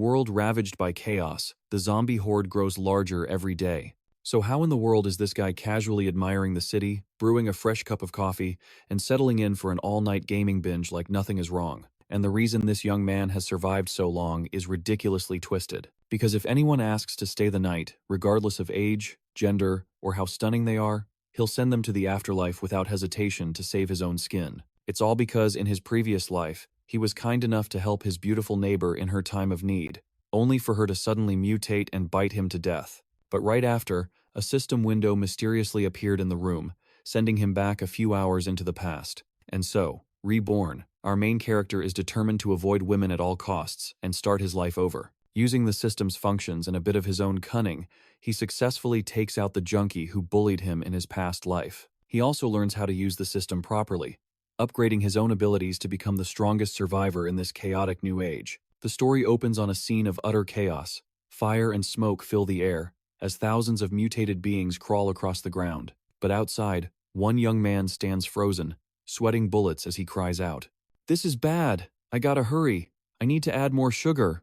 world ravaged by chaos, the zombie horde grows larger every day. So how in the world is this guy casually admiring the city, brewing a fresh cup of coffee, and settling in for an all-night gaming binge like nothing is wrong? And the reason this young man has survived so long is ridiculously twisted. Because if anyone asks to stay the night, regardless of age, gender, or how stunning they are, he'll send them to the afterlife without hesitation to save his own skin. It's all because in his previous life, he was kind enough to help his beautiful neighbor in her time of need, only for her to suddenly mutate and bite him to death. But right after, a system window mysteriously appeared in the room, sending him back a few hours into the past. And so, Reborn, our main character is determined to avoid women at all costs and start his life over. Using the system's functions and a bit of his own cunning, he successfully takes out the junkie who bullied him in his past life. He also learns how to use the system properly, upgrading his own abilities to become the strongest survivor in this chaotic new age. The story opens on a scene of utter chaos. Fire and smoke fill the air, as thousands of mutated beings crawl across the ground. But outside, one young man stands frozen, sweating bullets as he cries out, "This is bad! I gotta hurry! I need to add more sugar!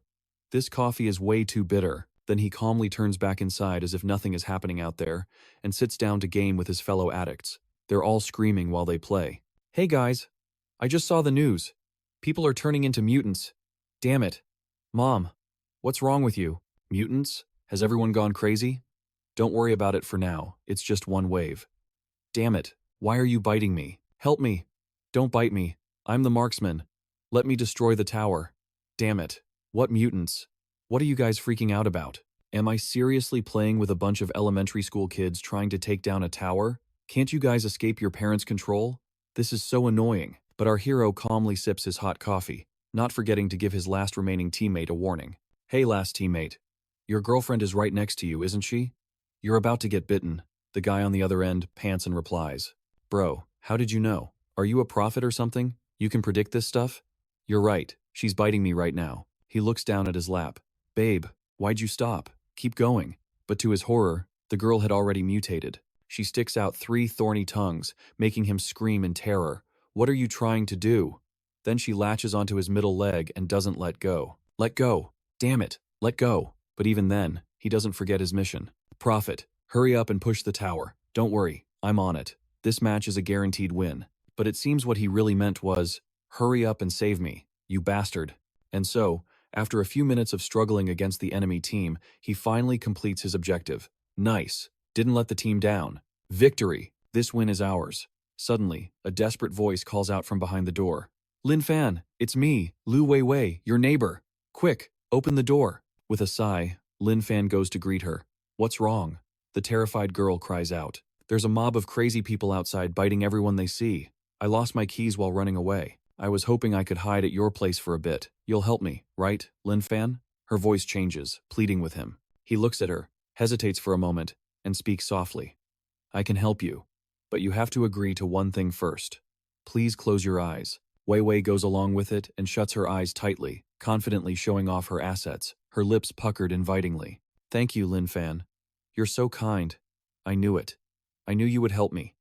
This coffee is way too bitter." Then he calmly turns back inside as if nothing is happening out there, and sits down to game with his fellow addicts. They're all screaming while they play. "Hey guys, I just saw the news. People are turning into mutants. Damn it. Mom, what's wrong with you? Mutants? Has everyone gone crazy? Don't worry about it for now, it's just one wave. Damn it, why are you biting me? Help me. Don't bite me. I'm the marksman. Let me destroy the tower. Damn it. What mutants? What are you guys freaking out about? Am I seriously playing with a bunch of elementary school kids trying to take down a tower? Can't you guys escape your parents' control? This is so annoying." But our hero calmly sips his hot coffee, not forgetting to give his last remaining teammate a warning. "Hey last teammate, your girlfriend is right next to you, isn't she? You're about to get bitten." The guy on the other end pants and replies, "Bro, how did you know? Are you a prophet or something? You can predict this stuff?" "You're right, she's biting me right now." He looks down at his lap. "Babe, why'd you stop? Keep going." But to his horror, the girl had already mutated. She sticks out 3 thorny tongues, making him scream in terror. "What are you trying to do?" Then she latches onto his middle leg and doesn't let go. "Let go! Damn it! Let go!" But even then, he doesn't forget his mission. "Prophet, hurry up and push the tower. Don't worry, I'm on it. This match is a guaranteed win." But it seems what he really meant was, "Hurry up and save me, you bastard." And so, after a few minutes of struggling against the enemy team, he finally completes his objective. Nice. Didn't let the team down. Victory. This win is ours. Suddenly, a desperate voice calls out from behind the door. "Lin Fan, it's me, Lu Weiwei, your neighbor. Quick, open the door." With a sigh, Lin Fan goes to greet her. "What's wrong?" The terrified girl cries out. "There's a mob of crazy people outside biting everyone they see. I lost my keys while running away. I was hoping I could hide at your place for a bit. You'll help me, right, Lin Fan?" Her voice changes, pleading with him. He looks at her, hesitates for a moment, and speaks softly. "I can help you, but you have to agree to one thing first. Please close your eyes." Wei Wei goes along with it and shuts her eyes tightly, confidently showing off her assets, her lips puckered invitingly. "Thank you, Lin Fan. You're so kind. I knew it. I knew you would help me.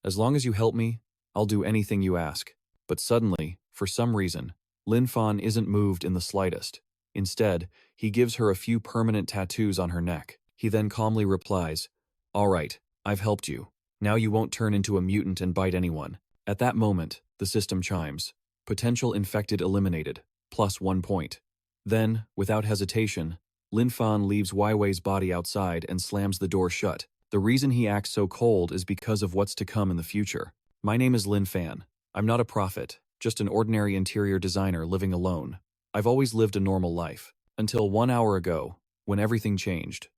As long as you help me, I'll do anything you ask." But suddenly, for some reason, Lin Fan isn't moved in the slightest. Instead, he gives her a few permanent tattoos on her neck. He then calmly replies, "All right, I've helped you. Now you won't turn into a mutant and bite anyone." At that moment, the system chimes. Potential infected eliminated, +1 point. Then, without hesitation, Lin Fan leaves Weiwei's body outside and slams the door shut. The reason he acts so cold is because of what's to come in the future. "My name is Lin Fan. I'm not a prophet, just an ordinary interior designer living alone. I've always lived a normal life. Until 1 hour ago, when everything changed.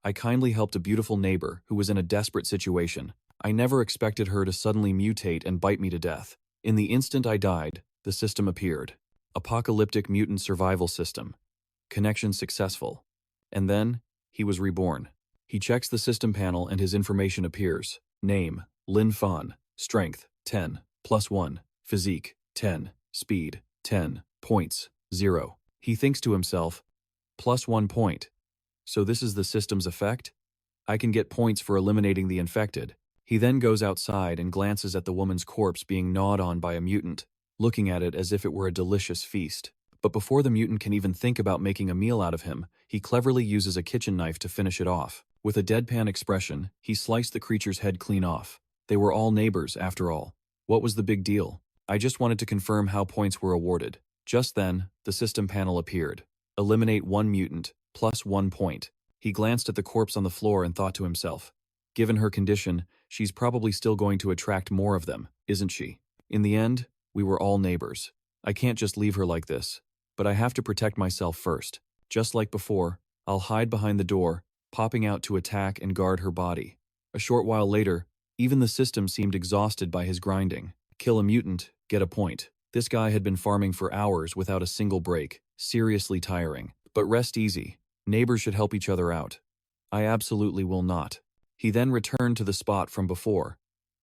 I kindly helped a beautiful neighbor who was in a desperate situation. I never expected her to suddenly mutate and bite me to death. In the instant I died, the system appeared. Apocalyptic mutant survival system. Connection successful." And then, he was reborn. He checks the system panel and his information appears. Name, Lin Fan. Strength, 10. +1. Physique, 10. Speed, 10. Points, 0. He thinks to himself, +1 point. So this is the system's effect? I can get points for eliminating the infected. He then goes outside and glances at the woman's corpse being gnawed on by a mutant, looking at it as if it were a delicious feast. But before the mutant can even think about making a meal out of him, he cleverly uses a kitchen knife to finish it off. With a deadpan expression, he sliced the creature's head clean off. They were all neighbors, after all. What was the big deal? I just wanted to confirm how points were awarded. Just then, the system panel appeared. Eliminate 1 mutant, plus 1 point. He glanced at the corpse on the floor and thought to himself, given her condition, she's probably still going to attract more of them, isn't she? In the end, we were all neighbors. I can't just leave her like this. But I have to protect myself first. Just like before, I'll hide behind the door, popping out to attack and guard her body. A short while later, even the system seemed exhausted by his grinding. Kill a mutant, get a point. This guy had been farming for hours without a single break, seriously tiring. But rest easy. Neighbors should help each other out. I absolutely will not. He then returned to the spot from before,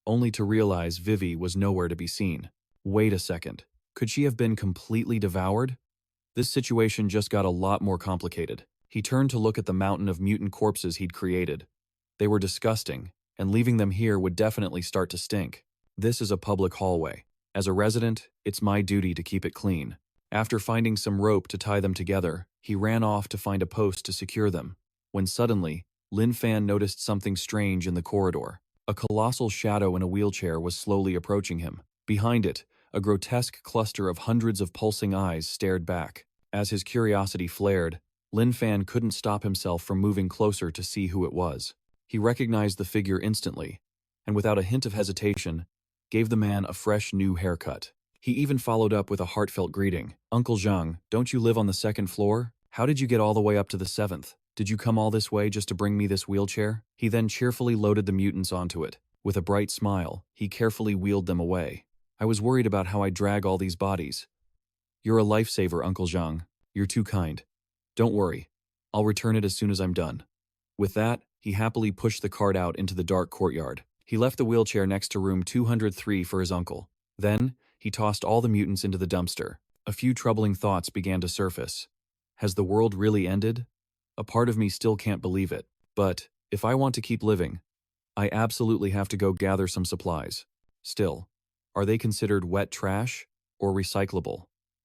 only to realize Vivi was nowhere to be seen. Wait a second. Could she have been completely devoured? This situation just got a lot more complicated. He turned to look at the mountain of mutant corpses he'd created. They were disgusting, and leaving them here would definitely start to stink. This is a public hallway. As a resident, it's my duty to keep it clean. After finding some rope to tie them together, he ran off to find a post to secure them. When suddenly, Lin Fan noticed something strange in the corridor. A colossal shadow in a wheelchair was slowly approaching him. Behind it, a grotesque cluster of hundreds of pulsing eyes stared back. As his curiosity flared, Lin Fan couldn't stop himself from moving closer to see who it was. He recognized the figure instantly, and without a hint of hesitation, gave the man a fresh new haircut. He even followed up with a heartfelt greeting. Uncle Zhang, don't you live on the 2nd floor? How did you get all the way up to the 7th? Did you come all this way just to bring me this wheelchair? He then cheerfully loaded the mutants onto it. With a bright smile, he carefully wheeled them away. I was worried about how I'd drag all these bodies. You're a lifesaver, Uncle Zhang. You're too kind. Don't worry. I'll return it as soon as I'm done. With that, he happily pushed the cart out into the dark courtyard. He left the wheelchair next to room 203 for his uncle. Then, he tossed all the mutants into the dumpster. A few troubling thoughts began to surface. Has the world really ended? A part of me still can't believe it. But, if I want to keep living, I absolutely have to go gather some supplies. Still, are they considered wet trash or recyclable?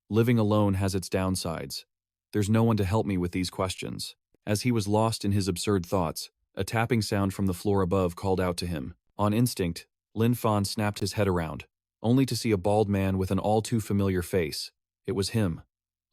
Living alone has its downsides. There's no one to help me with these questions. As he was lost in his absurd thoughts, a tapping sound from the floor above called out to him. On instinct, Lin Fan snapped his head around, only to see a bald man with an all-too-familiar face. It was him,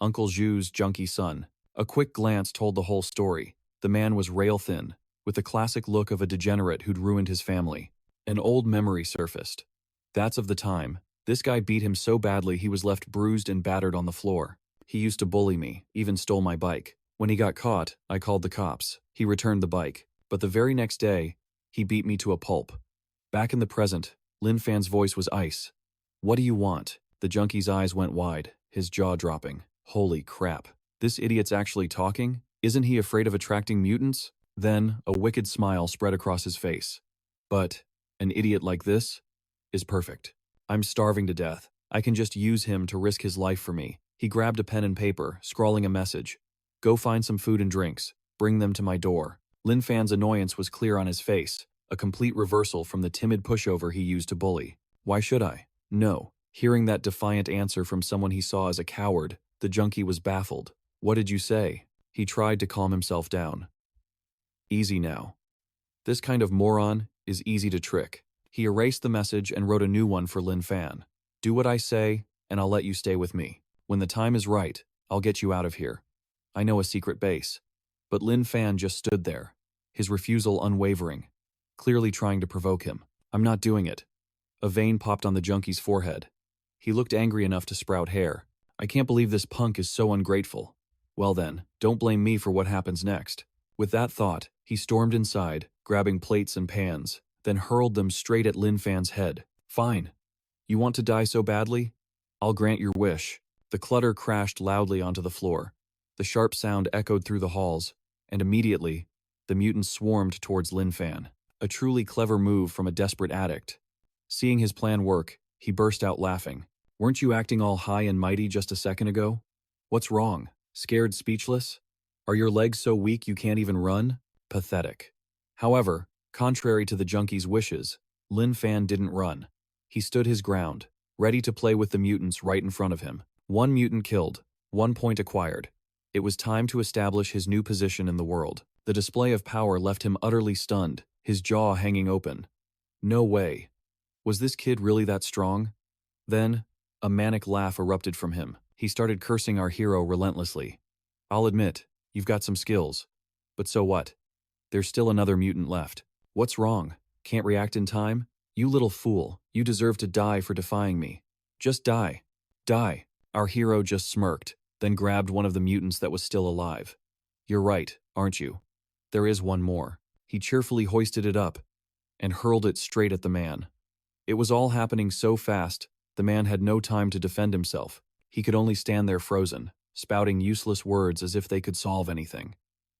Uncle Zhu's junkie son. A quick glance told the whole story. The man was rail-thin, with the classic look of a degenerate who'd ruined his family. An old memory surfaced. That's of the time. This guy beat him so badly he was left bruised and battered on the floor. He used to bully me, even stole my bike. When he got caught, I called the cops. He returned the bike. But the very next day, he beat me to a pulp. Back in the present, Lin Fan's voice was ice. What do you want? The junkie's eyes went wide, his jaw dropping. Holy crap. This idiot's actually talking? Isn't he afraid of attracting mutants? Then, a wicked smile spread across his face. But, an idiot like this is perfect. I'm starving to death. I can just use him to risk his life for me. He grabbed a pen and paper, scrawling a message. Go find some food and drinks. Bring them to my door. Lin Fan's annoyance was clear on his face, a complete reversal from the timid pushover he used to bully. Why should I? No. Hearing that defiant answer from someone he saw as a coward, the junkie was baffled. What did you say? He tried to calm himself down. Easy now. This kind of moron is easy to trick. He erased the message and wrote a new one for Lin Fan. Do what I say, and I'll let you stay with me. When the time is right, I'll get you out of here. I know a secret base. But Lin Fan just stood there, his refusal unwavering, clearly trying to provoke him. I'm not doing it. A vein popped on the junkie's forehead. He looked angry enough to sprout hair. I can't believe this punk is so ungrateful. Well then, don't blame me for what happens next. With that thought, he stormed inside, grabbing plates and pans, then hurled them straight at Lin Fan's head. Fine. You want to die so badly? I'll grant your wish. The clutter crashed loudly onto the floor. The sharp sound echoed through the halls, and immediately, the mutants swarmed towards Lin Fan. A truly clever move from a desperate addict. Seeing his plan work, he burst out laughing. Weren't you acting all high and mighty just a second ago? What's wrong? Scared speechless? Are your legs so weak you can't even run? Pathetic. However, contrary to the junkie's wishes, Lin Fan didn't run. He stood his ground, ready to play with the mutants right in front of him. One mutant killed, 1 point acquired. It was time to establish his new position in the world. The display of power left him utterly stunned, his jaw hanging open. No way. Was this kid really that strong? Then, a manic laugh erupted from him. He started cursing our hero relentlessly. I'll admit, you've got some skills. But so what? There's still another mutant left. What's wrong? Can't react in time? You little fool, you deserve to die for defying me. Just die. Die. Our hero just smirked, then grabbed one of the mutants that was still alive. You're right, aren't you? There is one more. He cheerfully hoisted it up and hurled it straight at the man. It was all happening so fast, the man had no time to defend himself. He could only stand there frozen, spouting useless words as if they could solve anything.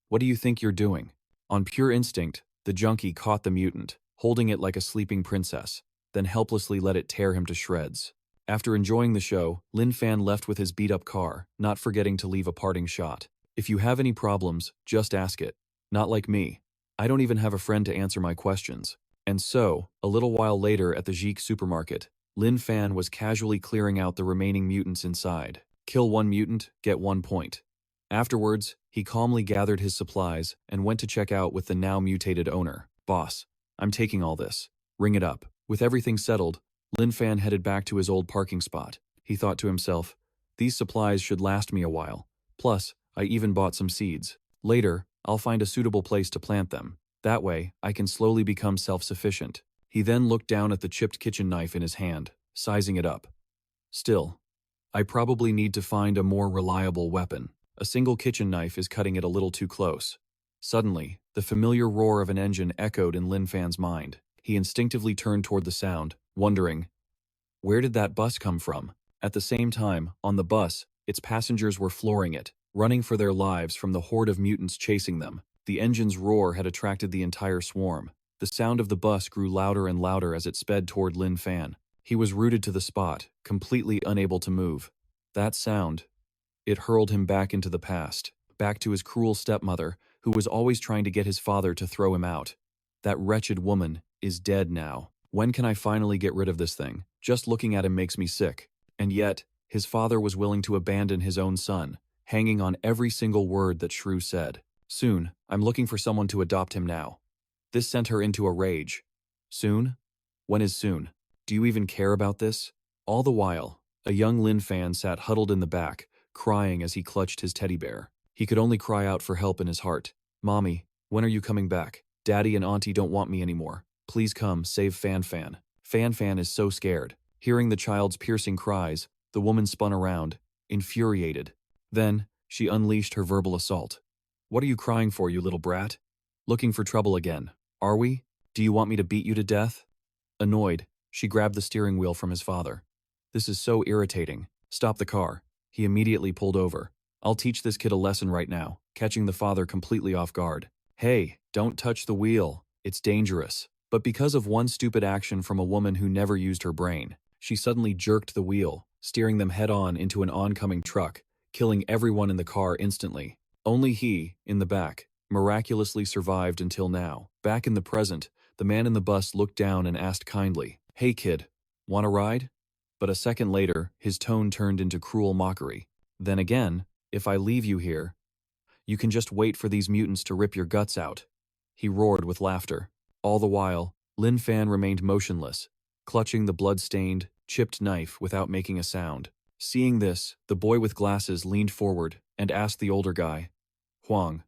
What do you think you're doing? On pure instinct, the junkie caught the mutant, holding it like a sleeping princess, then helplessly let it tear him to shreds. After enjoying the show, Lin Fan left with his beat-up car, not forgetting to leave a parting shot. If you have any problems, just ask it. Not like me. I don't even have a friend to answer my questions. And so, a little while later at the Physique supermarket, Lin Fan was casually clearing out the remaining mutants inside. Kill one mutant, get 1 point. Afterwards, he calmly gathered his supplies and went to check out with the now mutated owner. Boss, I'm taking all this. Ring it up. With everything settled, Lin Fan headed back to his old parking spot. He thought to himself, these supplies should last me a while. Plus, I even bought some seeds. Later, I'll find a suitable place to plant them. That way, I can slowly become self-sufficient. He then looked down at the chipped kitchen knife in his hand, sizing it up. Still, I probably need to find a more reliable weapon. A single kitchen knife is cutting it a little too close. Suddenly, the familiar roar of an engine echoed in Lin Fan's mind. He instinctively turned toward the sound, wondering, where did that bus come from? At the same time, on the bus, its passengers were flooring it, running for their lives from the horde of mutants chasing them. The engine's roar had attracted the entire swarm. The sound of the bus grew louder and louder as it sped toward Lin Fan. He was rooted to the spot, completely unable to move. That sound, it hurled him back into the past, back to his cruel stepmother, who was always trying to get his father to throw him out. That wretched woman is dead now. When can I finally get rid of this thing? Just looking at him makes me sick. And yet, his father was willing to abandon his own son, hanging on every single word that Shrew said. Soon, I'm looking for someone to adopt him now. This sent her into a rage. Soon? When is soon? Do you even care about this? All the while, a young Lin Fan sat huddled in the back, crying as he clutched his teddy bear. He could only cry out for help in his heart. Mommy, when are you coming back? Daddy and Auntie don't want me anymore. Please come, save Fan Fan. Fan Fan is so scared. Hearing the child's piercing cries, the woman spun around, infuriated. Then, she unleashed her verbal assault. What are you crying for, you little brat? Looking for trouble again, are we? Do you want me to beat you to death? Annoyed, she grabbed the steering wheel from his father. This is so irritating. Stop the car. He immediately pulled over. I'll teach this kid a lesson right now, catching the father completely off guard. Hey, don't touch the wheel. It's dangerous. But because of one stupid action from a woman who never used her brain, she suddenly jerked the wheel, steering them head-on into an oncoming truck, killing everyone in the car instantly. Only he, in the back, miraculously survived until now. Back in the present, the man in the bus looked down and asked kindly, "Hey kid, want a ride?" But a second later, his tone turned into cruel mockery. Then again, if I leave you here, you can just wait for these mutants to rip your guts out. He roared with laughter. All the while, Lin Fan remained motionless, clutching the blood-stained, chipped knife without making a sound. Seeing this, the boy with glasses leaned forward and asked the older guy, Huang,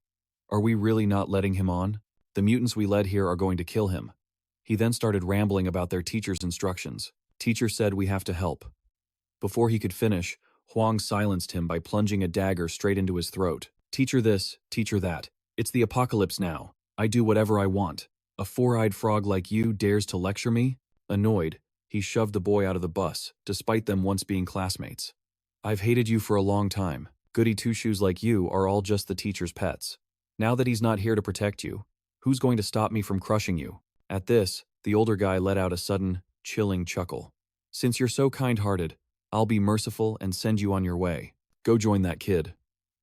are we really not letting him on? The mutants we led here are going to kill him. He then started rambling about their teacher's instructions. Teacher said we have to help. Before he could finish, Huang silenced him by plunging a dagger straight into his throat. Teacher this, teacher that. It's the apocalypse now. I do whatever I want. A four-eyed frog like you dares to lecture me? Annoyed, he shoved the boy out of the bus, despite them once being classmates. I've hated you for a long time. Goody two-shoes like you are all just the teacher's pets. Now that he's not here to protect you, who's going to stop me from crushing you? At this, the older guy let out a sudden, chilling chuckle. Since you're so kind-hearted, I'll be merciful and send you on your way. Go join that kid.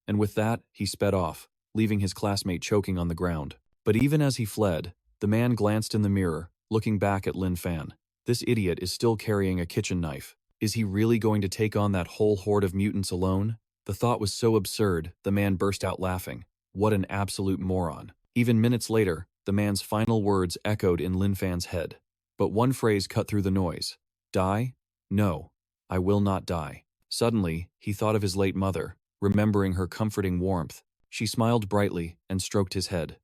And with that, he sped off, leaving his classmate choking on the ground. But even as he fled, the man glanced in the mirror, looking back at Lin Fan. This idiot is still carrying a kitchen knife. Is he really going to take on that whole horde of mutants alone? The thought was so absurd, the man burst out laughing. What an absolute moron. Even minutes later, the man's final words echoed in Lin Fan's head. But one phrase cut through the noise. Die? No, I will not die. Suddenly, he thought of his late mother, remembering her comforting warmth. She smiled brightly and stroked his head.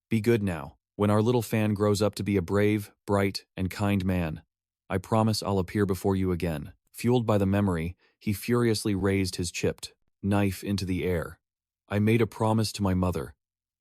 Be good now. When our little Fan grows up to be a brave, bright, and kind man, I promise I'll appear before you again. Fueled by the memory, he furiously raised his chipped knife into the air. I made a promise to my mother,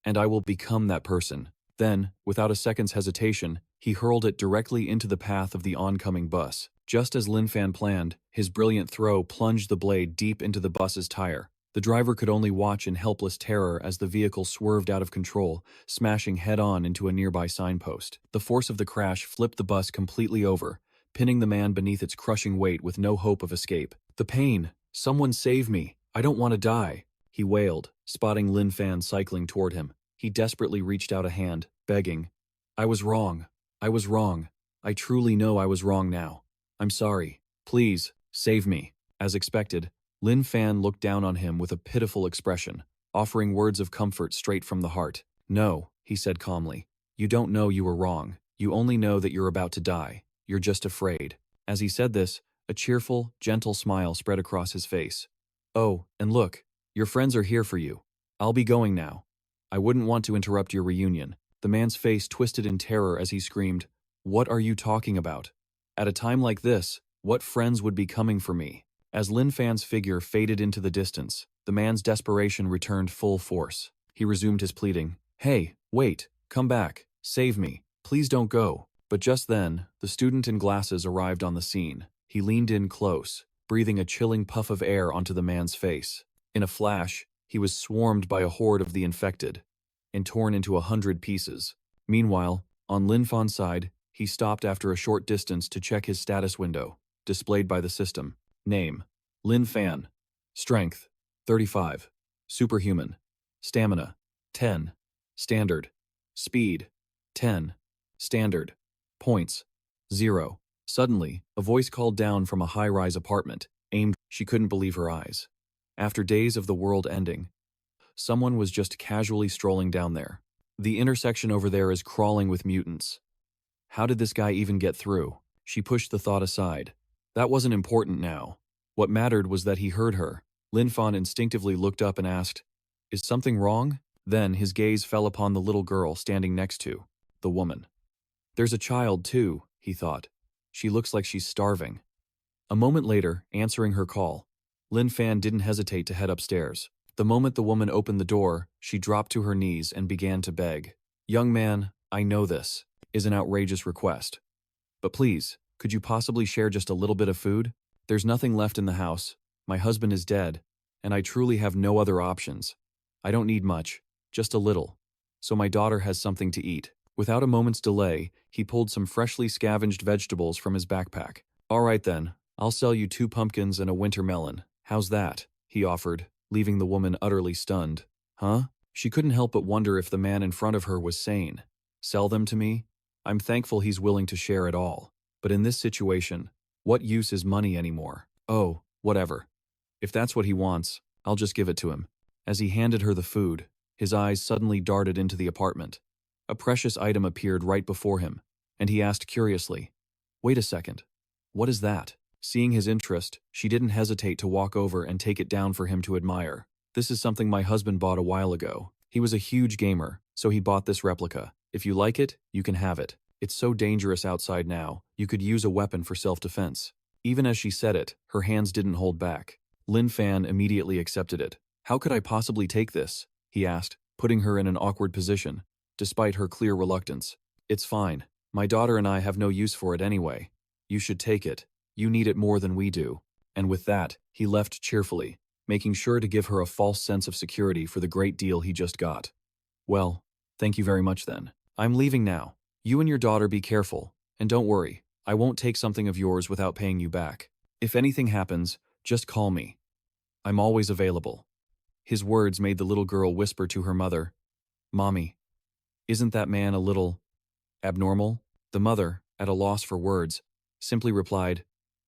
and I will become that person. Then, without a second's hesitation, he hurled it directly into the path of the oncoming bus. Just as Lin Fan planned, his brilliant throw plunged the blade deep into the bus's tire. The driver could only watch in helpless terror as the vehicle swerved out of control, smashing head-on into a nearby signpost. The force of the crash flipped the bus completely over, pinning the man beneath its crushing weight with no hope of escape. The pain! Someone save me! I don't want to die! He wailed, spotting Lin Fan cycling toward him. He desperately reached out a hand, begging, I was wrong. I was wrong. I truly know I was wrong now. I'm sorry. Please, save me. As expected, Lin Fan looked down on him with a pitiful expression, offering words of comfort straight from the heart. No, he said calmly. You don't know you were wrong. You only know that you're about to die. You're just afraid. As he said this, a cheerful, gentle smile spread across his face. Oh, and look, your friends are here for you. I'll be going now. I wouldn't want to interrupt your reunion. The man's face twisted in terror as he screamed, What are you talking about? At a time like this, what friends would be coming for me? As Lin Fan's figure faded into the distance, the man's desperation returned full force. He resumed his pleading. Hey, wait, come back, save me, please don't go. But just then, the student in glasses arrived on the scene. He leaned in close, breathing a chilling puff of air onto the man's face. In a flash, he was swarmed by a horde of the infected and torn into 100 pieces. Meanwhile, on Lin Fan's side, he stopped after a short distance to check his status window, displayed by the system. Name: Lin Fan. Strength: 35. Superhuman. Stamina: 10. Standard. Speed: 10. Standard. Points: 0. Suddenly, a voice called down from a high-rise apartment, aimed. She couldn't believe her eyes. After days of the world ending, someone was just casually strolling down there. The intersection over there is crawling with mutants. How did this guy even get through? She pushed the thought aside. That wasn't important now. What mattered was that he heard her. Lin Fan instinctively looked up and asked, Is something wrong? Then his gaze fell upon the little girl standing next to the woman. There's a child too, he thought. She looks like she's starving. A moment later, answering her call, Lin Fan didn't hesitate to head upstairs. The moment the woman opened the door, she dropped to her knees and began to beg. Young man, I know this is an outrageous request. But please, could you possibly share just a little bit of food? There's nothing left in the house. My husband is dead, and I truly have no other options. I don't need much, just a little. So my daughter has something to eat. Without a moment's delay, he pulled some freshly scavenged vegetables from his backpack. All right then, I'll sell you 2 pumpkins and a winter melon. How's that? He offered, leaving the woman utterly stunned. Huh? She couldn't help but wonder if the man in front of her was sane. Sell them to me? I'm thankful he's willing to share it all. But in this situation, what use is money anymore? Oh, whatever. If that's what he wants, I'll just give it to him. As he handed her the food, his eyes suddenly darted into the apartment. A precious item appeared right before him, and he asked curiously, Wait a second. What is that? Seeing his interest, she didn't hesitate to walk over and take it down for him to admire. This is something my husband bought a while ago. He was a huge gamer, so he bought this replica. If you like it, you can have it. It's so dangerous outside now, you could use a weapon for self-defense. Even as she said it, her hands didn't hold back. Lin Fan immediately accepted it. How could I possibly take this? He asked, putting her in an awkward position, despite her clear reluctance. It's fine. My daughter and I have no use for it anyway. You should take it. You need it more than we do. And with that, he left cheerfully, making sure to give her a false sense of security for the great deal he just got. Well, thank you very much then. I'm leaving now. You and your daughter be careful, and don't worry, I won't take something of yours without paying you back. If anything happens, just call me. I'm always available. His words made the little girl whisper to her mother, Mommy, isn't that man a little abnormal? The mother, at a loss for words, simply replied,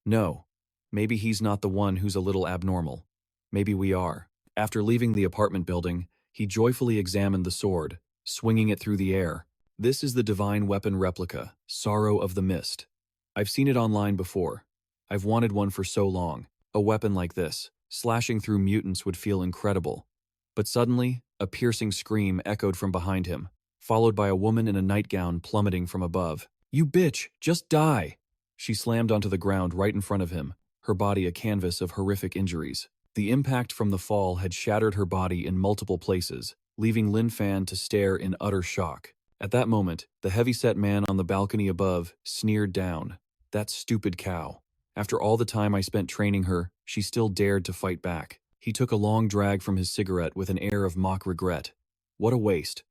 No, maybe he's not the one who's a little abnormal. maybe we are. After leaving the apartment building, he joyfully examined the sword, swinging it through the air. This is the divine weapon replica, Sorrow of the Mist. I've seen it online before. I've wanted one for so long. A weapon like this, slashing through mutants would feel incredible. But suddenly, a piercing scream echoed from behind him, followed by a woman in a nightgown plummeting from above. "You bitch, just die!" She slammed onto the ground right in front of him, her body a canvas of horrific injuries. The impact from the fall had shattered her body in multiple places, leaving Lin Fan to stare in utter shock. At that moment, the heavy-set man on the balcony above sneered down. "That stupid cow. After all the time I spent training her, she still dared to fight back." He took a long drag from his cigarette with an air of mock regret. "What a waste.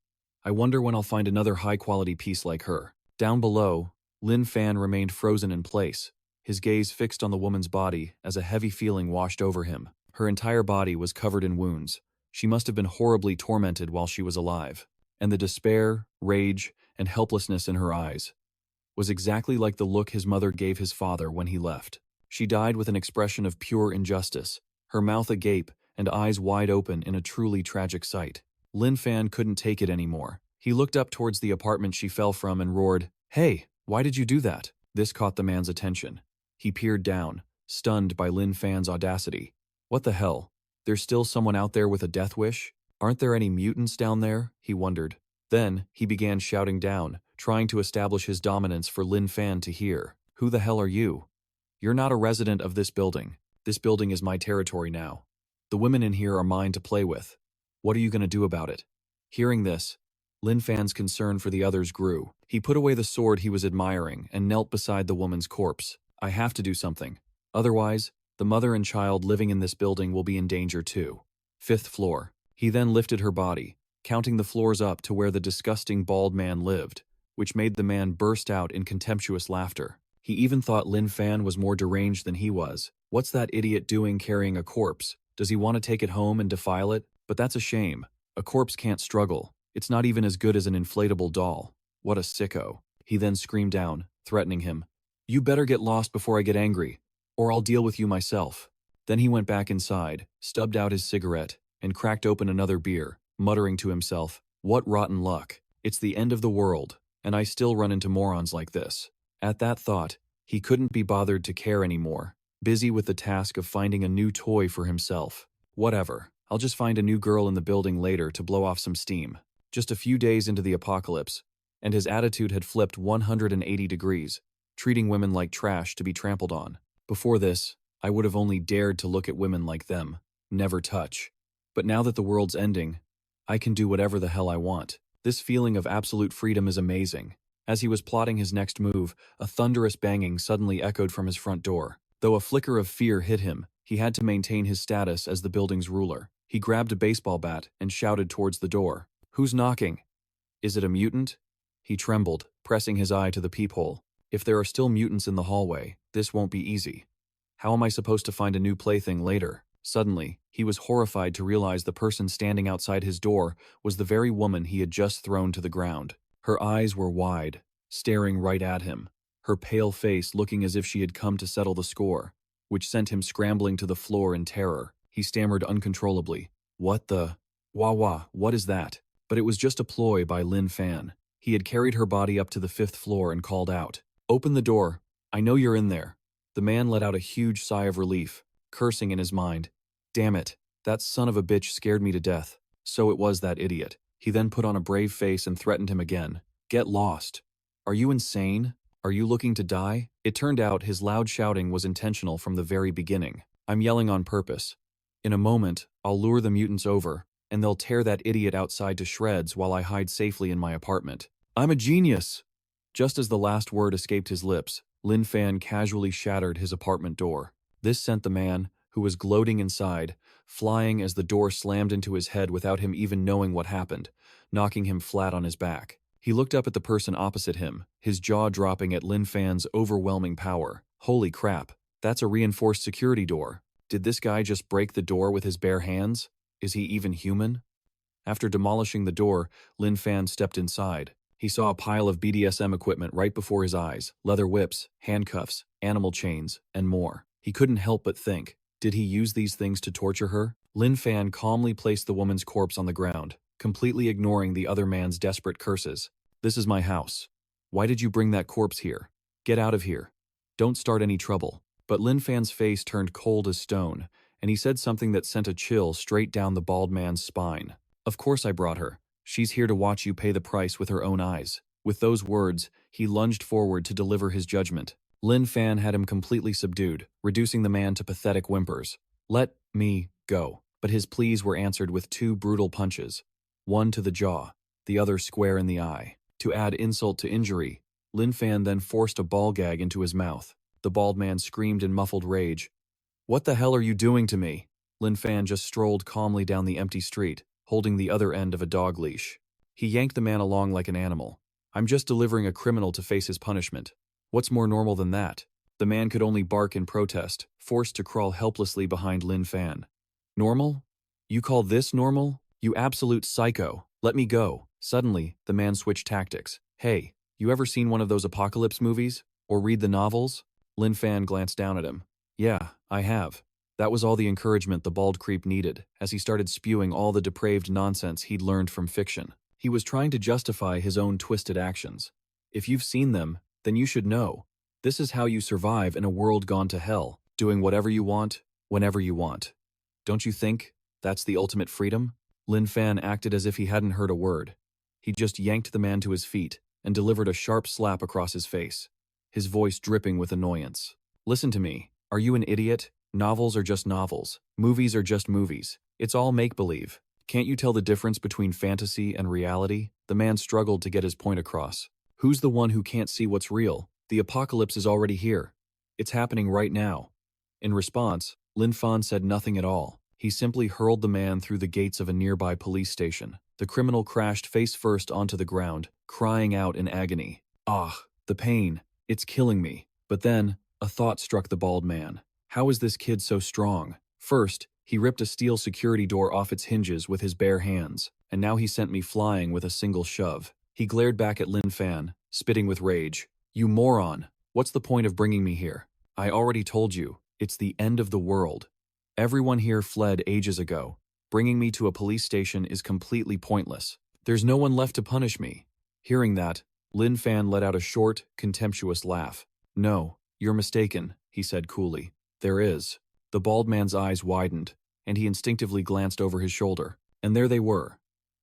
I wonder when I'll find another high-quality piece like her." Down below, Lin Fan remained frozen in place, his gaze fixed on the woman's body as a heavy feeling washed over him. Her entire body was covered in wounds. She must have been horribly tormented while she was alive. And the despair, rage, and helplessness in her eyes was exactly like the look his mother gave his father when he left. She died with an expression of pure injustice, her mouth agape and eyes wide open in a truly tragic sight. Lin Fan couldn't take it anymore. He looked up towards the apartment she fell from and roared, "Hey, why did you do that?" This caught the man's attention. He peered down, stunned by Lin Fan's audacity. What the hell? There's still someone out there with a death wish? Aren't there any mutants down there? He wondered. Then, he began shouting down, trying to establish his dominance for Lin Fan to hear. "Who the hell are you? You're not a resident of this building. This building is my territory now. The women in here are mine to play with. What are you going to do about it?" Hearing this, Lin Fan's concern for the others grew. He put away the sword he was admiring and knelt beside the woman's corpse. "I have to do something. Otherwise, the mother and child living in this building will be in danger too." 5th floor. He then lifted her body, counting the floors up to where the disgusting bald man lived, which made the man burst out in contemptuous laughter. He even thought Lin Fan was more deranged than he was. What's that idiot doing carrying a corpse? Does he want to take it home and defile it? But that's a shame. A corpse can't struggle. It's not even as good as an inflatable doll. What a sicko. He then screamed down, threatening him. "You better get lost before I get angry, or I'll deal with you myself." Then he went back inside, stubbed out his cigarette, and cracked open another beer, muttering to himself, "What rotten luck. It's the end of the world, and I still run into morons like this." At that thought, he couldn't be bothered to care anymore, busy with the task of finding a new toy for himself. Whatever, I'll just find a new girl in the building later to blow off some steam. Just a few days into the apocalypse, and his attitude had flipped 180 degrees, treating women like trash to be trampled on. Before this, I would have only dared to look at women like them, never touch. But now that the world's ending, I can do whatever the hell I want. This feeling of absolute freedom is amazing. As he was plotting his next move, a thunderous banging suddenly echoed from his front door. Though a flicker of fear hit him, he had to maintain his status as the building's ruler. He grabbed a baseball bat and shouted towards the door. "Who's knocking? Is it a mutant?" He trembled, pressing his eye to the peephole. If there are still mutants in the hallway, this won't be easy. How am I supposed to find a new plaything later? Suddenly, he was horrified to realize the person standing outside his door was the very woman he had just thrown to the ground. Her eyes were wide, staring right at him, her pale face looking as if she had come to settle the score, which sent him scrambling to the floor in terror. He stammered uncontrollably. "What the? Wah, what is that?" But it was just a ploy by Lin Fan. He had carried her body up to the 5th floor and called out, "Open the door. I know you're in there." The man let out a huge sigh of relief, cursing in his mind. "Damn it, that son of a bitch scared me to death. So it was that idiot." He then put on a brave face and threatened him again. "Get lost. Are you insane? Are you looking to die?" It turned out his loud shouting was intentional from the very beginning. "I'm yelling on purpose. In a moment, I'll lure the mutants over, and they'll tear that idiot outside to shreds while I hide safely in my apartment. I'm a genius!" Just as the last word escaped his lips, Lin Fan casually shattered his apartment door. This sent the man, who was gloating inside, flying as the door slammed into his head without him even knowing what happened, knocking him flat on his back. He looked up at the person opposite him, his jaw dropping at Lin Fan's overwhelming power. Holy crap, that's a reinforced security door. Did this guy just break the door with his bare hands? Is he even human? After demolishing the door, Lin Fan stepped inside. He saw a pile of BDSM equipment right before his eyes, leather whips, handcuffs, animal chains, and more. He couldn't help but think, Did he use these things to torture her? Lin Fan calmly placed the woman's corpse on the ground, completely ignoring the other man's desperate curses. This is my house. Why did you bring that corpse here? Get out of here. Don't start any trouble. But Lin Fan's face turned cold as stone, and he said something that sent a chill straight down the bald man's spine. Of course I brought her. She's here to watch you pay the price with her own eyes. With those words, he lunged forward to deliver his judgment. Lin Fan had him completely subdued, reducing the man to pathetic whimpers. Let me go. But his pleas were answered with two brutal punches, one to the jaw, the other square in the eye. To add insult to injury, Lin Fan then forced a ball gag into his mouth. The bald man screamed in muffled rage. What the hell are you doing to me? Lin Fan just strolled calmly down the empty street, holding the other end of a dog leash. He yanked the man along like an animal. I'm just delivering a criminal to face his punishment. What's more normal than that? The man could only bark in protest, forced to crawl helplessly behind Lin Fan. Normal? You call this normal? You absolute psycho. Let me go. Suddenly, the man switched tactics. Hey, you ever seen one of those apocalypse movies? Or read the novels? Lin Fan glanced down at him. Yeah, I have. That was all the encouragement the bald creep needed, as he started spewing all the depraved nonsense he'd learned from fiction. He was trying to justify his own twisted actions. If you've seen them, then you should know. This is how you survive in a world gone to hell, doing whatever you want, whenever you want. Don't you think that's the ultimate freedom? Lin Fan acted as if he hadn't heard a word. He just yanked the man to his feet and delivered a sharp slap across his face, his voice dripping with annoyance. Listen to me. Are you an idiot? Novels are just novels. Movies are just movies. It's all make-believe. Can't you tell the difference between fantasy and reality? The man struggled to get his point across. Who's the one who can't see what's real? The apocalypse is already here. It's happening right now. In response, Lin Fan said nothing at all. He simply hurled the man through the gates of a nearby police station. The criminal crashed face first onto the ground, crying out in agony. Ah, the pain. It's killing me. But then, a thought struck the bald man. How is this kid so strong? First, he ripped a steel security door off its hinges with his bare hands, and now he sent me flying with a single shove. He glared back at Lin Fan, spitting with rage. You moron! What's the point of bringing me here? I already told you, it's the end of the world. Everyone here fled ages ago. Bringing me to a police station is completely pointless. There's no one left to punish me. Hearing that, Lin Fan let out a short, contemptuous laugh. No, you're mistaken, he said coolly. There is. The bald man's eyes widened, and he instinctively glanced over his shoulder. And there they were.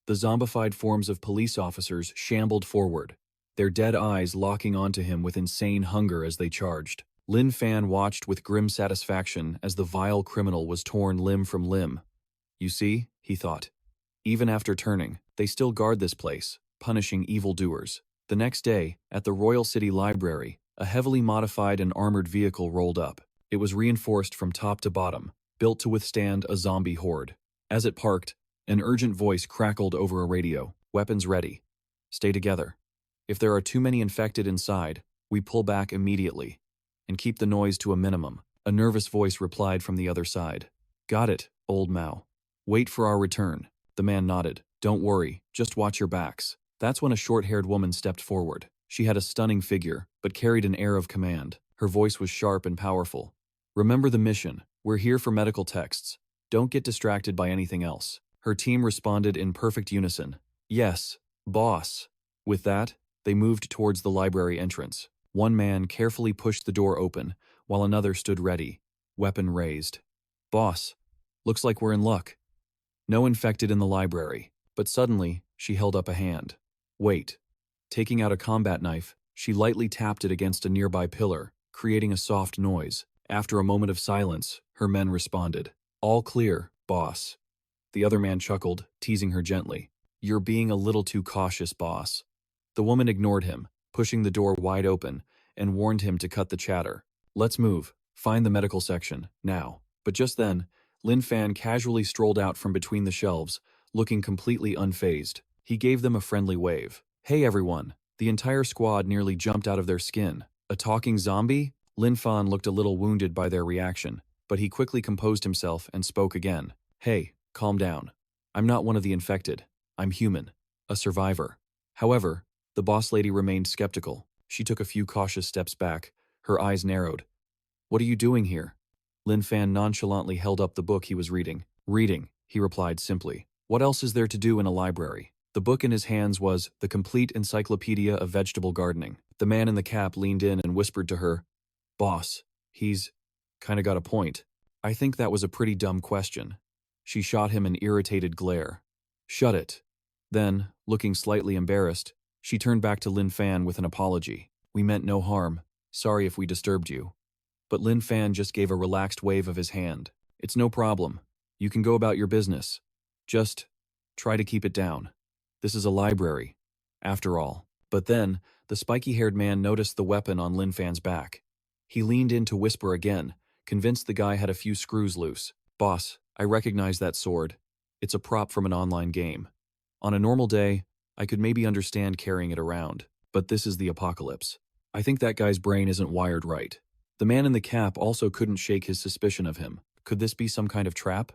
The zombified forms of police officers shambled forward, their dead eyes locking onto him with insane hunger as they charged. Lin Fan watched with grim satisfaction as the vile criminal was torn limb from limb. You see, he thought. Even after turning, they still guard this place, punishing evildoers. The next day, at the Royal City Library, a heavily modified and armored vehicle rolled up. It was reinforced from top to bottom, built to withstand a zombie horde. As it parked, an urgent voice crackled over a radio. Weapons ready. Stay together. If there are too many infected inside, we pull back immediately. And keep the noise to a minimum. A nervous voice replied from the other side. Got it, old Mao. Wait for our return. The man nodded. Don't worry, just watch your backs. That's when a short-haired woman stepped forward. She had a stunning figure, but carried an air of command. Her voice was sharp and powerful. Remember the mission. We're here for medical texts. Don't get distracted by anything else. Her team responded in perfect unison. Yes, boss. With that, they moved towards the library entrance. One man carefully pushed the door open, while another stood ready, weapon raised. Boss, looks like we're in luck. No infected in the library, but suddenly, she held up a hand. Wait. Taking out a combat knife, she lightly tapped it against a nearby pillar, creating a soft noise. After a moment of silence, her men responded. All clear, boss. The other man chuckled, teasing her gently. You're being a little too cautious, boss. The woman ignored him, pushing the door wide open, and warned him to cut the chatter. Let's move. Find the medical section, now. But just then, Lin Fan casually strolled out from between the shelves, looking completely unfazed. He gave them a friendly wave. Hey everyone. The entire squad nearly jumped out of their skin. A talking zombie? Lin Fan looked a little wounded by their reaction, but he quickly composed himself and spoke again. Hey, calm down. I'm not one of the infected. I'm human. A survivor. However, the boss lady remained skeptical. She took a few cautious steps back, her eyes narrowed. What are you doing here? Lin Fan nonchalantly held up the book he was reading. Reading, he replied simply. What else is there to do in a library? The book in his hands was The Complete Encyclopedia of Vegetable Gardening. The man in the cap leaned in and whispered to her, Boss, he's kinda got a point. I think that was a pretty dumb question. She shot him an irritated glare. Shut it. Then, looking slightly embarrassed, she turned back to Lin Fan with an apology. We meant no harm. Sorry if we disturbed you. But Lin Fan just gave a relaxed wave of his hand. It's no problem. You can go about your business. Just try to keep it down. This is a library, after all. But then, the spiky-haired man noticed the weapon on Lin Fan's back. He leaned in to whisper again, convinced the guy had a few screws loose. Boss, I recognize that sword. It's a prop from an online game. On a normal day, I could maybe understand carrying it around, but this is the apocalypse. I think that guy's brain isn't wired right. The man in the cap also couldn't shake his suspicion of him. Could this be some kind of trap?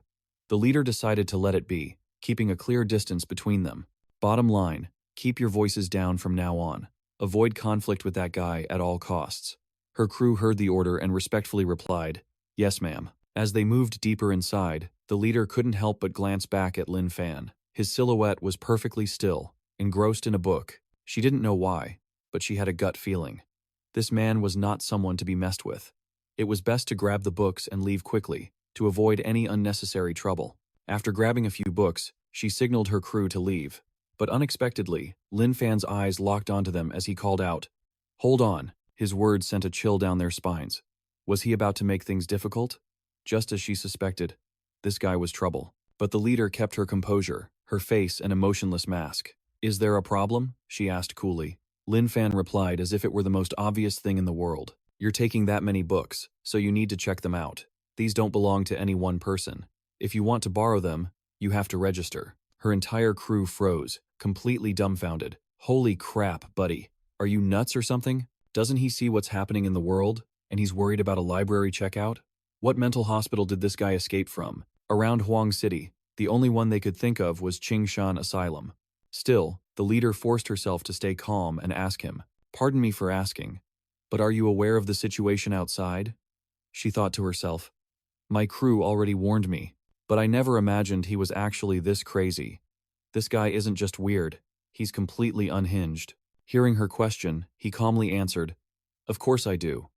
The leader decided to let it be, keeping a clear distance between them. Bottom line, keep your voices down from now on. Avoid conflict with that guy at all costs. Her crew heard the order and respectfully replied, Yes, ma'am. As they moved deeper inside, the leader couldn't help but glance back at Lin Fan. His silhouette was perfectly still, engrossed in a book. She didn't know why, but she had a gut feeling. This man was not someone to be messed with. It was best to grab the books and leave quickly, to avoid any unnecessary trouble. After grabbing a few books, she signaled her crew to leave. But unexpectedly, Lin Fan's eyes locked onto them as he called out, Hold on. His words sent a chill down their spines. Was he about to make things difficult? Just as she suspected, this guy was trouble. But the leader kept her composure, her face an emotionless mask. Is there a problem? She asked coolly. Lin Fan replied as if it were the most obvious thing in the world. You're taking that many books, so you need to check them out. These don't belong to any one person. If you want to borrow them, you have to register. Her entire crew froze, completely dumbfounded. Holy crap, buddy. Are you nuts or something? Doesn't he see what's happening in the world, and he's worried about a library checkout? What mental hospital did this guy escape from? Around Huang City, the only one they could think of was Qingshan Asylum. Still, the leader forced herself to stay calm and ask him, Pardon me for asking, but are you aware of the situation outside? She thought to herself, My crew already warned me, but I never imagined he was actually this crazy. This guy isn't just weird, he's completely unhinged. Hearing her question, he calmly answered, Of course I do.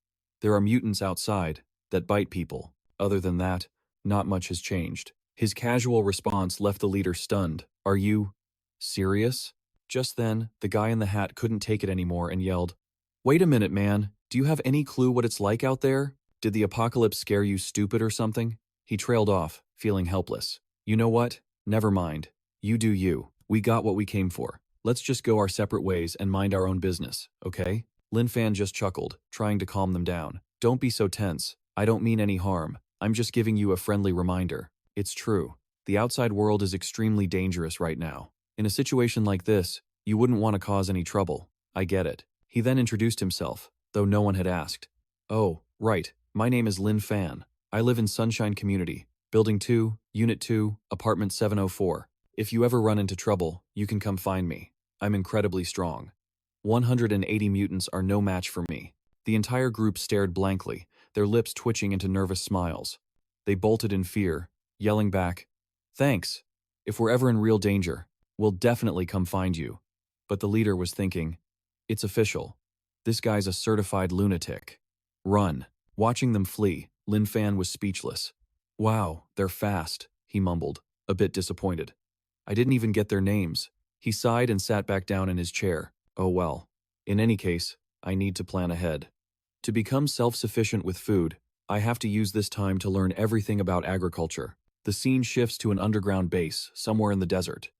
There are mutants outside that bite people. Other than that, not much has changed. His casual response left the leader stunned. Are you serious? Just then, the guy in the hat couldn't take it anymore and yelled, Wait a minute, man. Do you have any clue what it's like out there? Did the apocalypse scare you stupid or something? He trailed off, feeling helpless. You know what? Never mind. You do you. We got what we came for. Let's just go our separate ways and mind our own business, okay? Lin Fan just chuckled, trying to calm them down. Don't be so tense. I don't mean any harm. I'm just giving you a friendly reminder. It's true. The outside world is extremely dangerous right now. In a situation like this, you wouldn't want to cause any trouble. I get it. He then introduced himself, though no one had asked. Oh, right. My name is Lin Fan. I live in Sunshine Community, Building 2, Unit 2, Apartment 704. If you ever run into trouble, you can come find me. I'm incredibly strong. 180 mutants are no match for me. The entire group stared blankly, their lips twitching into nervous smiles. They bolted in fear, yelling back, Thanks. If we're ever in real danger, we'll definitely come find you. But the leader was thinking, It's official. This guy's a certified lunatic. Run. Watching them flee, Lin Fan was speechless. Wow, they're fast, he mumbled, a bit disappointed. I didn't even get their names. He sighed and sat back down in his chair. Oh well. In any case, I need to plan ahead. To become self-sufficient with food, I have to use this time to learn everything about agriculture. The scene shifts to an underground base, somewhere in the desert.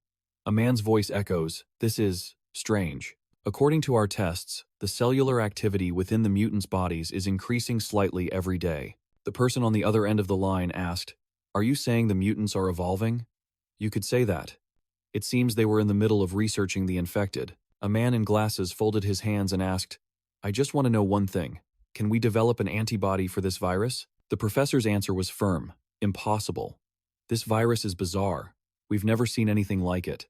A man's voice echoes, This is strange. According to our tests, the cellular activity within the mutants' bodies is increasing slightly every day. The person on the other end of the line asked, Are you saying the mutants are evolving? You could say that. It seems they were in the middle of researching the infected. A man in glasses folded his hands and asked, I just want to know one thing. Can we develop an antibody for this virus? The professor's answer was firm. Impossible. This virus is bizarre. We've never seen anything like it.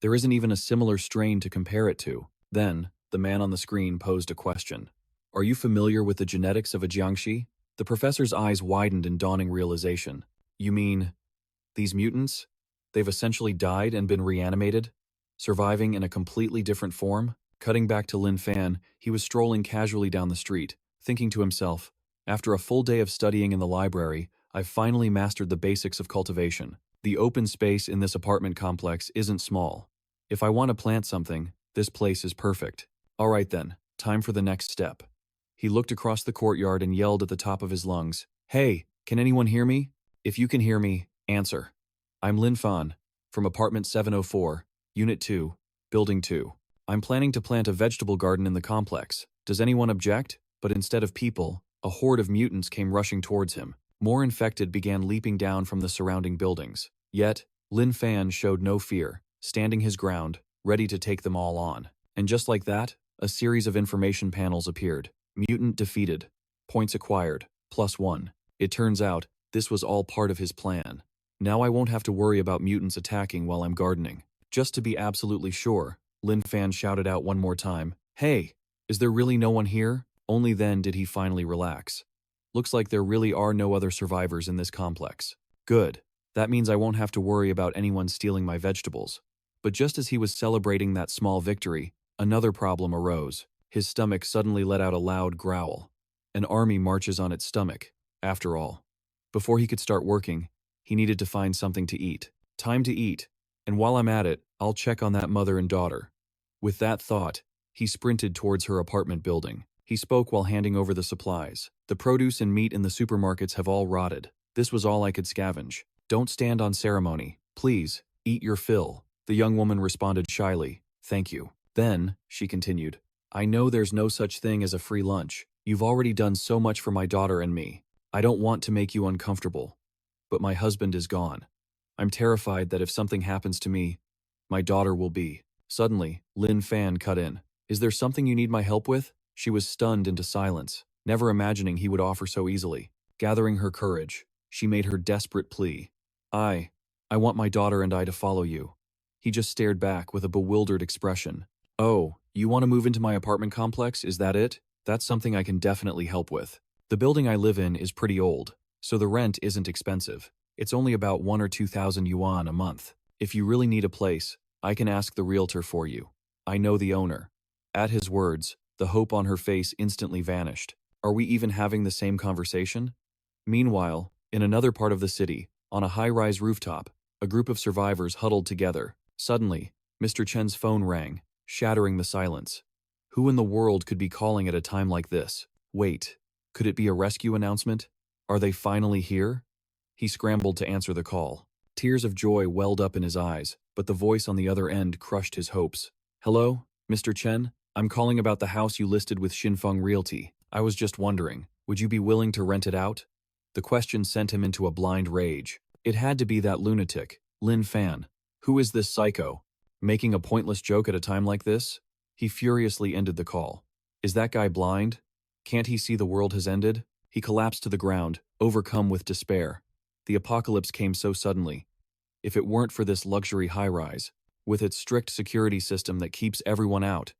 There isn't even a similar strain to compare it to. Then, the man on the screen posed a question. Are you familiar with the genetics of a jiangshi? The professor's eyes widened in dawning realization. You mean, these mutants? They've essentially died and been reanimated? Surviving in a completely different form? Cutting back to Lin Fan, he was strolling casually down the street, thinking to himself, after a full day of studying in the library, I've finally mastered the basics of cultivation. The open space in this apartment complex isn't small. If I want to plant something, this place is perfect. All right then, time for the next step. He looked across the courtyard and yelled at the top of his lungs, "Hey, can anyone hear me? If you can hear me, answer. I'm Lin Fan, from apartment 704, Unit 2, Building 2. I'm planning to plant a vegetable garden in the complex. Does anyone object?" But instead of people, a horde of mutants came rushing towards him. More infected began leaping down from the surrounding buildings. Yet, Lin Fan showed no fear, standing his ground, ready to take them all on. And just like that, a series of information panels appeared. Mutant defeated. Points acquired. +1. It turns out, this was all part of his plan. Now I won't have to worry about mutants attacking while I'm gardening. Just to be absolutely sure, Lin Fan shouted out one more time, "Hey, is there really no one here?" Only then did he finally relax. Looks like there really are no other survivors in this complex. Good. That means I won't have to worry about anyone stealing my vegetables. But just as he was celebrating that small victory, another problem arose. His stomach suddenly let out a loud growl. An army marches on its stomach, after all. Before he could start working, he needed to find something to eat. Time to eat. And while I'm at it, I'll check on that mother and daughter. With that thought, he sprinted towards her apartment building. He spoke while handing over the supplies. The produce and meat in the supermarkets have all rotted. This was all I could scavenge. Don't stand on ceremony. Please, eat your fill. The young woman responded shyly. Thank you. Then, she continued, I know there's no such thing as a free lunch. You've already done so much for my daughter and me. I don't want to make you uncomfortable. But my husband is gone. I'm terrified that if something happens to me, my daughter will be. Suddenly, Lin Fan cut in. Is there something you need my help with? She was stunned into silence, never imagining he would offer so easily. Gathering her courage, she made her desperate plea. I want my daughter and I to follow you. He just stared back with a bewildered expression. Oh, you want to move into my apartment complex, is that it? That's something I can definitely help with. The building I live in is pretty old, so the rent isn't expensive. It's only about 1 or 2,000 yuan a month. If you really need a place, I can ask the realtor for you. I know the owner. At his words, the hope on her face instantly vanished. Are we even having the same conversation? Meanwhile, in another part of the city, on a high-rise rooftop, a group of survivors huddled together. Suddenly, Mr. Chen's phone rang, shattering the silence. Who in the world could be calling at a time like this? Wait, could it be a rescue announcement? Are they finally here? He scrambled to answer the call. Tears of joy welled up in his eyes, but the voice on the other end crushed his hopes. Hello, Mr. Chen? I'm calling about the house you listed with Xinfeng Realty. I was just wondering, would you be willing to rent it out? The question sent him into a blind rage. It had to be that lunatic, Lin Fan. Who is this psycho? Making a pointless joke at a time like this? He furiously ended the call. Is that guy blind? Can't he see the world has ended? He collapsed to the ground, overcome with despair. The apocalypse came so suddenly. If it weren't for this luxury high-rise, with its strict security system that keeps everyone out,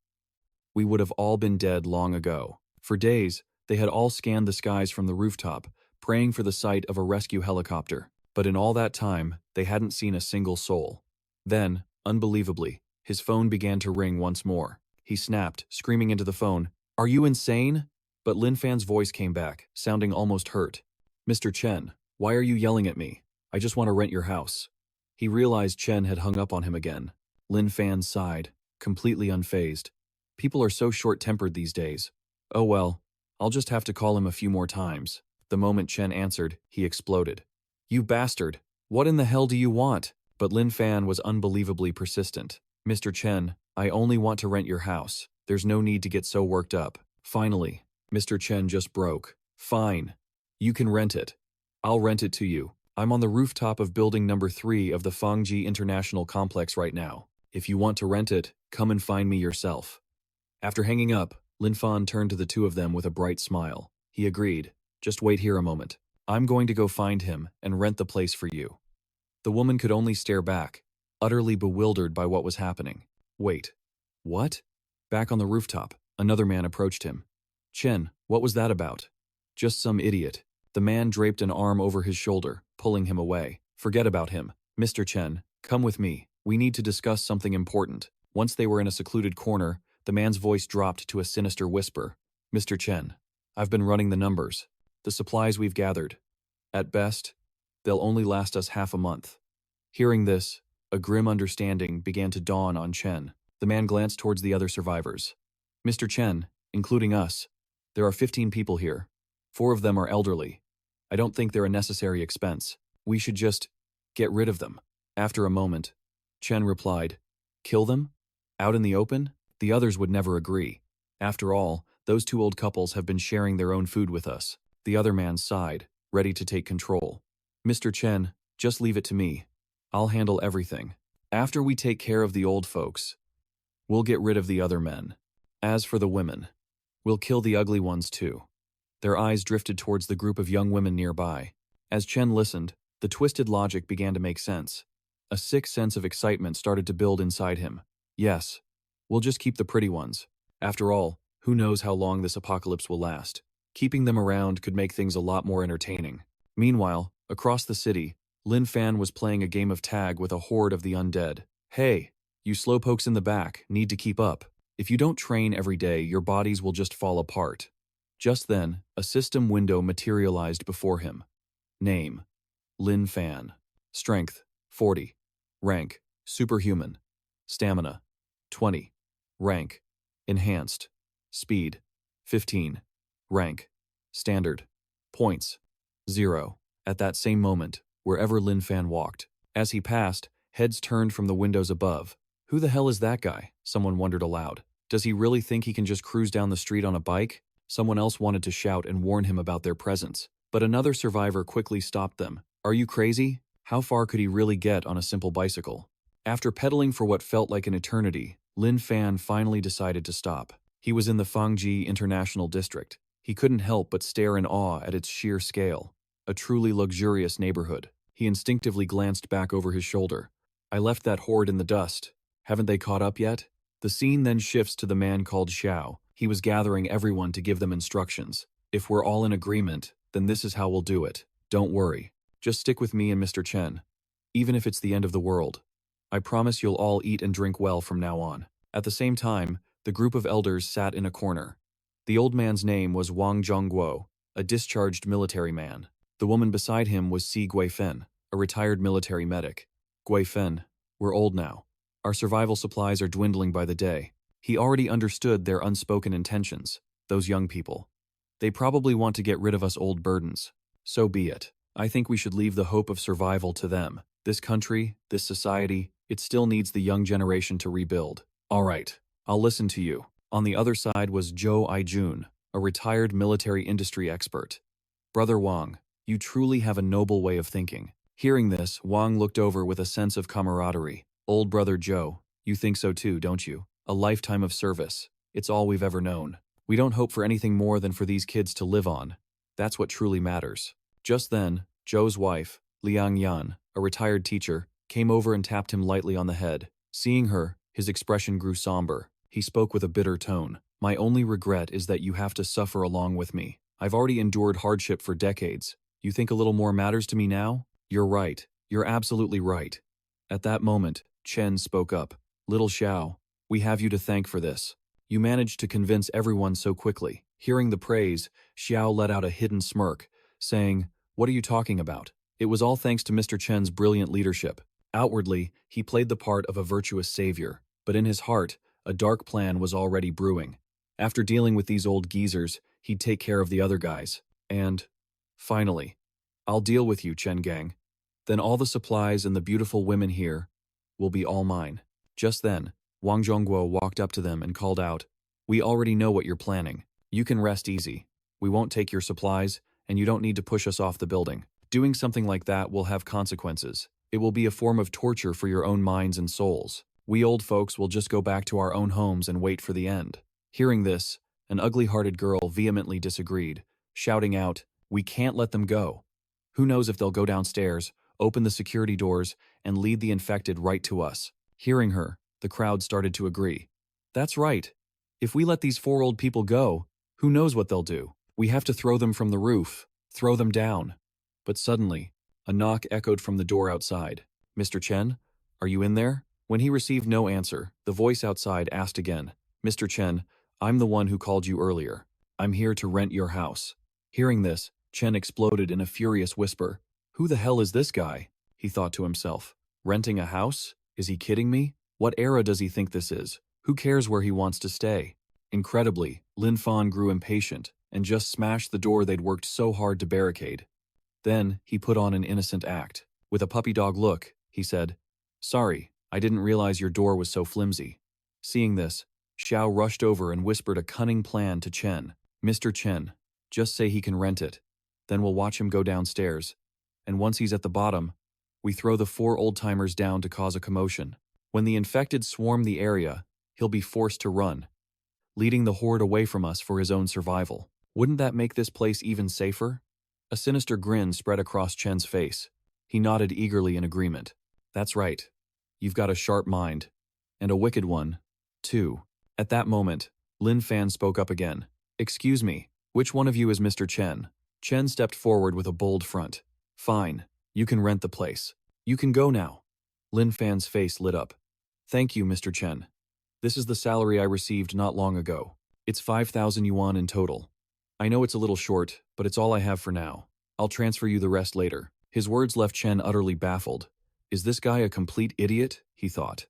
we would have all been dead long ago. For days, they had all scanned the skies from the rooftop, praying for the sight of a rescue helicopter. But in all that time, they hadn't seen a single soul. Then, unbelievably, his phone began to ring once more. He snapped, screaming into the phone, "Are you insane?" But Lin Fan's voice came back, sounding almost hurt. "Mr. Chen, why are you yelling at me? I just want to rent your house." He realized Chen had hung up on him again. Lin Fan sighed, completely unfazed. People are so short-tempered these days. Oh well, I'll just have to call him a few more times. The moment Chen answered, he exploded. "You bastard! What in the hell do you want?" But Lin Fan was unbelievably persistent. "Mr. Chen, I only want to rent your house. There's no need to get so worked up." Finally, Mr. Chen just broke. "Fine. You can rent it. I'll rent it to you. I'm on the rooftop of building number 3 of the Fangji International Complex right now. If you want to rent it, come and find me yourself." After hanging up, Lin Fan turned to the two of them with a bright smile. He agreed. "Just wait here a moment. I'm going to go find him and rent the place for you." The woman could only stare back, utterly bewildered by what was happening. Wait. What? Back on the rooftop, another man approached him. "Chen, what was that about?" "Just some idiot. The man draped an arm over his shoulder, pulling him away. Forget about him. Mr. Chen, come with me. We need to discuss something important. Once they were in a secluded corner, the man's voice dropped to a sinister whisper. Mr. Chen, I've been running the numbers. The supplies we've gathered. At best, they'll only last us half a month. Hearing this, a grim understanding began to dawn on Chen. The man glanced towards the other survivors. Mr. Chen, including us, there are 15 people here. 4 of them are elderly. I don't think they're a necessary expense. We should just get rid of them. After a moment, Chen replied, Kill them? Out in the open? The others would never agree. After all, those 2 old couples have been sharing their own food with us. The other man sighed, ready to take control. Mr. Chen, just leave it to me. I'll handle everything. After we take care of the old folks, we'll get rid of the other men. As for the women, we'll kill the ugly ones too. Their eyes drifted towards the group of young women nearby. As Chen listened, the twisted logic began to make sense. A sick sense of excitement started to build inside him. Yes, we'll just keep the pretty ones. After all, who knows how long this apocalypse will last. Keeping them around could make things a lot more entertaining. Meanwhile, across the city, Lin Fan was playing a game of tag with a horde of the undead. Hey, you slowpokes in the back need to keep up. If you don't train every day, your bodies will just fall apart. Just then, a system window materialized before him. Name: Lin Fan. Strength: 40. Rank: Superhuman. Stamina: 20. Rank: Enhanced. Speed: 15. Rank: Standard. Points: 0. At that same moment, wherever Lin Fan walked, as he passed, heads turned from the windows above. Who the hell is that guy? Someone wondered aloud. Does he really think he can just cruise down the street on a bike? Someone else wanted to shout and warn him about their presence, but another survivor quickly stopped them. Are you crazy? How far could he really get on a simple bicycle? After pedaling for what felt like an eternity, Lin Fan finally decided to stop. He was in the Fangji International District. He couldn't help but stare in awe at its sheer scale. A truly luxurious neighborhood. He instinctively glanced back over his shoulder. I left that horde in the dust. Haven't they caught up yet? The scene then shifts to the man called Xiao. He was gathering everyone to give them instructions. If we're all in agreement, then this is how we'll do it. Don't worry. Just stick with me and Mr. Chen. Even if it's the end of the world. I promise you'll all eat and drink well from now on. At the same time, the group of elders sat in a corner. The old man's name was Wang Zhongguo, a discharged military man. The woman beside him was Si Guifen, a retired military medic. Guifen, we're old now. Our survival supplies are dwindling by the day. He already understood their unspoken intentions, those young people. They probably want to get rid of us old burdens. So be it. I think we should leave the hope of survival to them. This country, this society, it still needs the young generation to rebuild. All right, I'll listen to you. On the other side was Zhou Aijun, a retired military industry expert. Brother Wang, you truly have a noble way of thinking. Hearing this, Wang looked over with a sense of camaraderie. Old brother Joe, you think so too, don't you? A lifetime of service. It's all we've ever known. We don't hope for anything more than for these kids to live on. That's what truly matters. Just then, Joe's wife, Liang Yan, a retired teacher, came over and tapped him lightly on the head. Seeing her, his expression grew somber. He spoke with a bitter tone. My only regret is that you have to suffer along with me. I've already endured hardship for decades. You think a little more matters to me now? You're right. You're absolutely right. At that moment, Chen spoke up. Little Xiao, we have you to thank for this. You managed to convince everyone so quickly. Hearing the praise, Xiao let out a hidden smirk, saying, What are you talking about? It was all thanks to Mr. Chen's brilliant leadership. Outwardly, he played the part of a virtuous savior, but in his heart, a dark plan was already brewing. After dealing with these old geezers, he'd take care of the other guys. And, finally, I'll deal with you, Chen Gang. Then all the supplies and the beautiful women here will be all mine. Just then, Wang Zhongguo walked up to them and called out, We already know what you're planning. You can rest easy. We won't take your supplies, and you don't need to push us off the building. Doing something like that will have consequences. It will be a form of torture for your own minds and souls. We old folks will just go back to our own homes and wait for the end. Hearing this, an ugly-hearted girl vehemently disagreed, shouting out, We can't let them go. Who knows if they'll go downstairs, open the security doors, and lead the infected right to us. Hearing her, the crowd started to agree. That's right. If we let these 4 old people go, who knows what they'll do? We have to throw them from the roof. Throw them down. But suddenly, a knock echoed from the door outside. Mr. Chen, are you in there? When he received no answer, the voice outside asked again, Mr. Chen, I'm the one who called you earlier. I'm here to rent your house. Hearing this, Chen exploded in a furious whisper. Who the hell is this guy? He thought to himself. Renting a house? Is he kidding me? What era does he think this is? Who cares where he wants to stay? Incredibly, Lin Fan grew impatient and just smashed the door they'd worked so hard to barricade. Then, he put on an innocent act. With a puppy dog look, he said, Sorry, I didn't realize your door was so flimsy. Seeing this, Xiao rushed over and whispered a cunning plan to Chen. Mr. Chen, just say he can rent it. Then we'll watch him go downstairs. And once he's at the bottom, we throw the 4 old-timers down to cause a commotion. When the infected swarm the area, he'll be forced to run, leading the horde away from us for his own survival. Wouldn't that make this place even safer? A sinister grin spread across Chen's face. He nodded eagerly in agreement. That's right. You've got a sharp mind. And a wicked one, too. At that moment, Lin Fan spoke up again. Excuse me, which one of you is Mr. Chen? Chen stepped forward with a bold front. Fine, you can rent the place. You can go now. Lin Fan's face lit up. Thank you, Mr. Chen. This is the salary I received not long ago. It's 5,000 yuan in total. I know it's a little short, but it's all I have for now. I'll transfer you the rest later. His words left Chen utterly baffled. Is this guy a complete idiot? He thought.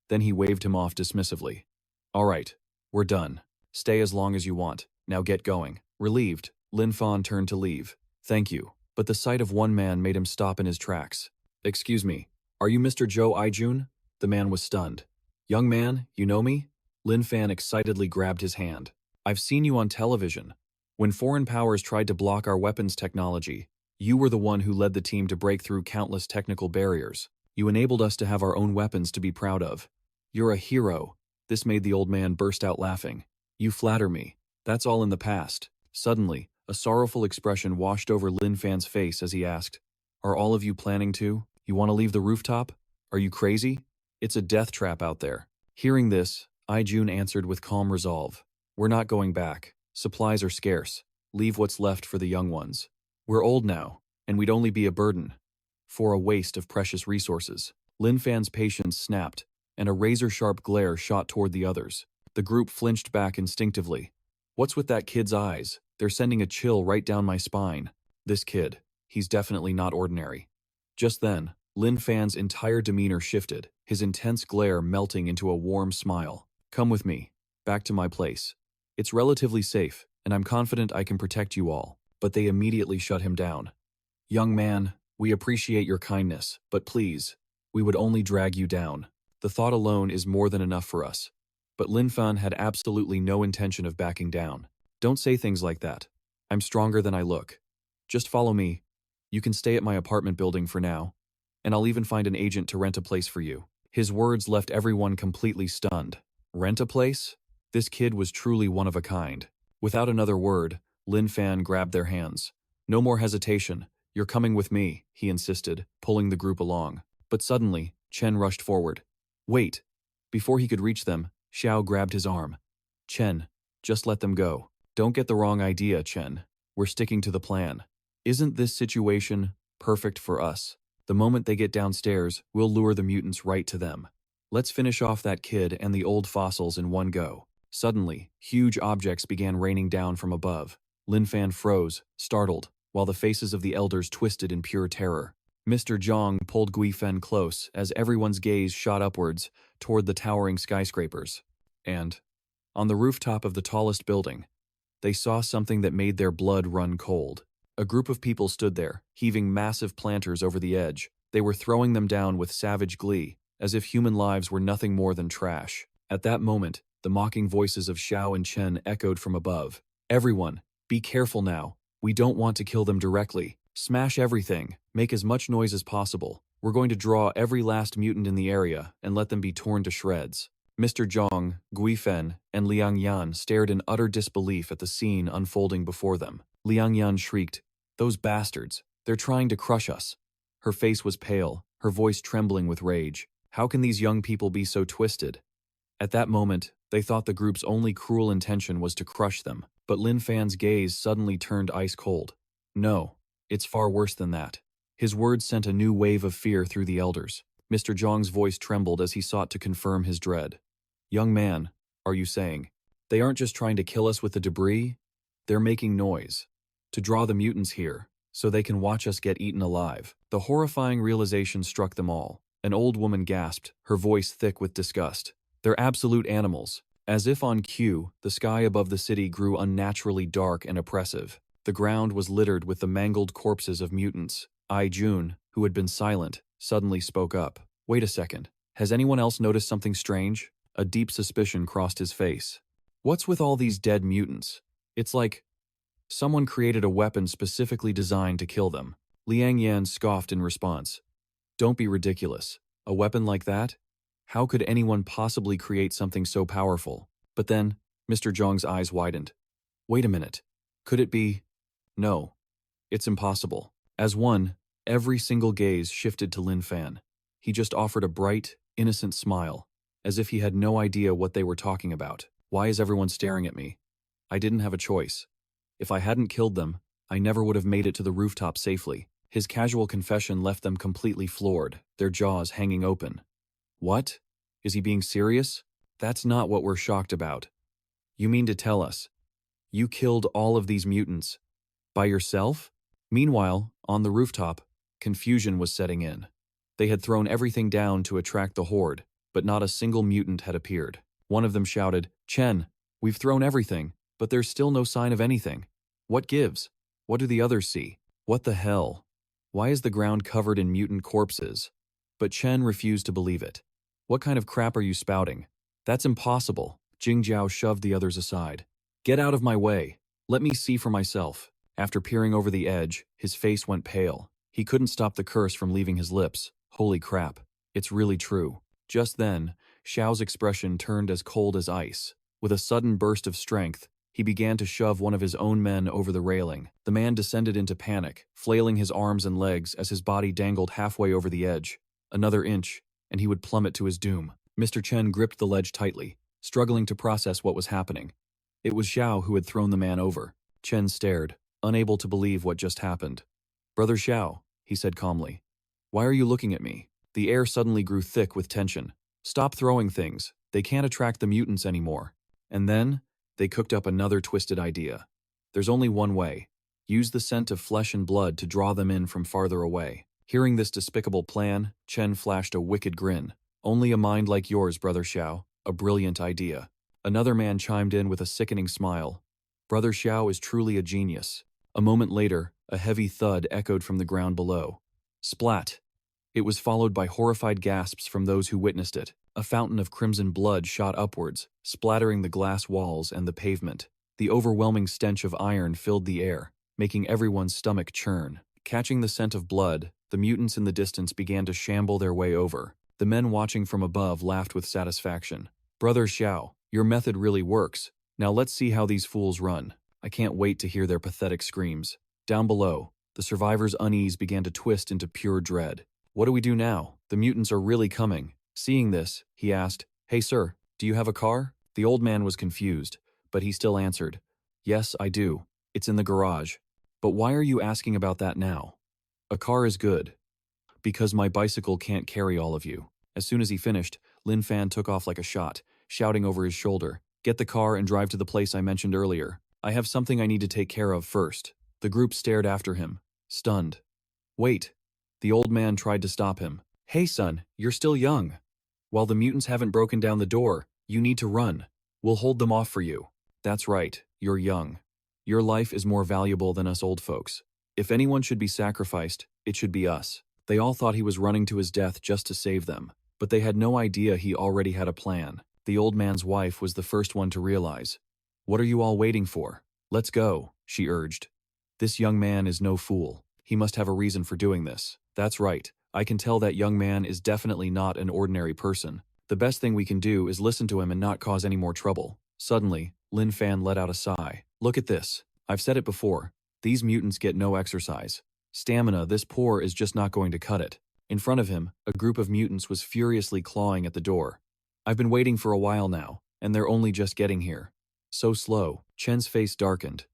Then he waved him off dismissively. All right, we're done. Stay as long as you want. Now get going. Relieved, Lin Fan turned to leave. Thank you. But the sight of one man made him stop in his tracks. Excuse me, are you Mr. Zhou Aijun? The man was stunned. Young man, you know me? Lin Fan excitedly grabbed his hand. I've seen you on television. When foreign powers tried to block our weapons technology, you were the one who led the team to break through countless technical barriers. You enabled us to have our own weapons to be proud of. You're a hero. This made the old man burst out laughing. You flatter me. That's all in the past. Suddenly, a sorrowful expression washed over Lin Fan's face as he asked, Are all of you planning to? You want to leave the rooftop? Are you crazy? It's a death trap out there. Hearing this, Aijun answered with calm resolve. We're not going back. Supplies are scarce. Leave what's left for the young ones. We're old now, and we'd only be a burden. For a waste of precious resources. Lin Fan's patience snapped, and a razor-sharp glare shot toward the others. The group flinched back instinctively. What's with that kid's eyes? They're sending a chill right down my spine. This kid, he's definitely not ordinary. Just then, Lin Fan's entire demeanor shifted, his intense glare melting into a warm smile. Come with me, back to my place. It's relatively safe, and I'm confident I can protect you all. But they immediately shut him down. Young man, we appreciate your kindness, but please, we would only drag you down. The thought alone is more than enough for us. But Lin Fan had absolutely no intention of backing down. Don't say things like that. I'm stronger than I look. Just follow me. You can stay at my apartment building for now, and I'll even find an agent to rent a place for you. His words left everyone completely stunned. Rent a place? This kid was truly one of a kind. Without another word, Lin Fan grabbed their hands. No more hesitation. You're coming with me, he insisted, pulling the group along. But suddenly, Chen rushed forward. Wait! Before he could reach them, Xiao grabbed his arm. Chen, just let them go. Don't get the wrong idea, Chen. We're sticking to the plan. Isn't this situation perfect for us? The moment they get downstairs, we'll lure the mutants right to them. Let's finish off that kid and the old fossils in one go. Suddenly, huge objects began raining down from above. Lin Fan froze, startled, while the faces of the elders twisted in pure terror. Mr. Zhang pulled Gui Fen close as everyone's gaze shot upwards toward the towering skyscrapers. And, on the rooftop of the tallest building, they saw something that made their blood run cold. A group of people stood there, heaving massive planters over the edge. They were throwing them down with savage glee, as if human lives were nothing more than trash. At that moment, the mocking voices of Xiao and Chen echoed from above. Everyone, be careful now. We don't want to kill them directly. Smash everything. Make as much noise as possible. We're going to draw every last mutant in the area and let them be torn to shreds. Mr. Zhang, Gui Fen, and Liang Yan stared in utter disbelief at the scene unfolding before them. Liang Yan shrieked, Those bastards! They're trying to crush us. Her face was pale, her voice trembling with rage. How can these young people be so twisted? At that moment, they thought the group's only cruel intention was to crush them, but Lin Fan's gaze suddenly turned ice cold. No, it's far worse than that. His words sent a new wave of fear through the elders. Mr. Zhang's voice trembled as he sought to confirm his dread. Young man, are you saying? They aren't just trying to kill us with the debris? They're making noise. To draw the mutants here, so they can watch us get eaten alive. The horrifying realization struck them all. An old woman gasped, her voice thick with disgust. They're absolute animals. As if on cue, the sky above the city grew unnaturally dark and oppressive. The ground was littered with the mangled corpses of mutants. Jun, who had been silent, suddenly spoke up. Wait a second. Has anyone else noticed something strange? A deep suspicion crossed his face. What's with all these dead mutants? It's like someone created a weapon specifically designed to kill them. Liang Yan scoffed in response. Don't be ridiculous. A weapon like that? How could anyone possibly create something so powerful? But then, Mr. Zhang's eyes widened. Wait a minute. Could it be? No. It's impossible. As one, every single gaze shifted to Lin Fan. He just offered a bright, innocent smile, as if he had no idea what they were talking about. Why is everyone staring at me? I didn't have a choice. If I hadn't killed them, I never would have made it to the rooftop safely. His casual confession left them completely floored, their jaws hanging open. What? Is he being serious? That's not what we're shocked about. You mean to tell us you killed all of these mutants by yourself? Meanwhile, on the rooftop, confusion was setting in. They had thrown everything down to attract the horde, but not a single mutant had appeared. One of them shouted, Chen, we've thrown everything, but there's still no sign of anything. What gives? What do the others see? What the hell? Why is the ground covered in mutant corpses? But Chen refused to believe it. What kind of crap are you spouting? That's impossible. Jingjiao shoved the others aside. Get out of my way. Let me see for myself. After peering over the edge, his face went pale. He couldn't stop the curse from leaving his lips. Holy crap. It's really true. Just then, Xiao's expression turned as cold as ice. With a sudden burst of strength, he began to shove one of his own men over the railing. The man descended into panic, flailing his arms and legs as his body dangled halfway over the edge. Another inch, and he would plummet to his doom. Mr. Chen gripped the ledge tightly, struggling to process what was happening. It was Xiao who had thrown the man over. Chen stared, unable to believe what just happened. Brother Xiao, he said calmly. Why are you looking at me? The air suddenly grew thick with tension. Stop throwing things. They can't attract the mutants anymore. And then, they cooked up another twisted idea. There's only one way. Use the scent of flesh and blood to draw them in from farther away. Hearing this despicable plan, Chen flashed a wicked grin. Only a mind like yours, Brother Xiao. A brilliant idea. Another man chimed in with a sickening smile. Brother Xiao is truly a genius. A moment later, a heavy thud echoed from the ground below. Splat! It was followed by horrified gasps from those who witnessed it. A fountain of crimson blood shot upwards, splattering the glass walls and the pavement. The overwhelming stench of iron filled the air, making everyone's stomach churn. Catching the scent of blood, the mutants in the distance began to shamble their way over. The men watching from above laughed with satisfaction. Brother Xiao, your method really works. Now let's see how these fools run. I can't wait to hear their pathetic screams. Down below, the survivors' unease began to twist into pure dread. What do we do now? The mutants are really coming. Seeing this, he asked, Hey sir, do you have a car? The old man was confused, but he still answered, Yes, I do. It's in the garage. But why are you asking about that now? A car is good. Because my bicycle can't carry all of you. As soon as he finished, Lin Fan took off like a shot, shouting over his shoulder, Get the car and drive to the place I mentioned earlier. I have something I need to take care of first. The group stared after him, stunned. Wait. The old man tried to stop him. Hey son, you're still young. While the mutants haven't broken down the door, you need to run. We'll hold them off for you. That's right, you're young. Your life is more valuable than us old folks. If anyone should be sacrificed, it should be us. They all thought he was running to his death just to save them, but they had no idea he already had a plan. The old man's wife was the first one to realize. What are you all waiting for? Let's go, she urged. This young man is no fool. He must have a reason for doing this. That's right. I can tell that young man is definitely not an ordinary person. The best thing we can do is listen to him and not cause any more trouble. Suddenly, Lin Fan let out a sigh. Look at this. I've said it before. These mutants get no exercise. Stamina this poor is just not going to cut it. In front of him, a group of mutants was furiously clawing at the door. I've been waiting for a while now, and they're only just getting here. So slow. Chen's face darkened.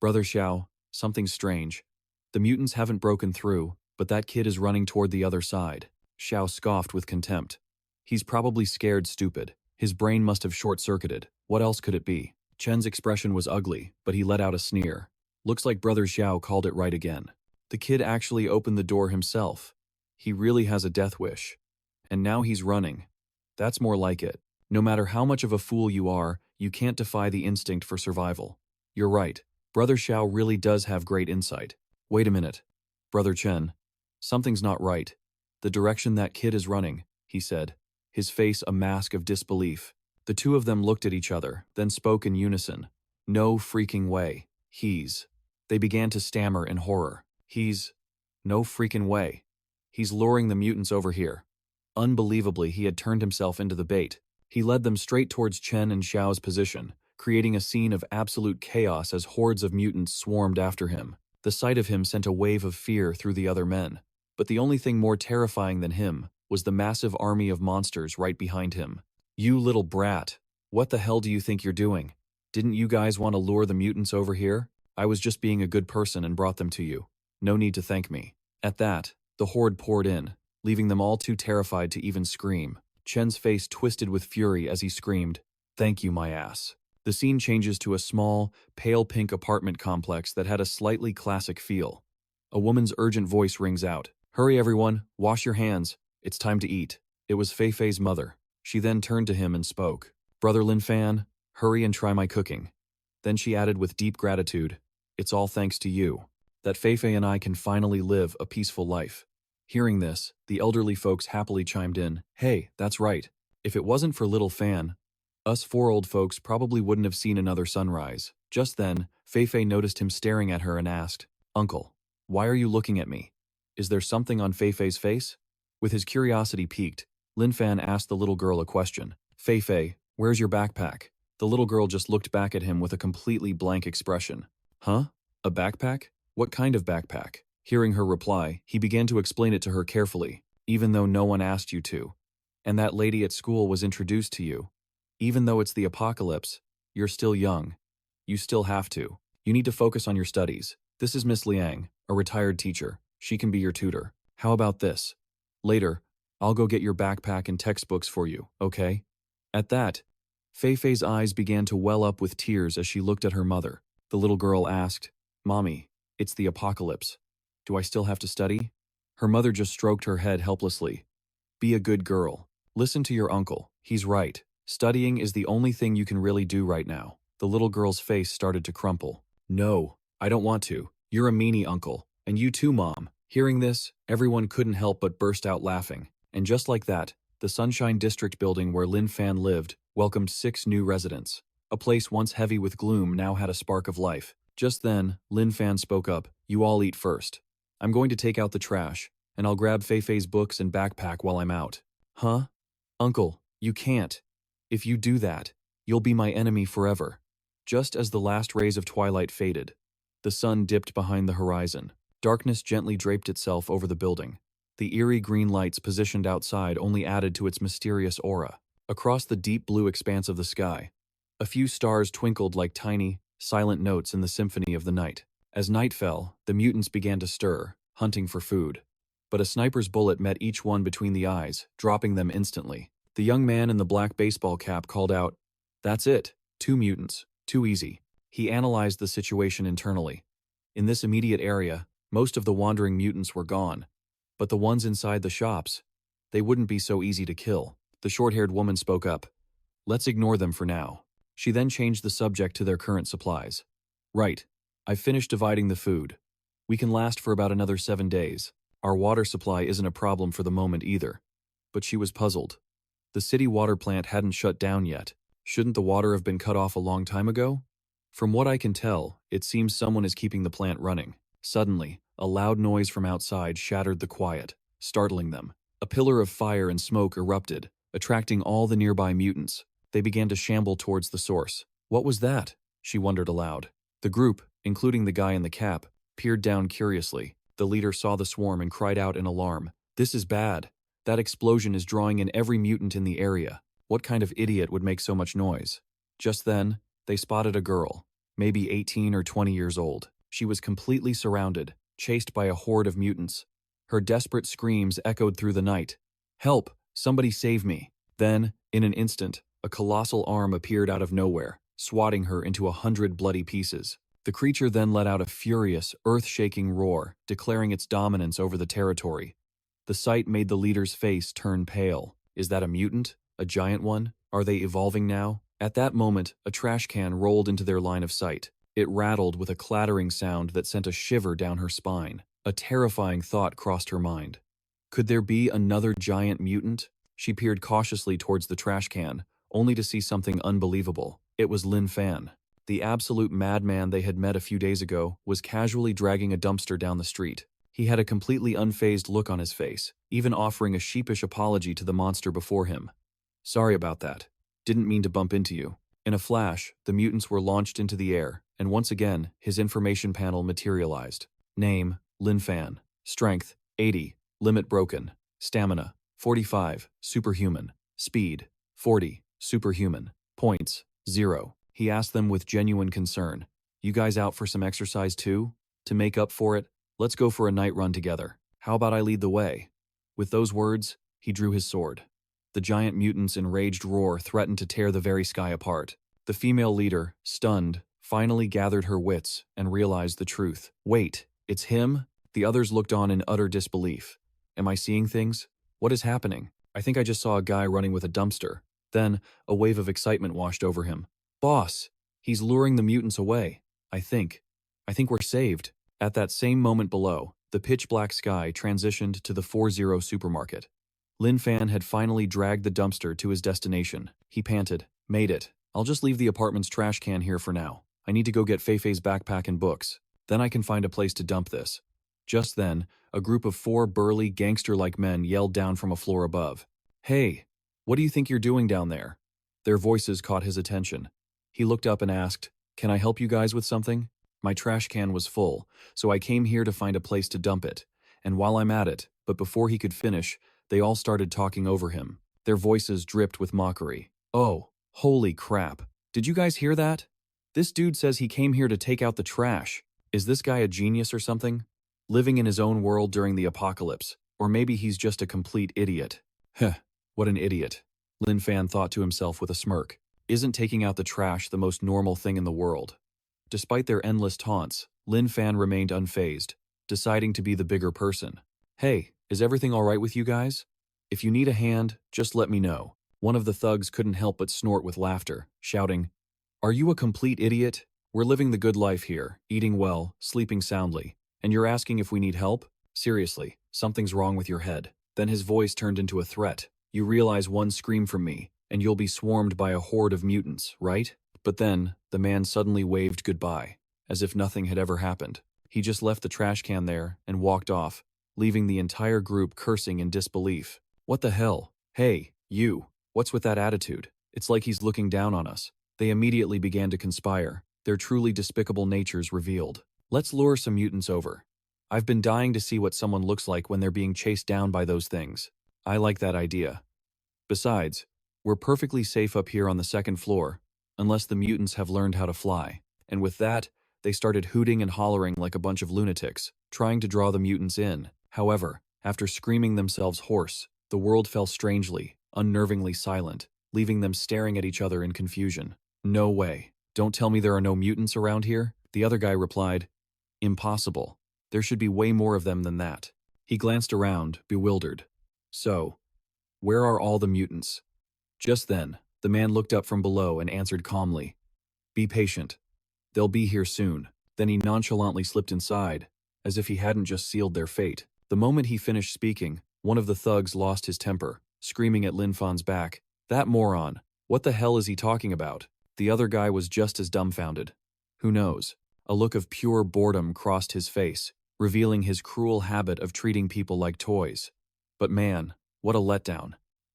Brother Xiao, something strange. The mutants haven't broken through, but that kid is running toward the other side. Xiao scoffed with contempt. He's probably scared stupid. His brain must have short-circuited. What else could it be? Chen's expression was ugly, but he let out a sneer. Looks like Brother Xiao called it right again. The kid actually opened the door himself. He really has a death wish. And now he's running. That's more like it. No matter how much of a fool you are, you can't defy the instinct for survival. You're right. Brother Xiao really does have great insight. Wait a minute. Brother Chen. Something's not right. The direction that kid is running, he said, his face a mask of disbelief. The two of them looked at each other, then spoke in unison. No freaking way. They began to stammer in horror. No freaking way. He's luring the mutants over here. Unbelievably, he had turned himself into the bait. He led them straight towards Chen and Xiao's position, creating a scene of absolute chaos as hordes of mutants swarmed after him. The sight of him sent a wave of fear through the other men. But the only thing more terrifying than him was the massive army of monsters right behind him. You little brat. What the hell do you think you're doing? Didn't you guys want to lure the mutants over here? I was just being a good person and brought them to you. No need to thank me. At that, the horde poured in, leaving them all too terrified to even scream. Chen's face twisted with fury as he screamed, "Thank you, my ass." The scene changes to a small, pale pink apartment complex that had a slightly classic feel. A woman's urgent voice rings out, "Hurry everyone, wash your hands. It's time to eat." It was Fei Fei's mother. She then turned to him and spoke, "Brother Lin Fan, hurry and try my cooking." Then she added with deep gratitude, "It's all thanks to you that Fei Fei and I can finally live a peaceful life." Hearing this, the elderly folks happily chimed in, "Hey, that's right. If it wasn't for little Fan, us four old folks probably wouldn't have seen another sunrise." Just then, Fei Fei noticed him staring at her and asked, "Uncle, why are you looking at me? Is there something on Fei Fei's face?" With his curiosity piqued, Lin Fan asked the little girl a question. "Fei Fei, where's your backpack?" The little girl just looked back at him with a completely blank expression. "Huh? A backpack? What kind of backpack?" Hearing her reply, he began to explain it to her carefully, "Even though no one asked you to. And that lady at school was introduced to you. Even though it's the apocalypse, you're still young. You still have to. You need to focus on your studies. This is Miss Liang, a retired teacher. She can be your tutor. How about this? Later, I'll go get your backpack and textbooks for you, okay?" At that, Fei Fei's eyes began to well up with tears as she looked at her mother. The little girl asked, "Mommy, it's the apocalypse. Do I still have to study?" Her mother just stroked her head helplessly. "Be a good girl. Listen to your uncle. He's right. Studying is the only thing you can really do right now." The little girl's face started to crumple. "No, I don't want to. You're a meanie, uncle. And you too, Mom." Hearing this, everyone couldn't help but burst out laughing. And just like that, the Sunshine District building where Lin Fan lived welcomed 6 new residents. A place once heavy with gloom now had a spark of life. Just then, Lin Fan spoke up, "You all eat first. I'm going to take out the trash, and I'll grab Fei Fei's books and backpack while I'm out." "Huh? Uncle, you can't. If you do that, you'll be my enemy forever." Just as the last rays of twilight faded, the sun dipped behind the horizon. Darkness gently draped itself over the building. The eerie green lights positioned outside only added to its mysterious aura. Across the deep blue expanse of the sky, a few stars twinkled like tiny, silent notes in the symphony of the night. As night fell, the mutants began to stir, hunting for food. But a sniper's bullet met each one between the eyes, dropping them instantly. The young man in the black baseball cap called out, "That's it. 2 mutants. Too easy." He analyzed the situation internally. In this immediate area, most of the wandering mutants were gone. But the ones inside the shops, they wouldn't be so easy to kill. The short-haired woman spoke up, "Let's ignore them for now." She then changed the subject to their current supplies. "Right. I've finished dividing the food. We can last for about another 7 days. Our water supply isn't a problem for the moment either." But she was puzzled. The city water plant hadn't shut down yet. Shouldn't the water have been cut off a long time ago? From what I can tell, it seems someone is keeping the plant running. Suddenly, a loud noise from outside shattered the quiet, startling them. A pillar of fire and smoke erupted, attracting all the nearby mutants. They began to shamble towards the source. What was that? She wondered aloud. The group, including the guy in the cap, peered down curiously. The leader saw the swarm and cried out in alarm. "This is bad. That explosion is drawing in every mutant in the area. What kind of idiot would make so much noise?" Just then, they spotted a girl, maybe 18 or 20 years old. She was completely surrounded, chased by a horde of mutants. Her desperate screams echoed through the night. "Help! Somebody save me!" Then, in an instant, a colossal arm appeared out of nowhere, swatting her into 100 bloody pieces. The creature then let out a furious, earth-shaking roar, declaring its dominance over the territory. The sight made the leader's face turn pale. Is that a mutant? A giant one? Are they evolving now? At that moment, a trash can rolled into their line of sight. It rattled with a clattering sound that sent a shiver down her spine. A terrifying thought crossed her mind. Could there be another giant mutant? She peered cautiously towards the trash can, only to see something unbelievable. It was Lin Fan. The absolute madman they had met a few days ago was casually dragging a dumpster down the street. He had a completely unfazed look on his face, even offering a sheepish apology to the monster before him. "Sorry about that. Didn't mean to bump into you." In a flash, the mutants were launched into the air, and once again, his information panel materialized. Name, Lin Fan. Strength, 80. Limit broken. Stamina, 45. Superhuman. Speed, 40. Superhuman. Points, 0. He asked them with genuine concern. "You guys out for some exercise too? To make up for it, let's go for a night run together. How about I lead the way?" With those words, he drew his sword. The giant mutant's enraged roar threatened to tear the very sky apart. The female leader, stunned, finally gathered her wits and realized the truth. "Wait, it's him?" The others looked on in utter disbelief. "Am I seeing things? What is happening? I think I just saw a guy running with a dumpster." Then, a wave of excitement washed over him. "Boss, he's luring the mutants away. I think we're saved." At that same moment below, the pitch-black sky transitioned to the 40 supermarket. Lin Fan had finally dragged the dumpster to his destination. He panted, "Made it. I'll just leave the apartment's trash can here for now. I need to go get Feifei's backpack and books. Then I can find a place to dump this." Just then, a group of 4 burly, gangster-like men yelled down from a floor above. "Hey, what do you think you're doing down there?" Their voices caught his attention. He looked up and asked, "Can I help you guys with something? My trash can was full, so I came here to find a place to dump it. And while I'm at it," but before he could finish, they all started talking over him. Their voices dripped with mockery. "Oh, holy crap. Did you guys hear that? This dude says he came here to take out the trash. Is this guy a genius or something? Living in his own world during the apocalypse. Or maybe he's just a complete idiot." "Heh, what an idiot," Lin Fan thought to himself with a smirk. "Isn't taking out the trash the most normal thing in the world?" Despite their endless taunts, Lin Fan remained unfazed, deciding to be the bigger person. "Hey, is everything all right with you guys? If you need a hand, just let me know." One of the thugs couldn't help but snort with laughter, shouting, "Are you a complete idiot? We're living the good life here, eating well, sleeping soundly, and you're asking if we need help? Seriously, something's wrong with your head." Then his voice turned into a threat. "You realize one scream from me, and you'll be swarmed by a horde of mutants, right?" But then, the man suddenly waved goodbye, as if nothing had ever happened. He just left the trash can there and walked off, leaving the entire group cursing in disbelief. "What the hell? Hey, you, what's with that attitude? It's like he's looking down on us." They immediately began to conspire, their truly despicable natures revealed. "Let's lure some mutants over. I've been dying to see what someone looks like when they're being chased down by those things. I like that idea. Besides, we're perfectly safe up here on the second floor, unless the mutants have learned how to fly." And with that, they started hooting and hollering like a bunch of lunatics, trying to draw the mutants in. However, after screaming themselves hoarse, the world fell strangely, unnervingly silent, leaving them staring at each other in confusion. "No way. Don't tell me there are no mutants around here?" The other guy replied, "Impossible. There should be way more of them than that." He glanced around, bewildered. "So, where are all the mutants?" Just then, the man looked up from below and answered calmly, "Be patient. They'll be here soon." Then he nonchalantly slipped inside, as if he hadn't just sealed their fate. The moment he finished speaking, one of the thugs lost his temper, screaming at Lin Fan's back, "That moron! What the hell is he talking about?" The other guy was just as dumbfounded. Who knows? A look of pure boredom crossed his face, revealing his cruel habit of treating people like toys. But man, what a letdown.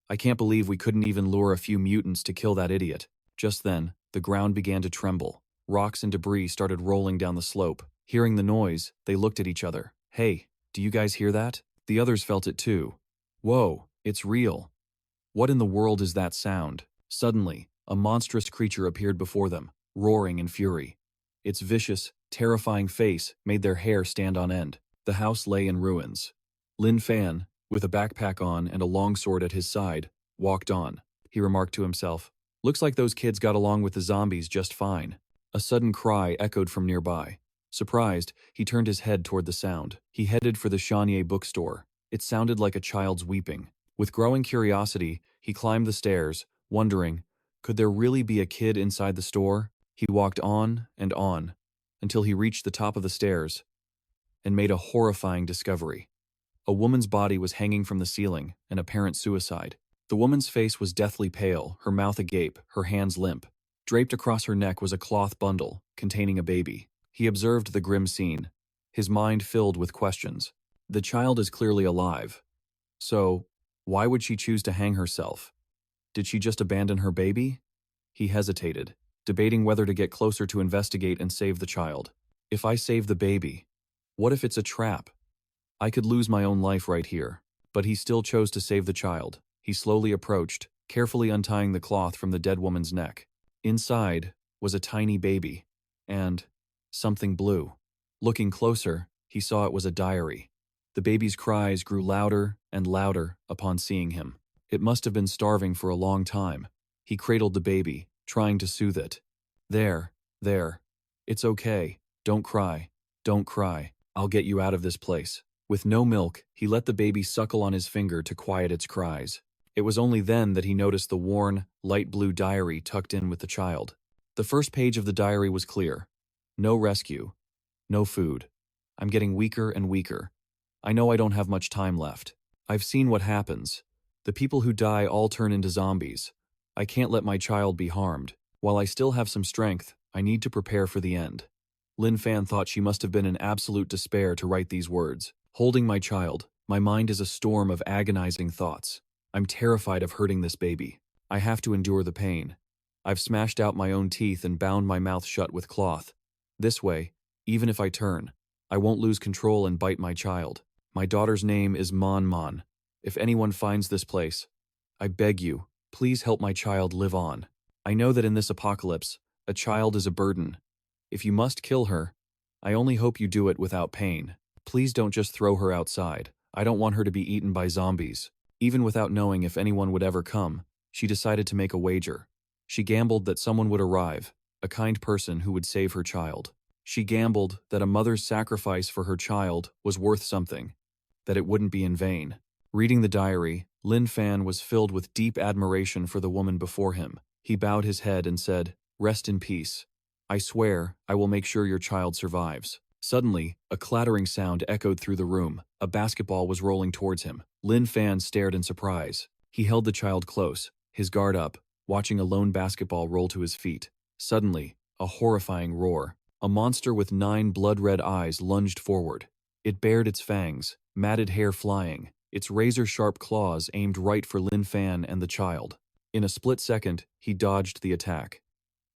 I can't believe we couldn't even lure a few mutants to kill that idiot. Just then, the ground began to tremble. Rocks and debris started rolling down the slope. Hearing the noise, they looked at each other. "Hey, do you guys hear that?" The others felt it too. "Whoa, it's real. What in the world is that sound?" Suddenly, a monstrous creature appeared before them, roaring in fury. Its vicious, terrifying face made their hair stand on end. The house lay in ruins. Lin Fan, with a backpack on and a longsword at his side, walked on. He remarked to himself, "Looks like those kids got along with the zombies just fine." A sudden cry echoed from nearby. Surprised, he turned his head toward the sound. He headed for the Chanier bookstore. It sounded like a child's weeping. With growing curiosity, he climbed the stairs, wondering, could there really be a kid inside the store? He walked on, until he reached the top of the stairs and made a horrifying discovery. A woman's body was hanging from the ceiling, an apparent suicide. The woman's face was deathly pale, her mouth agape, her hands limp. Draped across her neck was a cloth bundle containing a baby. He observed the grim scene, his mind filled with questions. The child is clearly alive. So, why would she choose to hang herself? Did she just abandon her baby? He hesitated, debating whether to get closer to investigate and save the child. If I save the baby, what if it's a trap? I could lose my own life right here. But he still chose to save the child. He slowly approached, carefully untying the cloth from the dead woman's neck. Inside was a tiny baby, and something blue. Looking closer, he saw it was a diary. The baby's cries grew louder and louder upon seeing him. It must have been starving for a long time. He cradled the baby, trying to soothe it. There. It's okay. Don't cry. I'll get you out of this place." With no milk, he let the baby suckle on his finger to quiet its cries. It was only then that he noticed the worn, light blue diary tucked in with the child. The first page of the diary was clear. No rescue. No food. I'm getting weaker and weaker. I know I don't have much time left. I've seen what happens. The people who die all turn into zombies. I can't let my child be harmed. While I still have some strength, I need to prepare for the end. Lin Fan thought she must have been in absolute despair to write these words. Holding my child, my mind is a storm of agonizing thoughts. I'm terrified of hurting this baby. I have to endure the pain. I've smashed out my own teeth and bound my mouth shut with cloth. This way, even if I turn, I won't lose control and bite my child. My daughter's name is Manhwa. If anyone finds this place, I beg you, please help my child live on. I know that in this apocalypse, a child is a burden. If you must kill her, I only hope you do it without pain. Please don't just throw her outside. I don't want her to be eaten by zombies. Even without knowing if anyone would ever come, she decided to make a wager. She gambled that someone would arrive, a kind person who would save her child. She gambled that a mother's sacrifice for her child was worth something, that it wouldn't be in vain. Reading the diary, Lin Fan was filled with deep admiration for the woman before him. He bowed his head and said, "Rest in peace. I swear I will make sure your child survives." Suddenly, a clattering sound echoed through the room. A basketball was rolling towards him. Lin Fan stared in surprise. He held the child close, his guard up, watching a lone basketball roll to his feet. Suddenly, a horrifying roar. A monster with 9 blood-red eyes lunged forward. It bared its fangs, matted hair flying, its razor-sharp claws aimed right for Lin Fan and the child. In a split second, he dodged the attack.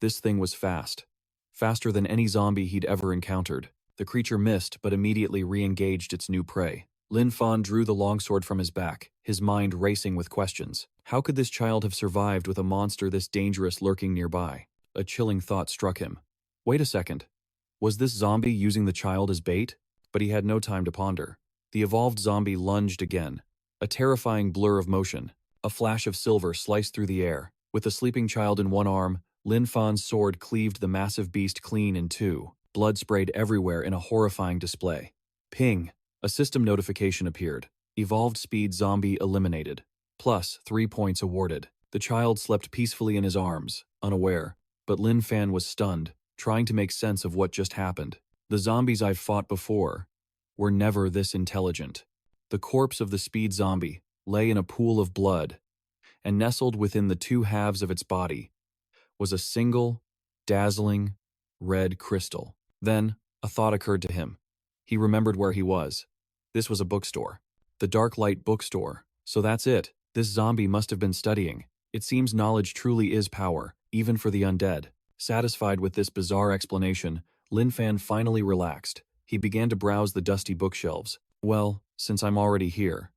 This thing was fast. Faster than any zombie he'd ever encountered. The creature missed but immediately re-engaged its new prey. Lin Fan drew the longsword from his back, his mind racing with questions. How could this child have survived with a monster this dangerous lurking nearby? A chilling thought struck him. Wait a second. Was this zombie using the child as bait? But he had no time to ponder. The evolved zombie lunged again. A terrifying blur of motion. A flash of silver sliced through the air. With the sleeping child in one arm, Lin Fan's sword cleaved the massive beast clean in two. Blood sprayed everywhere in a horrifying display. Ping! A system notification appeared. Evolved speed zombie eliminated. Plus 3 points awarded. The child slept peacefully in his arms, unaware, but Lin Fan was stunned, trying to make sense of what just happened. The zombies I've fought before were never this intelligent. The corpse of the speed zombie lay in a pool of blood, and nestled within the 2 halves of its body was a single, dazzling, red crystal. Then, a thought occurred to him. He remembered where he was. This was a bookstore. The Dark Light bookstore. So that's it. This zombie must have been studying. It seems knowledge truly is power, even for the undead. Satisfied with this bizarre explanation, Lin Fan finally relaxed. He began to browse the dusty bookshelves. Well, since I'm already here,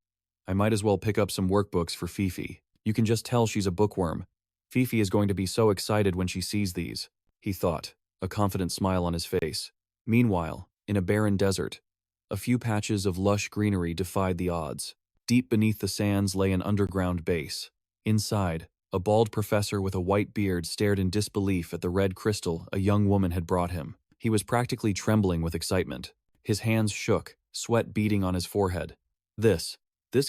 I might as well pick up some workbooks for Fifi. You can just tell she's a bookworm. Fifi is going to be so excited when she sees these, he thought, a confident smile on his face. Meanwhile, in a barren desert, A few patches of lush greenery defied the odds. Deep beneath the sands lay an underground base. Inside, a bald professor with a white beard stared in disbelief at the red crystal a young woman had brought him. He was practically trembling with excitement. His hands shook, sweat beading on his forehead. This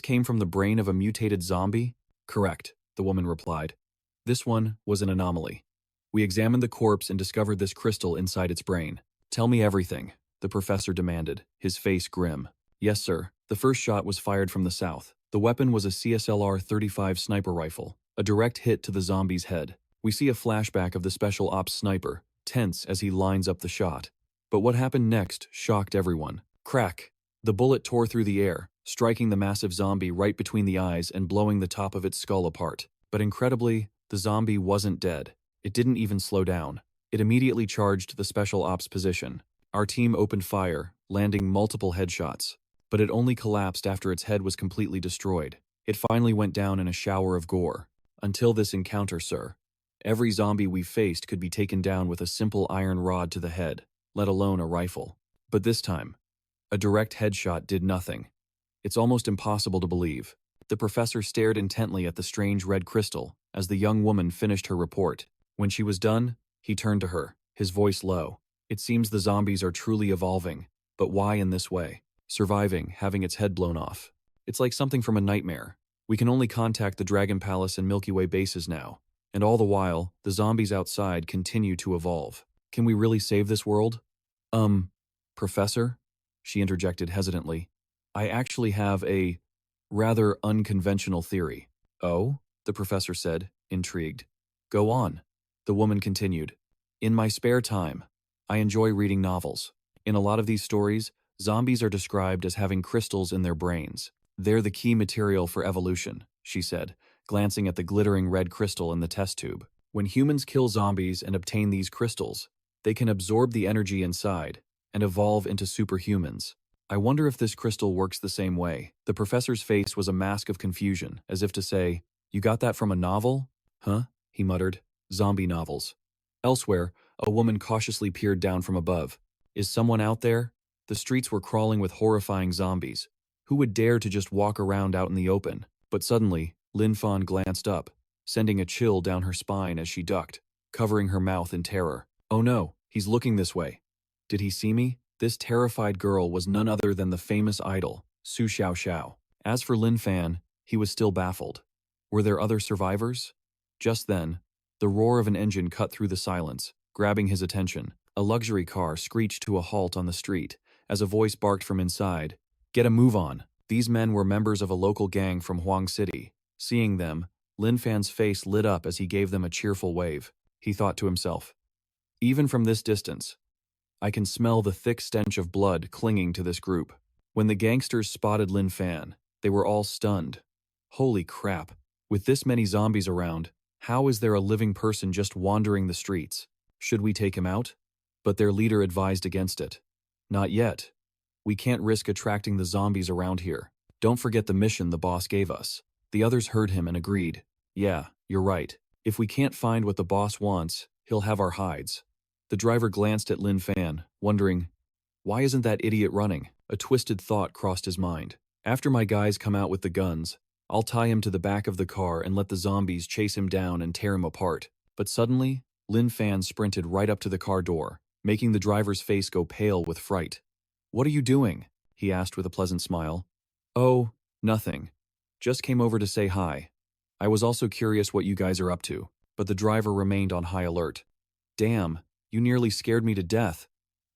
came from the brain of a mutated zombie? Correct, the woman replied. This one was an anomaly. We examined the corpse and discovered this crystal inside its brain. Tell me everything, the professor demanded, his face grim. Yes, sir. The first shot was fired from the south. The weapon was a CSLR-35 sniper rifle, a direct hit to the zombie's head. We see a flashback of the special ops sniper, tense as he lines up the shot. But what happened next shocked everyone. Crack! The bullet tore through the air, striking the massive zombie right between the eyes and blowing the top of its skull apart. But incredibly, the zombie wasn't dead. It didn't even slow down. It immediately charged the special ops position. Our team opened fire, landing multiple headshots. But it only collapsed after its head was completely destroyed. It finally went down in a shower of gore. Until this encounter, sir. Every zombie we faced could be taken down with a simple iron rod to the head, let alone a rifle. But this time, a direct headshot did nothing. It's almost impossible to believe. The professor stared intently at the strange red crystal as the young woman finished her report. When she was done, he turned to her, his voice low. It seems the zombies are truly evolving, but why in this way? Surviving, having its head blown off. It's like something from a nightmare. We can only contact the Dragon Palace and Milky Way bases now. And all the while, the zombies outside continue to evolve. Can we really save this world? Professor? She interjected hesitantly. I actually have a rather unconventional theory. Oh? The professor said, intrigued. Go on. The woman continued. In my spare time, I enjoy reading novels. In a lot of these stories, zombies are described as having crystals in their brains. They're the key material for evolution, she said, glancing at the glittering red crystal in the test tube. When humans kill zombies and obtain these crystals, they can absorb the energy inside and evolve into superhumans. I wonder if this crystal works the same way. The professor's face was a mask of confusion, as if to say, You got that from a novel? Huh? He muttered. Zombie novels. Elsewhere, a woman cautiously peered down from above. Is someone out there? The streets were crawling with horrifying zombies. Who would dare to just walk around out in the open? But suddenly, Lin Fan glanced up, sending a chill down her spine as she ducked, covering her mouth in terror. Oh no, he's looking this way. Did he see me? This terrified girl was none other than the famous idol, Su Xiao. As for Lin Fan, he was still baffled. Were there other survivors? Just then, the roar of an engine cut through the silence, grabbing his attention. A luxury car screeched to a halt on the street, as a voice barked from inside, Get a move on. These men were members of a local gang from Huang City. Seeing them, Lin Fan's face lit up as he gave them a cheerful wave. He thought to himself, Even from this distance, I can smell the thick stench of blood clinging to this group. When the gangsters spotted Lin Fan, they were all stunned. Holy crap. With this many zombies around, how is there a living person just wandering the streets? Should we take him out? But their leader advised against it. Not yet. We can't risk attracting the zombies around here. Don't forget the mission the boss gave us. The others heard him and agreed. Yeah, you're right. If we can't find what the boss wants, he'll have our hides. The driver glanced at Lin Fan, wondering, why isn't that idiot running? A twisted thought crossed his mind. After my guys come out with the guns, I'll tie him to the back of the car and let the zombies chase him down and tear him apart. But suddenly, Lin Fan sprinted right up to the car door, making the driver's face go pale with fright. What are you doing? He asked with a pleasant smile. Oh, nothing. Just came over to say hi. I was also curious what you guys are up to, but the driver remained on high alert. Damn, you nearly scared me to death.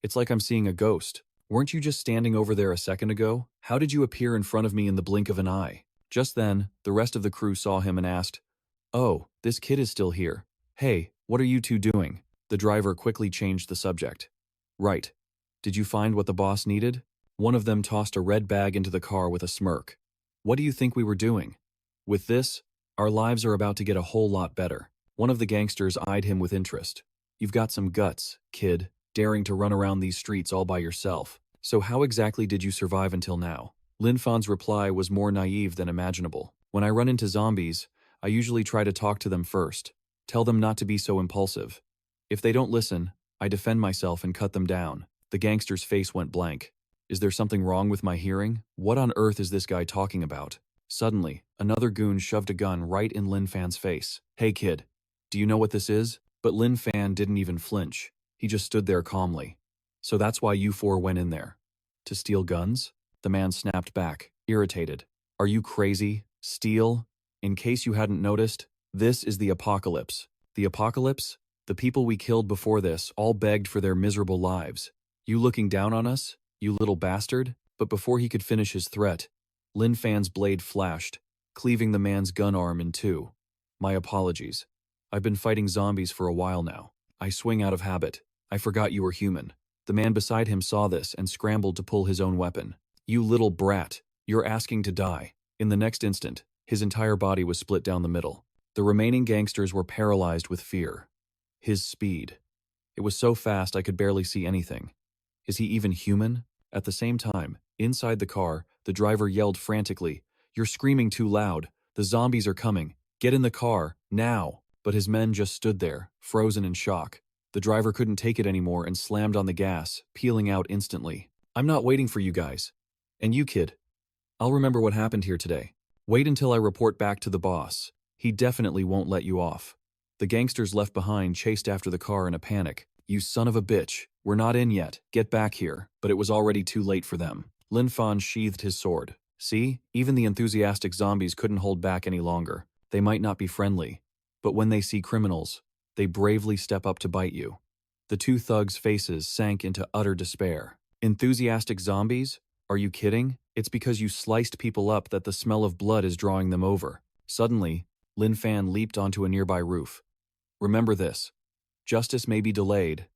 It's like I'm seeing a ghost. Weren't you just standing over there a second ago? How did you appear in front of me in the blink of an eye? Just then, the rest of the crew saw him and asked, Oh, this kid is still here. Hey, what are you two doing? The driver quickly changed the subject. Right. Did you find what the boss needed? One of them tossed a red bag into the car with a smirk. What do you think we were doing? With this, our lives are about to get a whole lot better. One of the gangsters eyed him with interest. You've got some guts, kid, daring to run around these streets all by yourself. So how exactly did you survive until now? Lin Fan's reply was more naive than imaginable. When I run into zombies, I usually try to talk to them first. Tell them not to be so impulsive. If they don't listen, I defend myself and cut them down. The gangster's face went blank. Is there something wrong with my hearing? What on earth is this guy talking about? Suddenly, another goon shoved a gun right in Lin Fan's face. Hey kid, do you know what this is? But Lin Fan didn't even flinch. He just stood there calmly. So that's why you four went in there. To steal guns? The man snapped back, irritated. Are you crazy? Steal? In case you hadn't noticed, this is the apocalypse. The apocalypse? The people we killed before this all begged for their miserable lives. You looking down on us? You little bastard? But before he could finish his threat, Lin Fan's blade flashed, cleaving the man's gun arm in two. My apologies. I've been fighting zombies for a while now. I swing out of habit. I forgot you were human. The man beside him saw this and scrambled to pull his own weapon. You little brat, you're asking to die. In the next instant, his entire body was split down the middle. The remaining gangsters were paralyzed with fear. His speed. It was so fast I could barely see anything. Is he even human? At the same time, inside the car, the driver yelled frantically, "You're screaming too loud. The zombies are coming. Get in the car, now." But his men just stood there, frozen in shock. The driver couldn't take it anymore and slammed on the gas, peeling out instantly. I'm not waiting for you guys. And you, kid. I'll remember what happened here today. Wait until I report back to the boss. He definitely won't let you off. The gangsters left behind chased after the car in a panic. You son of a bitch. We're not in yet. Get back here. But it was already too late for them. Lin Fan sheathed his sword. See, even the enthusiastic zombies couldn't hold back any longer. They might not be friendly, but when they see criminals, they bravely step up to bite you. The two thugs' faces sank into utter despair. Enthusiastic zombies? Are you kidding? It's because you sliced people up that the smell of blood is drawing them over. Suddenly, Lin Fan leaped onto a nearby roof. Remember this. Justice may be delayed,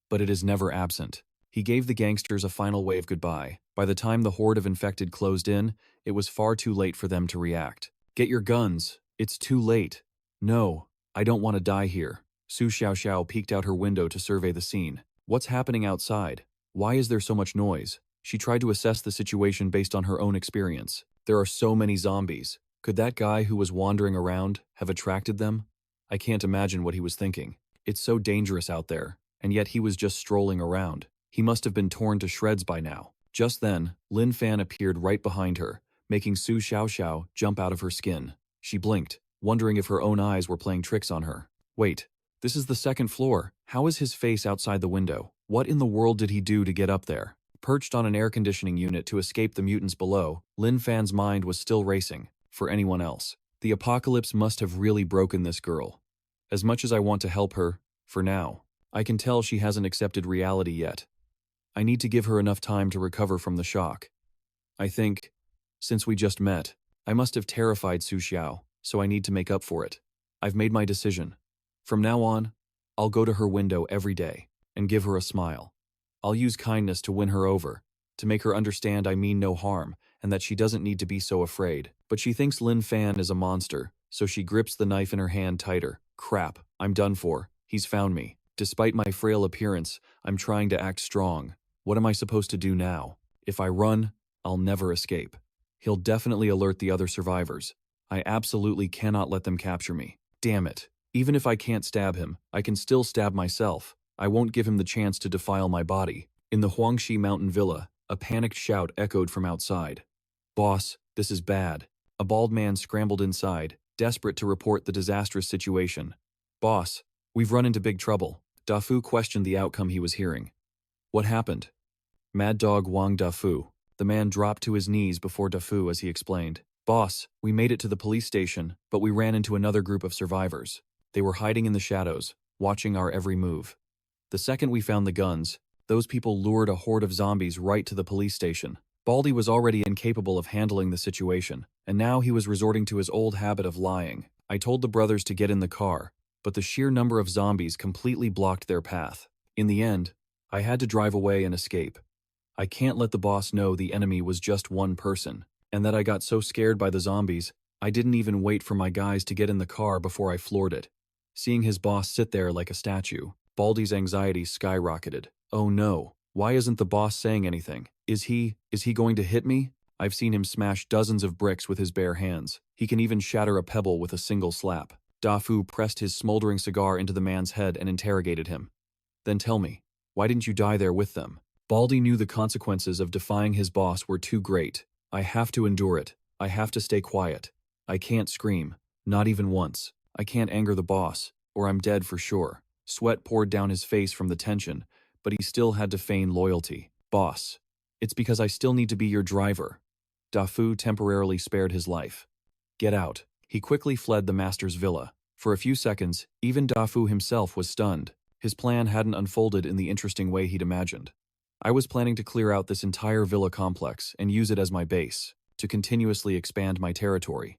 but it is never absent. He gave the gangsters a final wave goodbye. By the time the horde of infected closed in, it was far too late for them to react. Get your guns. It's too late. No, I don't want to die here. Su Xiaoxiao peeked out her window to survey the scene. What's happening outside? Why is there so much noise? She tried to assess the situation based on her own experience. There are so many zombies. Could that guy who was wandering around have attracted them? I can't imagine what he was thinking. It's so dangerous out there, and yet he was just strolling around. He must have been torn to shreds by now. Just then, Lin Fan appeared right behind her, making Su Xiaoxiao jump out of her skin. She blinked, wondering if her own eyes were playing tricks on her. Wait, this is the second floor. How is his face outside the window? What in the world did he do to get up there? Perched on an air conditioning unit to escape the mutants below, Lin Fan's mind was still racing. For anyone else, the apocalypse must have really broken this girl. As much as I want to help her, for now, I can tell she hasn't accepted reality yet. I need to give her enough time to recover from the shock. I think, since we just met, I must have terrified Su Xiao, so I need to make up for it. I've made my decision. From now on, I'll go to her window every day and give her a smile. I'll use kindness to win her over, to make her understand I mean no harm and that she doesn't need to be so afraid. But she thinks Lin Fan is a monster, so she grips the knife in her hand tighter. Crap, I'm done for. He's found me. Despite my frail appearance, I'm trying to act strong. What am I supposed to do now? If I run, I'll never escape. He'll definitely alert the other survivors. I absolutely cannot let them capture me. Damn it. Even if I can't stab him, I can still stab myself. I won't give him the chance to defile my body. In the Huangxi mountain villa, a panicked shout echoed from outside. Boss, this is bad. A bald man scrambled inside, desperate to report the disastrous situation. Boss, we've run into big trouble. Dafu questioned the outcome he was hearing. What happened? Mad Dog Wang Dafu. The man dropped to his knees before Dafu as he explained. Boss, we made it to the police station, but we ran into another group of survivors. They were hiding in the shadows, watching our every move. The second we found the guns, those people lured a horde of zombies right to the police station. Baldy was already incapable of handling the situation, and now he was resorting to his old habit of lying. I told the brothers to get in the car, but the sheer number of zombies completely blocked their path. In the end, I had to drive away and escape. I can't let the boss know the enemy was just one person, and that I got so scared by the zombies, I didn't even wait for my guys to get in the car before I floored it. Seeing his boss sit there like a statue, Baldy's anxiety skyrocketed. Oh no, why isn't the boss saying anything? Is he going to hit me? I've seen him smash dozens of bricks with his bare hands. He can even shatter a pebble with a single slap. Dafu pressed his smoldering cigar into the man's head and interrogated him. Then tell me, why didn't you die there with them? Baldy knew the consequences of defying his boss were too great. I have to endure it. I have to stay quiet. I can't scream. Not even once. I can't anger the boss, or I'm dead for sure. Sweat poured down his face from the tension, but he still had to feign loyalty. Boss, it's because I still need to be your driver. Dafu temporarily spared his life. Get out. He quickly fled the master's villa. For a few seconds, even Dafu himself was stunned. His plan hadn't unfolded in the interesting way he'd imagined. I was planning to clear out this entire villa complex and use it as my base, to continuously expand my territory.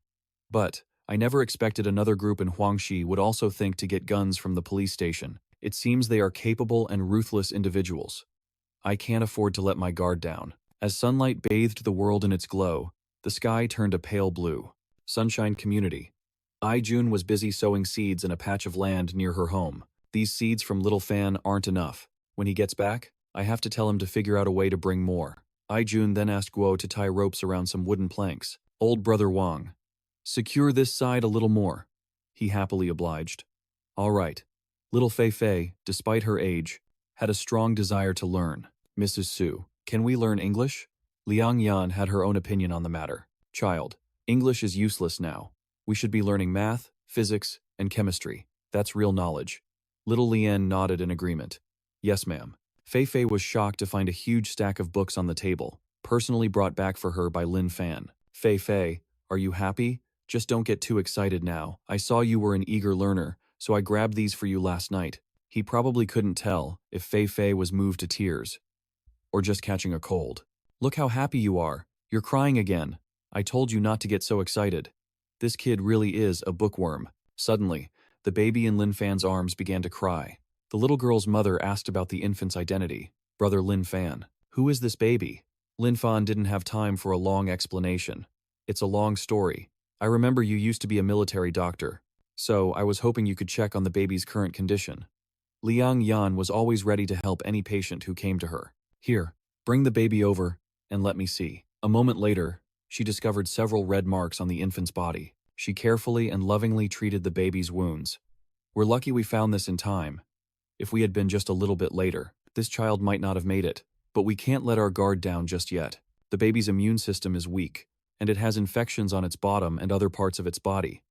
But I never expected another group in Huangxi would also think to get guns from the police station. It seems they are capable and ruthless individuals. I can't afford to let my guard down. As sunlight bathed the world in its glow, the sky turned a pale blue. Sunshine Community. Jun was busy sowing seeds in a patch of land near her home. These seeds from Little Fan aren't enough. When he gets back, I have to tell him to figure out a way to bring more. Jun then asked Guo to tie ropes around some wooden planks. Old brother Wang. Secure this side a little more. He happily obliged. All right. Little Fei Fei, despite her age, had a strong desire to learn. Mrs. Su, can we learn English? Liang Yan had her own opinion on the matter. Child, English is useless now. We should be learning math, physics, and chemistry. That's real knowledge. Little Lian nodded in agreement. Yes, ma'am. Fei Fei was shocked to find a huge stack of books on the table, personally brought back for her by Lin Fan. Fei Fei, are you happy? Just don't get too excited now. I saw you were an eager learner, so I grabbed these for you last night. He probably couldn't tell if Fei Fei was moved to tears or just catching a cold. Look how happy you are. You're crying again. I told you not to get so excited. This kid really is a bookworm. Suddenly, the baby in Lin Fan's arms began to cry. The little girl's mother asked about the infant's identity. Brother Lin Fan. Who is this baby? Lin Fan didn't have time for a long explanation. It's a long story. I remember you used to be a military doctor, so I was hoping you could check on the baby's current condition. Liang Yan was always ready to help any patient who came to her. Here, bring the baby over and let me see. A moment later, she discovered several red marks on the infant's body. She carefully and lovingly treated the baby's wounds. We're lucky we found this in time. If we had been just a little bit later, this child might not have made it. But we can't let our guard down just yet. The baby's immune system is weak, and it has infections on its bottom and other parts of its body.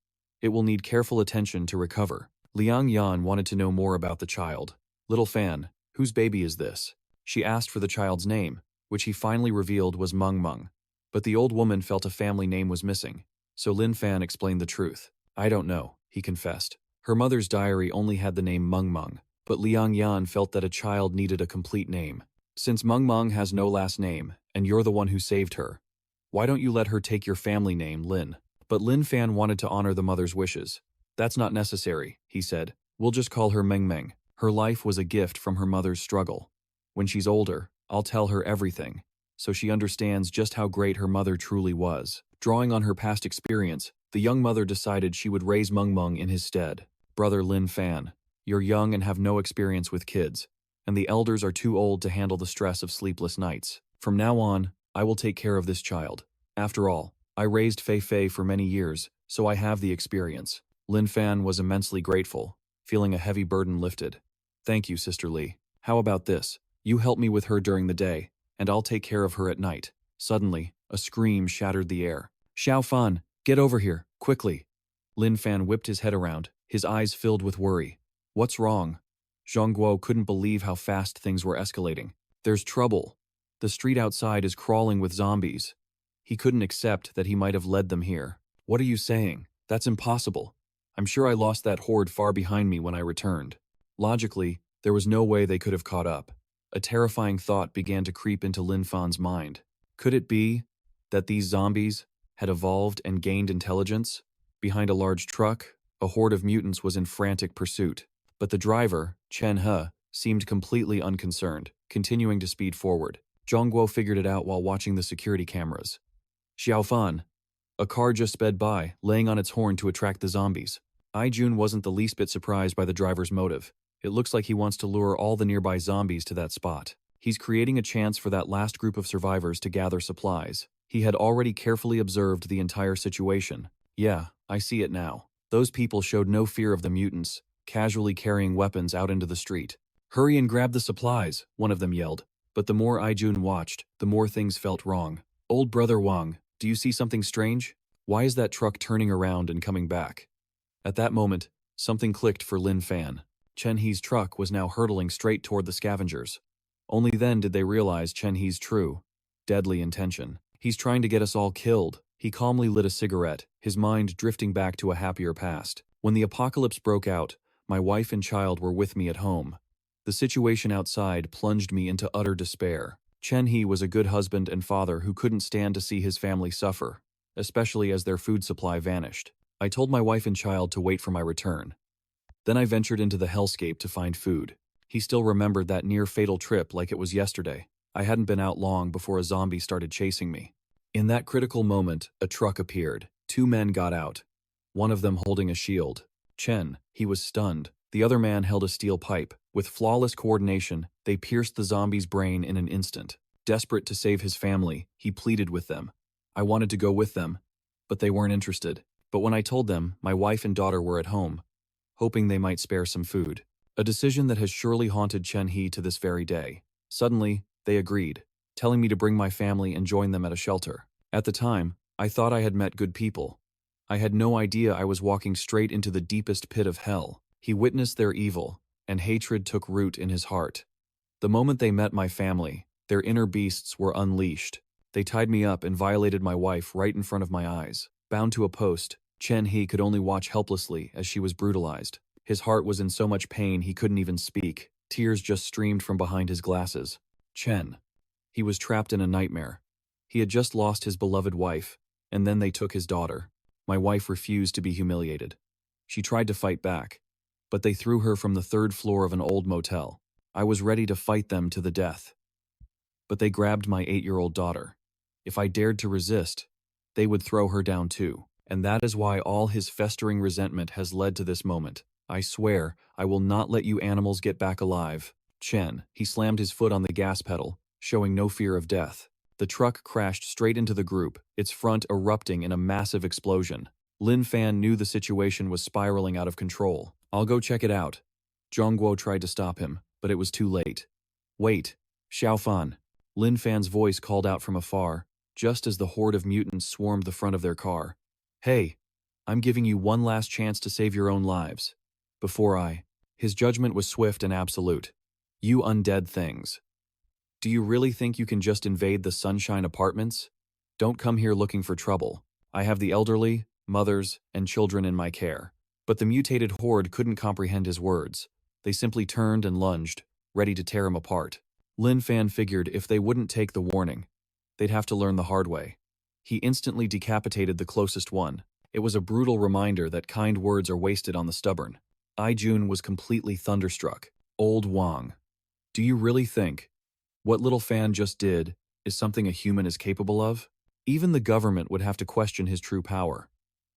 It will need careful attention to recover. Liang Yan wanted to know more about the child. Little Fan, whose baby is this? She asked for the child's name, which he finally revealed was Meng Meng. But the old woman felt a family name was missing, so Lin Fan explained the truth. I don't know, he confessed. Her mother's diary only had the name Meng Meng, but Liang Yan felt that a child needed a complete name. Since Meng Meng has no last name, and you're the one who saved her, why don't you let her take your family name, Lin? But Lin Fan wanted to honor the mother's wishes. That's not necessary, he said. We'll just call her Meng Meng. Her life was a gift from her mother's struggle. When she's older, I'll tell her everything, so she understands just how great her mother truly was. Drawing on her past experience, the young mother decided she would raise Meng Meng in his stead. Brother Lin Fan, you're young and have no experience with kids, and the elders are too old to handle the stress of sleepless nights. From now on, I will take care of this child. After all, I raised Fei Fei for many years, so I have the experience. Lin Fan was immensely grateful, feeling a heavy burden lifted. Thank you, Sister Li. How about this? You help me with her during the day, and I'll take care of her at night. Suddenly, a scream shattered the air. Xiao Fan, get over here, quickly. Lin Fan whipped his head around, his eyes filled with worry. What's wrong? Zhang Guo couldn't believe how fast things were escalating. There's trouble. The street outside is crawling with zombies. He couldn't accept that he might have led them here. What are you saying? That's impossible. I'm sure I lost that horde far behind me when I returned. Logically, there was no way they could have caught up. A terrifying thought began to creep into Lin Fan's mind. Could it be that these zombies had evolved and gained intelligence? Behind a large truck, a horde of mutants was in frantic pursuit. But the driver, Chen He, seemed completely unconcerned, continuing to speed forward. Zhang Guo figured it out while watching the security cameras. Xiao Fan. A car just sped by, laying on its horn to attract the zombies. Jun wasn't the least bit surprised by the driver's motive. It looks like he wants to lure all the nearby zombies to that spot. He's creating a chance for that last group of survivors to gather supplies. He had already carefully observed the entire situation. Yeah, I see it now. Those people showed no fear of the mutants, casually carrying weapons out into the street. Hurry and grab the supplies, one of them yelled. But the more Aijun watched, the more things felt wrong. Old brother Wang, do you see something strange? Why is that truck turning around and coming back? At that moment, something clicked for Lin Fan. Chen He's truck was now hurtling straight toward the scavengers. Only then did they realize Chen He's true, deadly intention. He's trying to get us all killed. He calmly lit a cigarette, his mind drifting back to a happier past. When the apocalypse broke out, my wife and child were with me at home. The situation outside plunged me into utter despair. Chen He was a good husband and father who couldn't stand to see his family suffer, especially as their food supply vanished. I told my wife and child to wait for my return. Then I ventured into the hellscape to find food. He still remembered that near-fatal trip like it was yesterday. I hadn't been out long before a zombie started chasing me. In that critical moment, a truck appeared. 2 men got out, one of them holding a shield. Chen, he was stunned. The other man held a steel pipe. With flawless coordination, they pierced the zombie's brain in an instant. Desperate to save his family, he pleaded with them. I wanted to go with them, but they weren't interested. But when I told them, my wife and daughter were at home, hoping they might spare some food. A decision that has surely haunted Chen He to this very day. Suddenly, they agreed, telling me to bring my family and join them at a shelter. At the time, I thought I had met good people. I had no idea I was walking straight into the deepest pit of hell. He witnessed their evil, and hatred took root in his heart. The moment they met my family, their inner beasts were unleashed. They tied me up and violated my wife right in front of my eyes. Bound to a post, Chen He could only watch helplessly as she was brutalized. His heart was in so much pain he couldn't even speak. Tears just streamed from behind his glasses. Chen. He was trapped in a nightmare. He had just lost his beloved wife, and then they took his daughter. My wife refused to be humiliated. She tried to fight back, but they threw her from the 3rd floor of an old motel. I was ready to fight them to the death. But they grabbed my 8-year-old daughter. If I dared to resist, they would throw her down too. And that is why all his festering resentment has led to this moment. I swear, I will not let you animals get back alive. Chen, he slammed his foot on the gas pedal, showing no fear of death. The truck crashed straight into the group, its front erupting in a massive explosion. Lin Fan knew the situation was spiraling out of control. I'll go check it out. Zhongguo tried to stop him, but it was too late. Wait, Xiaofan. Lin Fan's voice called out from afar, just as the horde of mutants swarmed the front of their car. Hey, I'm giving you one last chance to save your own lives. His judgment was swift and absolute. You undead things. Do you really think you can just invade the Sunshine Apartments? Don't come here looking for trouble. I have the elderly, mothers, and children in my care. But the mutated horde couldn't comprehend his words. They simply turned and lunged, ready to tear him apart. Lin Fan figured if they wouldn't take the warning, they'd have to learn the hard way. He instantly decapitated the closest one. It was a brutal reminder that kind words are wasted on the stubborn. Aijun was completely thunderstruck. Old Wang. Do you really think what Little Fan just did is something a human is capable of? Even the government would have to question his true power.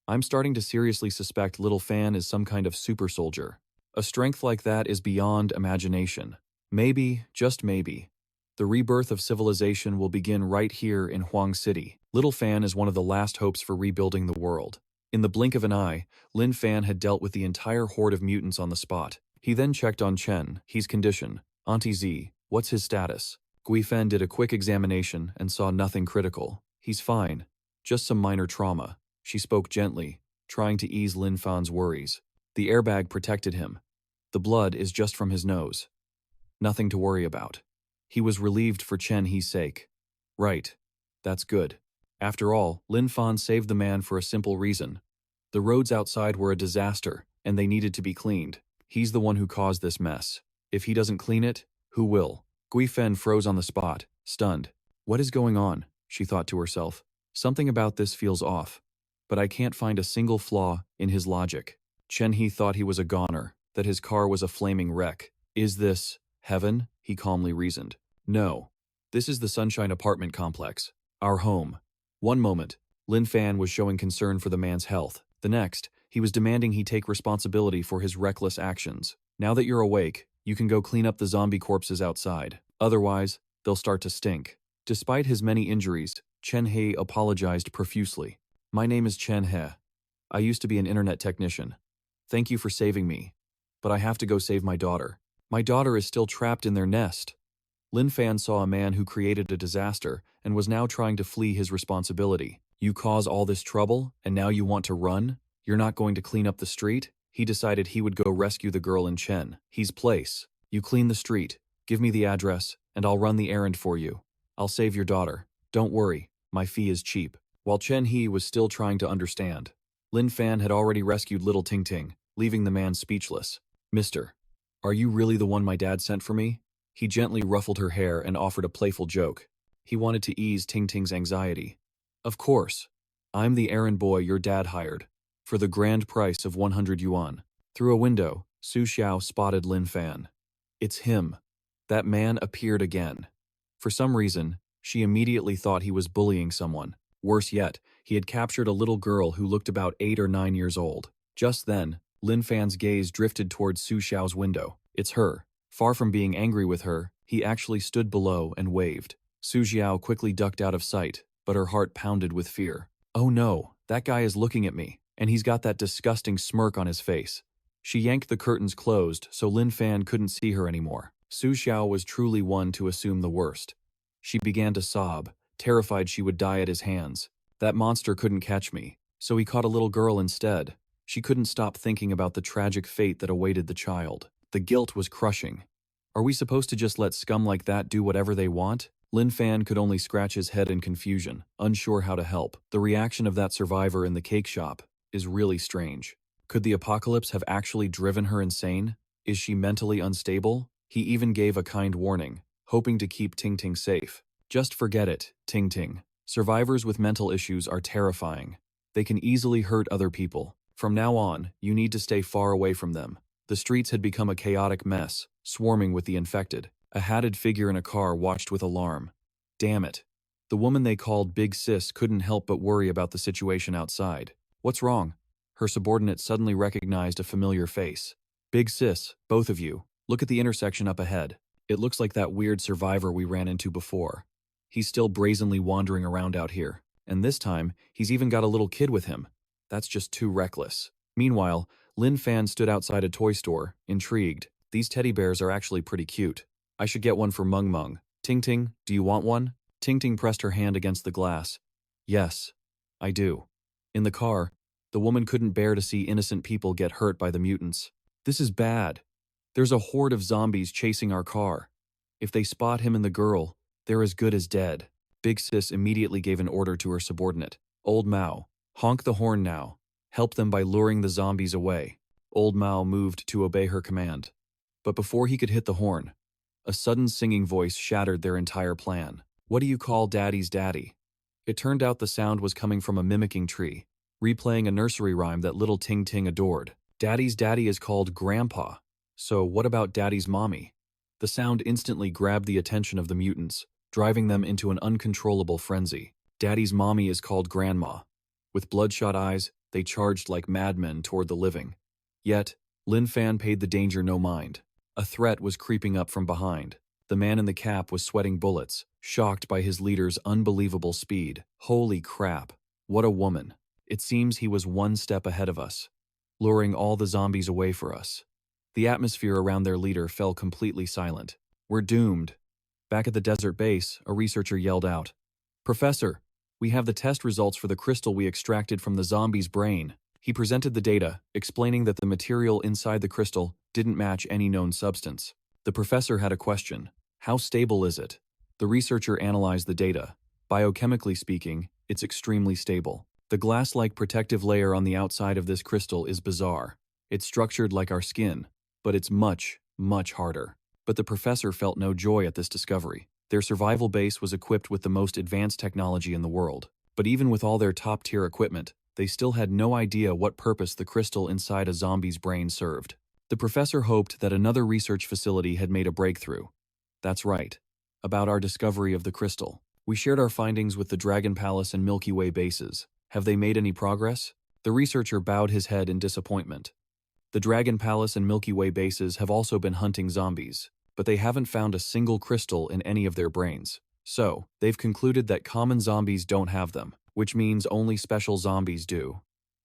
I'm starting to seriously suspect Little Fan is some kind of super soldier. A strength like that is beyond imagination. Maybe, just maybe, the rebirth of civilization will begin right here in Huang City. Little Fan is one of the last hopes for rebuilding the world. In the blink of an eye, Lin Fan had dealt with the entire horde of mutants on the spot. He then checked on Chen, his condition. Auntie Z, what's his status? Guifen did a quick examination and saw nothing critical. He's fine, just some minor trauma. She spoke gently, trying to ease Lin Fan's worries. The airbag protected him. The blood is just from his nose. Nothing to worry about. He was relieved for Chen He's sake. Right. That's good. After all, Lin Fan saved the man for a simple reason. The roads outside were a disaster, and they needed to be cleaned. He's the one who caused this mess. If he doesn't clean it, who will? Guifen froze on the spot, stunned. What is going on? She thought to herself. Something about this feels off. But I can't find a single flaw in his logic. Chen He thought he was a goner, that his car was a flaming wreck. Is this heaven? He calmly reasoned. No. This is the Sunshine Apartment Complex. Our home. One moment, Lin Fan was showing concern for the man's health. The next, he was demanding he take responsibility for his reckless actions. Now that you're awake, you can go clean up the zombie corpses outside. Otherwise, they'll start to stink. Despite his many injuries, Chen He apologized profusely. My name is Chen He. I used to be an internet technician. Thank you for saving me. But I have to go save my daughter. My daughter is still trapped in their nest. Lin Fan saw a man who created a disaster and was now trying to flee his responsibility. You cause all this trouble, and now you want to run? You're not going to clean up the street? He decided he would go rescue the girl in Chen He's place. You clean the street, give me the address, and I'll run the errand for you. I'll save your daughter. Don't worry, my fee is cheap. While Chen He was still trying to understand, Lin Fan had already rescued little Ting Ting, leaving the man speechless. Mister, are you really the one my dad sent for me? He gently ruffled her hair and offered a playful joke. He wanted to ease Ting Ting's anxiety. Of course. I'm the errand boy your dad hired, for the grand price of 100 yuan. Through a window, Su Xiao spotted Lin Fan. It's him. That man appeared again. For some reason, she immediately thought he was bullying someone. Worse yet, he had captured a little girl who looked about 8 or 9 years old. Just then, Lin Fan's gaze drifted towards Su Xiao's window. It's her. Far from being angry with her, he actually stood below and waved. Su Xiao quickly ducked out of sight, but her heart pounded with fear. Oh no, that guy is looking at me, and he's got that disgusting smirk on his face. She yanked the curtains closed so Lin Fan couldn't see her anymore. Su Xiao was truly one to assume the worst. She began to sob, terrified she would die at his hands. That monster couldn't catch me, so he caught a little girl instead. She couldn't stop thinking about the tragic fate that awaited the child. The guilt was crushing. Are we supposed to just let scum like that do whatever they want? Lin Fan could only scratch his head in confusion, unsure how to help. The reaction of that survivor in the cake shop is really strange. Could the apocalypse have actually driven her insane? Is she mentally unstable? He even gave a kind warning, hoping to keep Ting Ting safe. Just forget it, Ting Ting. Survivors with mental issues are terrifying. They can easily hurt other people. From now on, you need to stay far away from them. The streets had become a chaotic mess, swarming with the infected. A hatted figure in a car watched with alarm. Damn it. The woman they called Big Sis couldn't help but worry about the situation outside. What's wrong? Her subordinate suddenly recognized a familiar face. Big Sis, both of you, look at the intersection up ahead. It looks like that weird survivor we ran into before. He's still brazenly wandering around out here, and this time, he's even got a little kid with him. That's just too reckless. Meanwhile, Lin Fan stood outside a toy store, intrigued. These teddy bears are actually pretty cute. I should get one for Mung Mung. Ting Ting, do you want one? Ting Ting pressed her hand against the glass. Yes, I do. In the car, the woman couldn't bear to see innocent people get hurt by the mutants. This is bad. There's a horde of zombies chasing our car. If they spot him and the girl, they're as good as dead. Big Sis immediately gave an order to her subordinate. Old Mao, honk the horn now. Help them by luring the zombies away. Old Mao moved to obey her command. But before he could hit the horn, a sudden singing voice shattered their entire plan. What do you call Daddy's daddy? It turned out the sound was coming from a mimicking tree, replaying a nursery rhyme that little Ting Ting adored. Daddy's daddy is called Grandpa. So what about Daddy's mommy? The sound instantly grabbed the attention of the mutants, driving them into an uncontrollable frenzy. Daddy's mommy is called Grandma. With bloodshot eyes, they charged like madmen toward the living. Yet, Lin Fan paid the danger no mind. A threat was creeping up from behind. The man in the cap was sweating bullets, shocked by his leader's unbelievable speed. Holy crap, what a woman. It seems he was one step ahead of us, luring all the zombies away for us. The atmosphere around their leader fell completely silent. We're doomed. Back at the desert base, a researcher yelled out, Professor, we have the test results for the crystal we extracted from the zombie's brain. He presented the data, explaining that the material inside the crystal didn't match any known substance. The professor had a question. How stable is it? The researcher analyzed the data. Biochemically speaking, it's extremely stable. The glass-like protective layer on the outside of this crystal is bizarre. It's structured like our skin, but it's much, much harder. But the professor felt no joy at this discovery. Their survival base was equipped with the most advanced technology in the world. But even with all their top-tier equipment, they still had no idea what purpose the crystal inside a zombie's brain served. The professor hoped that another research facility had made a breakthrough. That's right. About our discovery of the crystal. We shared our findings with the Dragon Palace and Milky Way bases. Have they made any progress? The researcher bowed his head in disappointment. The Dragon Palace and Milky Way bases have also been hunting zombies, but they haven't found a single crystal in any of their brains. So, they've concluded that common zombies don't have them, which means only special zombies do.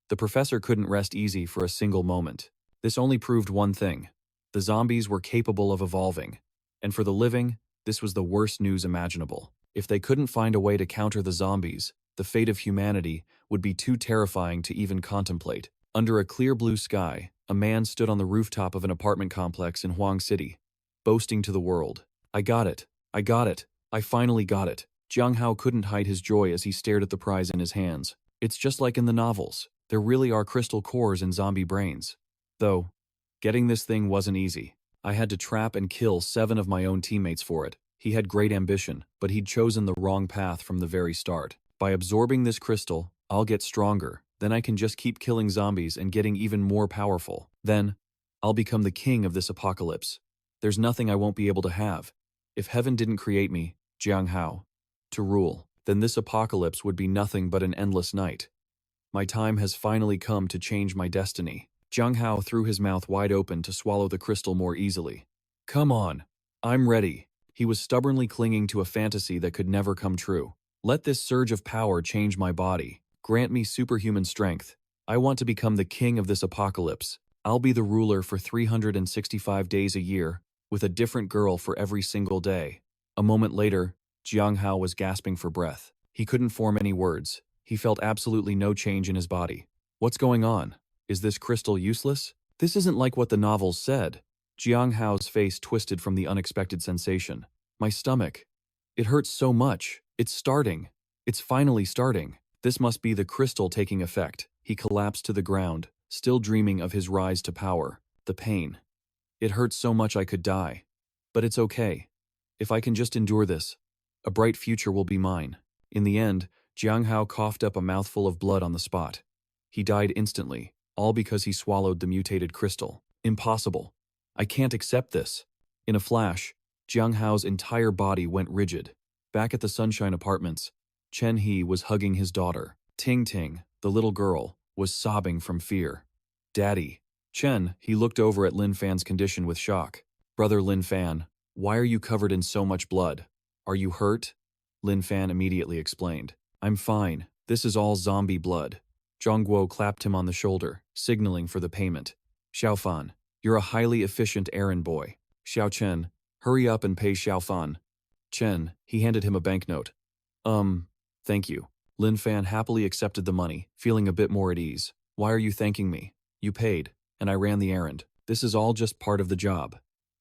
The professor couldn't rest easy for a single moment. This only proved one thing. The zombies were capable of evolving. And for the living, This was the worst news imaginable. If they couldn't find a way to counter the zombies, the fate of humanity would be too terrifying to even contemplate. Under a clear blue sky, a man stood on the rooftop of an apartment complex in Huang City, boasting to the world, "I got it! I got it! I finally got it!" Jiang Hao couldn't hide his joy as he stared at the prize in his hands. It's just like in the novels. There really are crystal cores in zombie brains. Though, getting this thing wasn't easy. I had to trap and kill 7 of my own teammates for it. He had great ambition, but he'd chosen the wrong path from the very start. By absorbing this crystal, I'll get stronger. Then I can just keep killing zombies and getting even more powerful. Then, I'll become the king of this apocalypse. There's nothing I won't be able to have. If heaven didn't create me, Jiang Hao, to rule, then this apocalypse would be nothing but an endless night. My time has finally come to change my destiny. Jiang Hao threw his mouth wide open to swallow the crystal more easily. Come on, I'm ready. He was stubbornly clinging to a fantasy that could never come true. Let this surge of power change my body. Grant me superhuman strength. I want to become the king of this apocalypse. I'll be the ruler for 365 days a year, with a different girl for every single day. A moment later, Jiang Hao was gasping for breath. He couldn't form any words. He felt absolutely no change in his body. What's going on? Is this crystal useless? This isn't like what the novels said. Jiang Hao's face twisted from the unexpected sensation. My stomach. It hurts so much. It's starting. It's finally starting. This must be the crystal taking effect. He collapsed to the ground, still dreaming of his rise to power. The pain. It hurts so much I could die. But it's okay. If I can just endure this, a bright future will be mine. In the end, Jiang Hao coughed up a mouthful of blood on the spot. He died instantly, all because he swallowed the mutated crystal. Impossible. I can't accept this. In a flash, Jiang Hao's entire body went rigid. Back at the Sunshine Apartments, Chen He was hugging his daughter. Ting Ting, the little girl, was sobbing from fear. Daddy. Chen, he looked over at Lin Fan's condition with shock. Brother Lin Fan, why are you covered in so much blood? Are you hurt? Lin Fan immediately explained. I'm fine. This is all zombie blood. Zhang Guo clapped him on the shoulder, signaling for the payment. Xiao Fan, you're a highly efficient errand boy. Xiao Chen, hurry up and pay Xiao Fan. Chen, he handed him a banknote. Thank you. Lin Fan happily accepted the money, feeling a bit more at ease. Why are you thanking me? You paid, and I ran the errand. This is all just part of the job.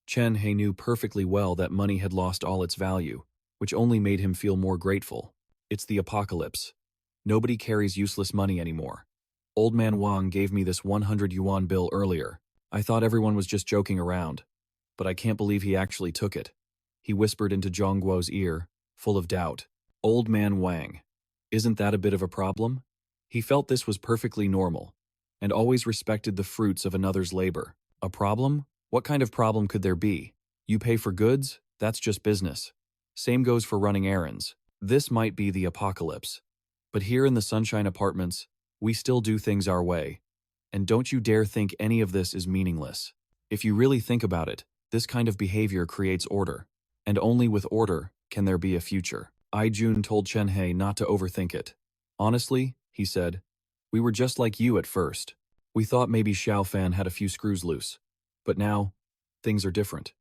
Chen He knew perfectly well that money had lost all its value, which only made him feel more grateful. It's the apocalypse. Nobody carries useless money anymore. Old man Wang gave me this 100 yuan bill earlier. I thought everyone was just joking around, but I can't believe he actually took it. He whispered into Zhang Guo's ear, full of doubt. Old man Wang. Isn't that a bit of a problem? He felt this was perfectly normal, and always respected the fruits of another's labor. A problem? What kind of problem could there be? You pay for goods? That's just business. Same goes for running errands. This might be the apocalypse. But here in the Sunshine Apartments, we still do things our way. And don't you dare think any of this is meaningless. If you really think about it, this kind of behavior creates order. And only with order can there be a future. Jun told Chen He not to overthink it. Honestly, he said, we were just like you at first. We thought maybe Xiao Fan had a few screws loose. But now, things are different.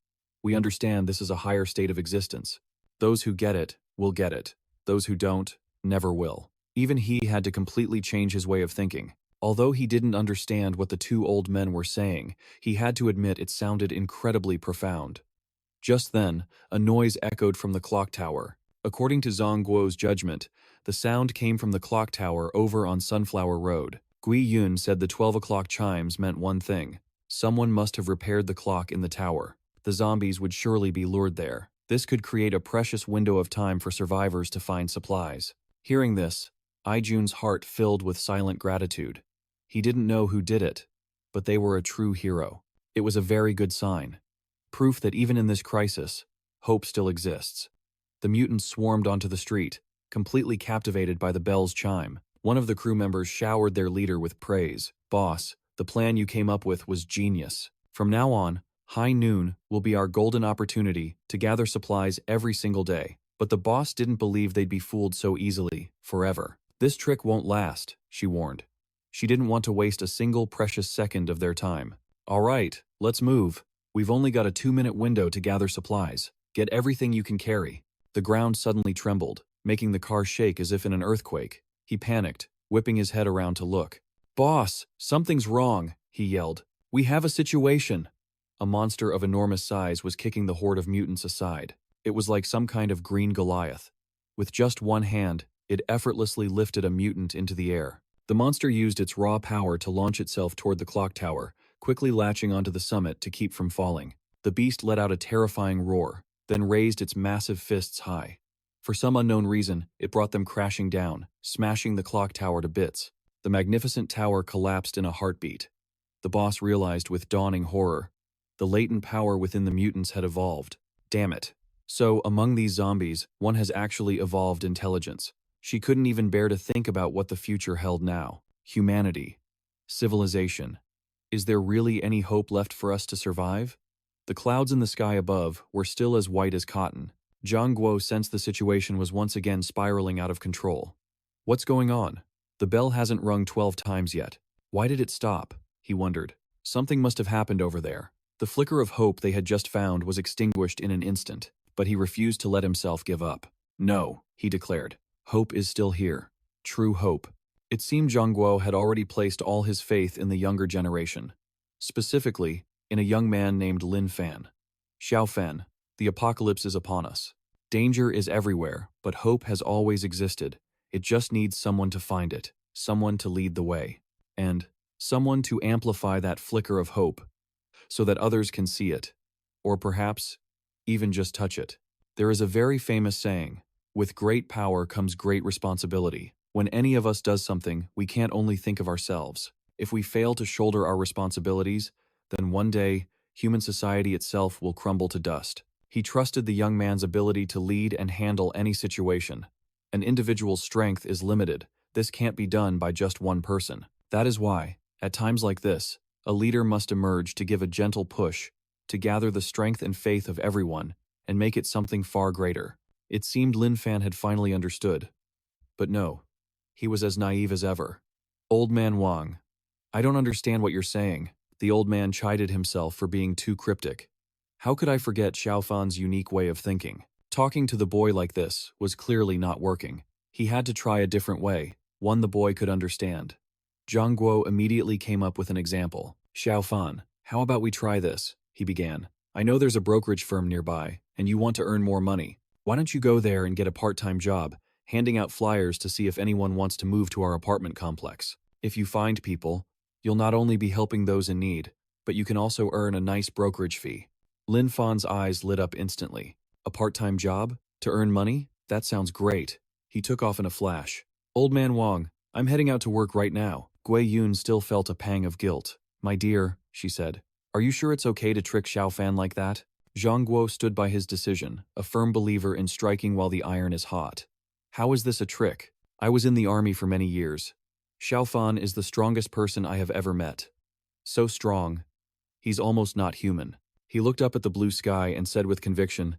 We understand this is a higher state of existence. Those who get it will get it. Those who don't, never will. Even he had to completely change his way of thinking. Although he didn't understand what the 2 old men were saying, he had to admit it sounded incredibly profound. Just then, a noise echoed from the clock tower. According to Zhang Guo's judgment, the sound came from the clock tower over on Sunflower Road. Gui Yun said the 12 o'clock chimes meant one thing. Someone must have repaired the clock in the tower. The zombies would surely be lured there. This could create a precious window of time for survivors to find supplies. Hearing this, Jun's heart filled with silent gratitude. He didn't know who did it, but they were a true hero. It was a very good sign. Proof that even in this crisis, hope still exists. The mutants swarmed onto the street, completely captivated by the bell's chime. One of the crew members showered their leader with praise. Boss, the plan you came up with was genius. From now on, high noon will be our golden opportunity to gather supplies every single day. But the boss didn't believe they'd be fooled so easily, forever. This trick won't last, she warned. She didn't want to waste a single precious second of their time. All right, let's move. We've only got a 2-minute window to gather supplies. Get everything you can carry. The ground suddenly trembled, making the car shake as if in an earthquake. He panicked, whipping his head around to look. "Boss, something's wrong," he yelled. "We have a situation." A monster of enormous size was kicking the horde of mutants aside. It was like some kind of green Goliath. With just one hand, it effortlessly lifted a mutant into the air. The monster used its raw power to launch itself toward the clock tower, quickly latching onto the summit to keep from falling. The beast let out a terrifying roar, then raised its massive fists high. For some unknown reason, it brought them crashing down, smashing the clock tower to bits. The magnificent tower collapsed in a heartbeat. The boss realized with dawning horror. The latent power within the mutants had evolved. Damn it. So, among these zombies, one has actually evolved intelligence. She couldn't even bear to think about what the future held now. Humanity. Civilization. Is there really any hope left for us to survive? The clouds in the sky above were still as white as cotton. Zhang Guo sensed the situation was once again spiraling out of control. What's going on? The bell hasn't rung 12 times yet. Why did it stop? He wondered. Something must have happened over there. The flicker of hope they had just found was extinguished in an instant, but he refused to let himself give up. "No," he declared. "Hope is still here. True hope." It seemed Zhang Guo had already placed all his faith in the younger generation. Specifically, in a young man named Lin Fan. "Xiao Fan, the apocalypse is upon us. Danger is everywhere, but hope has always existed. It just needs someone to find it, someone to lead the way, and someone to amplify that flicker of hope so that others can see it, or perhaps even just touch it." There is a very famous saying, "With great power comes great responsibility." When any of us does something, we can't only think of ourselves. If we fail to shoulder our responsibilities, then one day, human society itself will crumble to dust. He trusted the young man's ability to lead and handle any situation. An individual's strength is limited. This can't be done by just one person. That is why, at times like this, a leader must emerge to give a gentle push, to gather the strength and faith of everyone, and make it something far greater. It seemed Lin Fan had finally understood. But no, he was as naive as ever. "Old man Wang, I don't understand what you're saying." The old man chided himself for being too cryptic. How could I forget Xiao Fan's unique way of thinking? Talking to the boy like this was clearly not working. He had to try a different way, one the boy could understand. Zhang Guo immediately came up with an example. "Xiao Fan, how about we try this?" he began. "I know there's a brokerage firm nearby, and you want to earn more money. Why don't you go there and get a part-time job, handing out flyers to see if anyone wants to move to our apartment complex? If you find people, you'll not only be helping those in need, but you can also earn a nice brokerage fee." Lin Fan's eyes lit up instantly. A part-time job? To earn money? That sounds great. He took off in a flash. "Old man Wang, I'm heading out to work right now." Gui Yun still felt a pang of guilt. "My dear," she said, "are you sure it's okay to trick Xiao Fan like that?" Zhang Guo stood by his decision, a firm believer in striking while the iron is hot. "How is this a trick? I was in the army for many years. Xiao Fan is the strongest person I have ever met. So strong, he's almost not human." He looked up at the blue sky and said with conviction,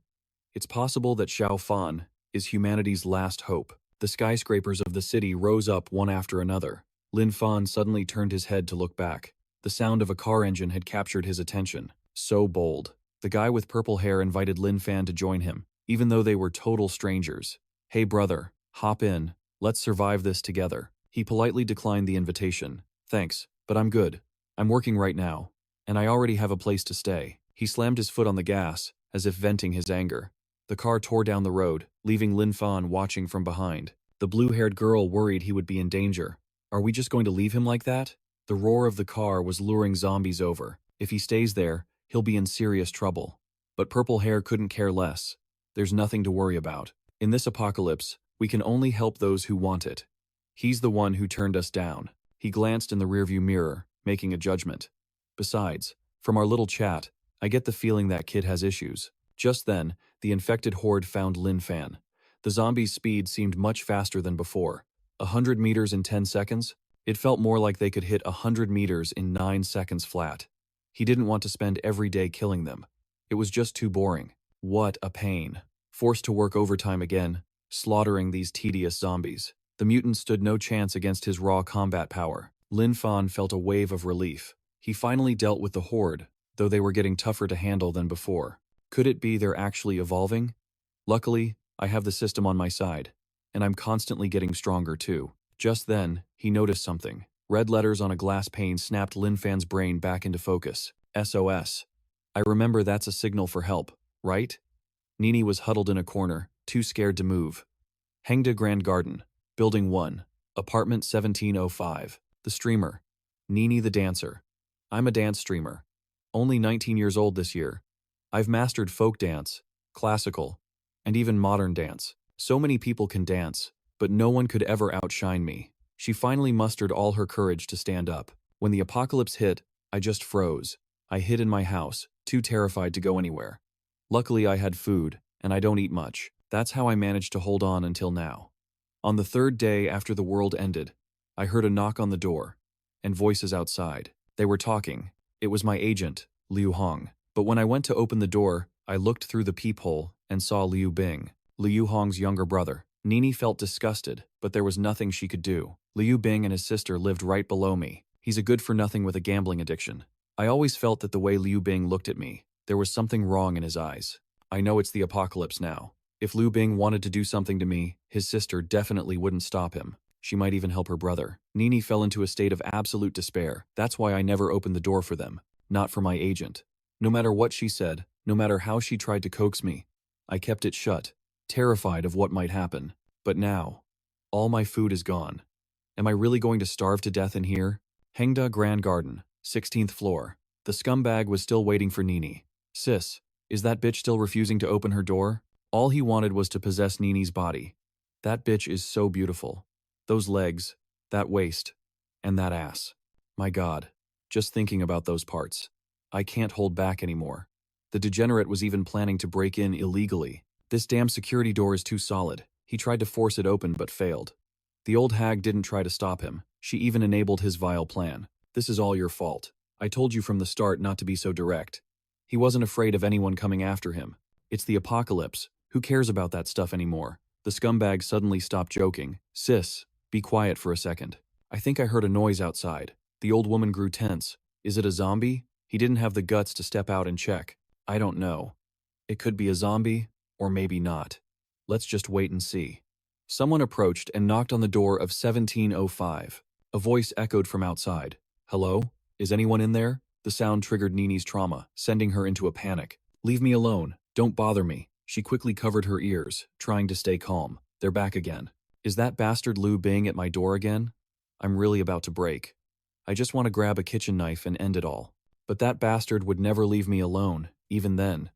"It's possible that Xiao Fan is humanity's last hope." The skyscrapers of the city rose up one after another. Lin Fan suddenly turned his head to look back. The sound of a car engine had captured his attention. So bold. The guy with purple hair invited Lin Fan to join him, even though they were total strangers. "Hey brother, hop in, let's survive this together." He politely declined the invitation. "Thanks, but I'm good. I'm working right now, and I already have a place to stay." He slammed his foot on the gas, as if venting his anger. The car tore down the road, leaving Lin Fan watching from behind. The blue-haired girl worried he would be in danger. Are we just going to leave him like that? The roar of the car was luring zombies over. If he stays there, he'll be in serious trouble. But Purple Hair couldn't care less. There's nothing to worry about. In this apocalypse, we can only help those who want it. He's the one who turned us down. He glanced in the rearview mirror, making a judgment. Besides, from our little chat, I get the feeling that kid has issues. Just then, the infected horde found Lin Fan. The zombies' speed seemed much faster than before. 100 meters in 10 seconds? It felt more like they could hit 100 meters in 9 seconds flat. He didn't want to spend every day killing them. It was just too boring. What a pain. Forced to work overtime again, slaughtering these tedious zombies. The mutant stood no chance against his raw combat power. Lin Fan felt a wave of relief. He finally dealt with the horde, though they were getting tougher to handle than before. Could it be they're actually evolving? Luckily, I have the system on my side, and I'm constantly getting stronger too. Just then, he noticed something. Red letters on a glass pane snapped Lin Fan's brain back into focus. SOS. I remember that's a signal for help, right? Nini was huddled in a corner, too scared to move. Hengda Grand Garden, Building 1, Apartment 1705. The streamer. Nini the dancer. I'm a dance streamer. Only 19 years old this year. I've mastered folk dance, classical, and even modern dance. So many people can dance, but no one could ever outshine me. She finally mustered all her courage to stand up. When the apocalypse hit, I just froze. I hid in my house, too terrified to go anywhere. Luckily I had food, and I don't eat much. That's how I managed to hold on until now. On the third day after the world ended, I heard a knock on the door, and voices outside. They were talking. It was my agent, Liu Hong. But when I went to open the door, I looked through the peephole and saw Liu Bing, Liu Hong's younger brother. Nini felt disgusted, but there was nothing she could do. Liu Bing and his sister lived right below me. He's a good-for-nothing with a gambling addiction. I always felt that the way Liu Bing looked at me, there was something wrong in his eyes. I know it's the apocalypse now. If Liu Bing wanted to do something to me, his sister definitely wouldn't stop him. She might even help her brother. Nini fell into a state of absolute despair. That's why I never opened the door for them, not for my agent. No matter what she said, no matter how she tried to coax me, I kept it shut, terrified of what might happen. But now, all my food is gone. Am I really going to starve to death in here? Hengda Grand Garden, 16th floor. The scumbag was still waiting for Nini. Sis, is that bitch still refusing to open her door? All he wanted was to possess Nini's body. That bitch is so beautiful. Those legs, that waist, and that ass. My God, just thinking about those parts. I can't hold back anymore. The degenerate was even planning to break in illegally. This damn security door is too solid. He tried to force it open but failed. The old hag didn't try to stop him. She even enabled his vile plan. This is all your fault. I told you from the start not to be so direct. He wasn't afraid of anyone coming after him. It's the apocalypse. Who cares about that stuff anymore? The scumbag suddenly stopped joking. Sis, be quiet for a second. I think I heard a noise outside. The old woman grew tense. Is it a zombie? He didn't have the guts to step out and check. I don't know. It could be a zombie, or maybe not. Let's just wait and see. Someone approached and knocked on the door of 1705. A voice echoed from outside. Hello? Is anyone in there? The sound triggered Nini's trauma, sending her into a panic. Leave me alone. Don't bother me. She quickly covered her ears, trying to stay calm. They're back again. Is that bastard Liu Bing at my door again? I'm really about to break. I just want to grab a kitchen knife and end it all. But that bastard would never leave me alone, even then.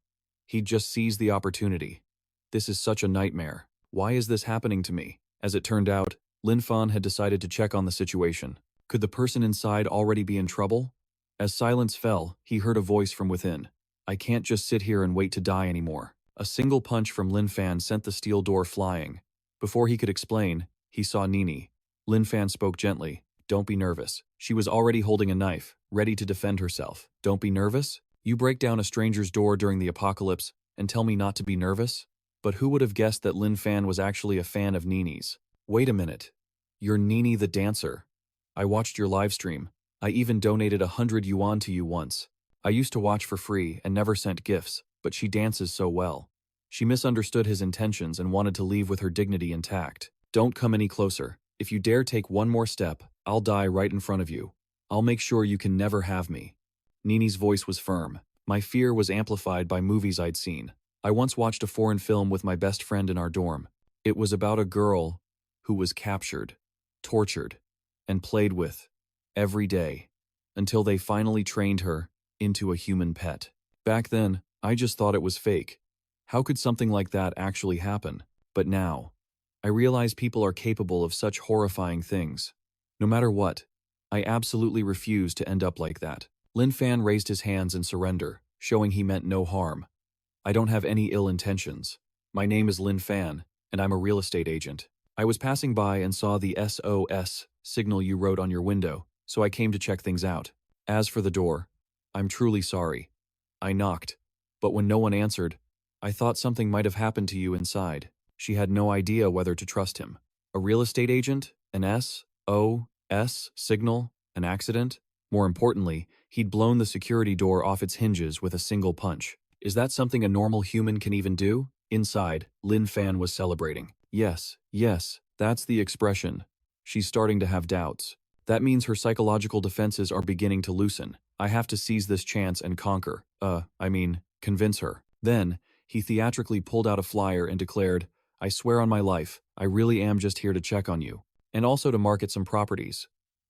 He'd just seize the opportunity. This is such a nightmare. Why is this happening to me? As it turned out, Lin Fan had decided to check on the situation. Could the person inside already be in trouble? As silence fell, he heard a voice from within. I can't just sit here and wait to die anymore. A single punch from Lin Fan sent the steel door flying. Before he could explain, he saw Nini. Lin Fan spoke gently. Don't be nervous. She was already holding a knife, ready to defend herself. Don't be nervous? You break down a stranger's door during the apocalypse and tell me not to be nervous? But who would have guessed that Lin Fan was actually a fan of Nini's? Wait a minute. You're Nini the dancer. I watched your live stream. I even donated 100 yuan to you once. I used to watch for free and never sent gifts, but she dances so well. She misunderstood his intentions and wanted to leave with her dignity intact. Don't come any closer. If you dare take one more step, I'll die right in front of you. I'll make sure you can never have me. Nini's voice was firm. My fear was amplified by movies I'd seen. I once watched a foreign film with my best friend in our dorm. It was about a girl who was captured, tortured, and played with every day until they finally trained her into a human pet. Back then, I just thought it was fake. How could something like that actually happen? But now, I realize people are capable of such horrifying things. No matter what, I absolutely refuse to end up like that. Lin Fan raised his hands in surrender, showing he meant no harm. I don't have any ill intentions. My name is Lin Fan, and I'm a real estate agent. I was passing by and saw the SOS signal you wrote on your window, so I came to check things out. As for the door, I'm truly sorry. I knocked, but when no one answered, I thought something might have happened to you inside. She had no idea whether to trust him. A real estate agent? An SOS signal? An accident? More importantly, he'd blown the security door off its hinges with a single punch. Is that something a normal human can even do? Inside, Lin Fan was celebrating. Yes, yes, that's the expression. She's starting to have doubts. That means her psychological defenses are beginning to loosen. I have to seize this chance and conquer. Convince her. Then, he theatrically pulled out a flyer and declared, I swear on my life, I really am just here to check on you. And also to market some properties.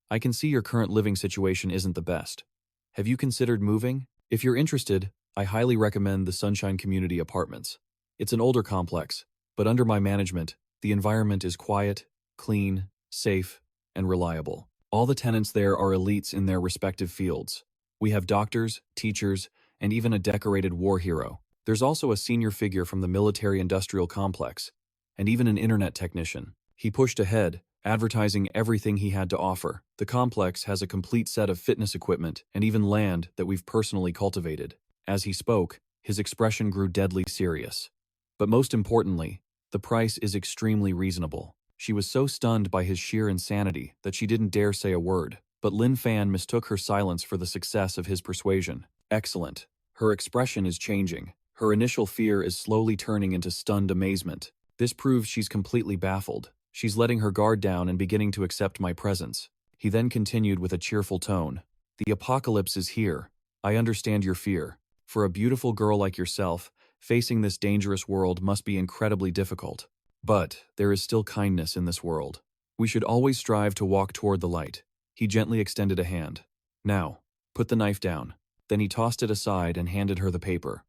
I can see your current living situation isn't the best. Have you considered moving? If you're interested, I highly recommend the Sunshine Community Apartments. It's an older complex, but under my management, the environment is quiet, clean, safe, and reliable. All the tenants there are elites in their respective fields. We have doctors, teachers, and even a decorated war hero. There's also a senior figure from the military-industrial complex, and even an internet technician. He pushed ahead, advertising everything he had to offer. The complex has a complete set of fitness equipment and even land that we've personally cultivated. As he spoke, his expression grew deadly serious. But most importantly, the price is extremely reasonable. She was so stunned by his sheer insanity that she didn't dare say a word. But Lin Fan mistook her silence for the success of his persuasion. Excellent. Her expression is changing. Her initial fear is slowly turning into stunned amazement. This proves she's completely baffled. She's letting her guard down and beginning to accept my presence. He then continued with a cheerful tone. The apocalypse is here. I understand your fear. For a beautiful girl like yourself, facing this dangerous world must be incredibly difficult. But there is still kindness in this world. We should always strive to walk toward the light. He gently extended a hand. Now, put the knife down. Then he tossed it aside and handed her the paper.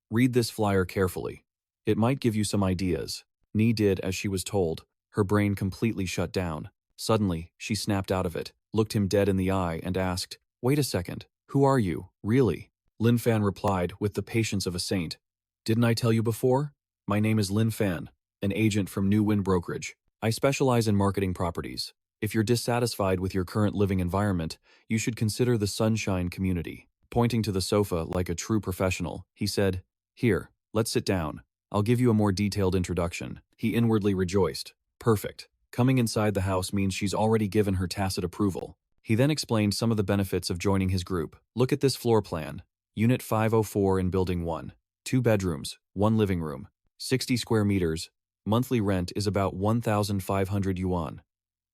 Read this flyer carefully. It might give you some ideas. Ni did as she was told. Her brain completely shut down. Suddenly, she snapped out of it, looked him dead in the eye and asked, Wait a second, who are you, really? Lin Fan replied with the patience of a saint. Didn't I tell you before? My name is Lin Fan, an agent from New Wind Brokerage. I specialize in marketing properties. If you're dissatisfied with your current living environment, you should consider the Sunshine Community. Pointing to the sofa like a true professional, he said, Here, let's sit down. I'll give you a more detailed introduction. He inwardly rejoiced. Perfect. Coming inside the house means she's already given her tacit approval. He then explained some of the benefits of joining his group. Look at this floor plan. Unit 504 in Building 1. 2 bedrooms, 1 living room, 60 square meters. Monthly rent is about 1,500 yuan.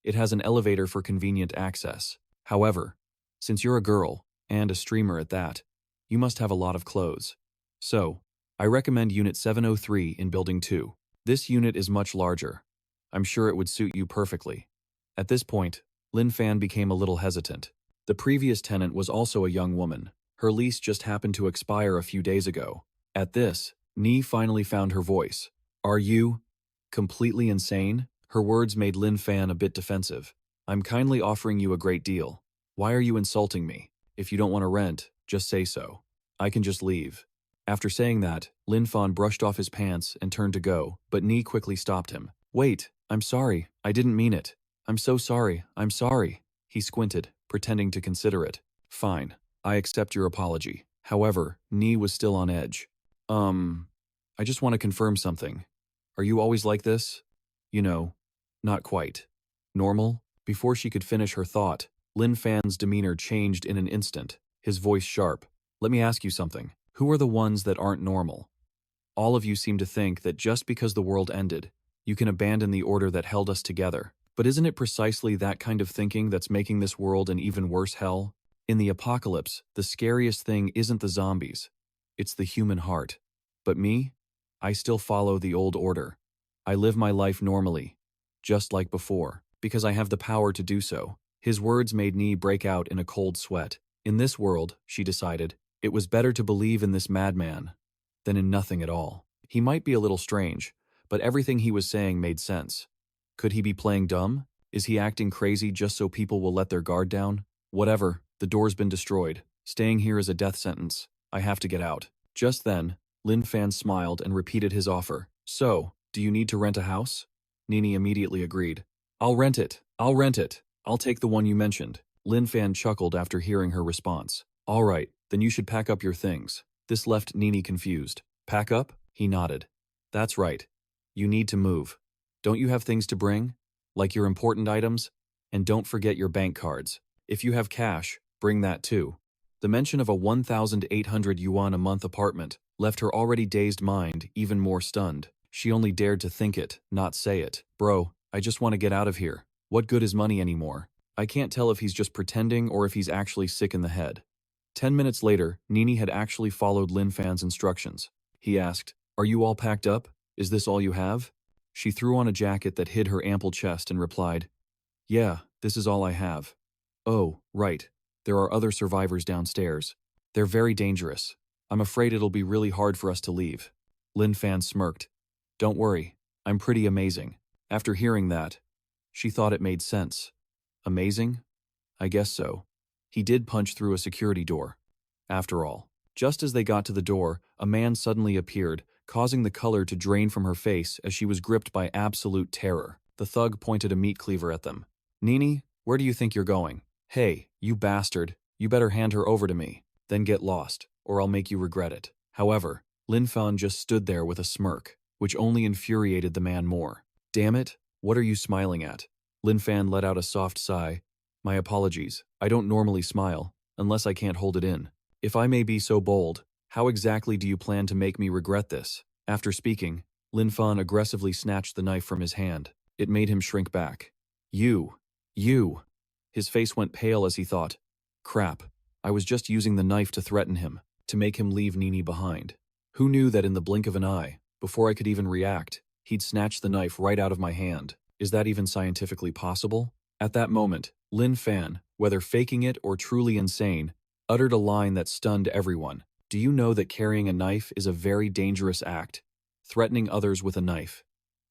It has an elevator for convenient access. However, since you're a girl, and a streamer at that, you must have a lot of clothes. So, I recommend Unit 703 in Building 2. This unit is much larger. I'm sure it would suit you perfectly. At this point, Lin Fan became a little hesitant. The previous tenant was also a young woman. Her lease just happened to expire a few days ago. At this, Ni finally found her voice. Are you completely insane? Her words made Lin Fan a bit defensive. I'm kindly offering you a great deal. Why are you insulting me? If you don't want to rent, just say so. I can just leave. After saying that, Lin Fan brushed off his pants and turned to go, but Ni quickly stopped him. Wait, I'm sorry, I didn't mean it. I'm so sorry, I'm sorry. He squinted, pretending to consider it. Fine, I accept your apology. However, Ni was still on edge. I just want to confirm something. Are you always like this? You know, not quite. Normal? Before she could finish her thought, Lin Fan's demeanor changed in an instant, his voice sharp. Let me ask you something. Who are the ones that aren't normal? All of you seem to think that just because the world ended, you can abandon the order that held us together. But isn't it precisely that kind of thinking that's making this world an even worse hell? In the apocalypse, the scariest thing isn't the zombies. It's the human heart. But me? I still follow the old order. I live my life normally, just like before, because I have the power to do so. His words made Ni break out in a cold sweat. In this world, she decided, it was better to believe in this madman than in nothing at all. He might be a little strange, but everything he was saying made sense. Could he be playing dumb? Is he acting crazy just so people will let their guard down? Whatever, the door's been destroyed. Staying here is a death sentence. I have to get out. Just then, Lin Fan smiled and repeated his offer. So, do you need to rent a house? Nini immediately agreed. I'll rent it. I'll rent it. I'll take the one you mentioned. Lin Fan chuckled after hearing her response. All right, then you should pack up your things. This left Nini confused. Pack up? He nodded. That's right. You need to move. Don't you have things to bring? Like your important items? And don't forget your bank cards. If you have cash, bring that too. The mention of a 1,800 yuan a month apartment left her already dazed mind even more stunned. She only dared to think it, not say it. Bro, I just want to get out of here. What good is money anymore? I can't tell if he's just pretending or if he's actually sick in the head. 10 minutes later, Nini had actually followed Lin Fan's instructions. He asked, "Are you all packed up? Is this all you have?" She threw on a jacket that hid her ample chest and replied, "Yeah, this is all I have." "Oh, right. There are other survivors downstairs. They're very dangerous. I'm afraid it'll be really hard for us to leave." Lin Fan smirked. "Don't worry, I'm pretty amazing." After hearing that, she thought it made sense. Amazing? I guess so. He did punch through a security door. After all, just as they got to the door, a man suddenly appeared, causing the color to drain from her face as she was gripped by absolute terror. The thug pointed a meat cleaver at them. "Nini, where do you think you're going? Hey, you bastard, you better hand her over to me, then get lost, or I'll make you regret it." However, Lin Fan just stood there with a smirk, which only infuriated the man more. "Damn it, what are you smiling at?" Lin Fan let out a soft sigh. "My apologies, I don't normally smile, unless I can't hold it in. If I may be so bold, how exactly do you plan to make me regret this?" After speaking, Lin Fan aggressively snatched the knife from his hand. It made him shrink back. You. His face went pale as he thought, "Crap, I was just using the knife to threaten him, to make him leave Nini behind. Who knew that in the blink of an eye, before I could even react, he'd snatch the knife right out of my hand? Is that even scientifically possible?" At that moment, Lin Fan, whether faking it or truly insane, uttered a line that stunned everyone. "Do you know that carrying a knife is a very dangerous act? Threatening others with a knife,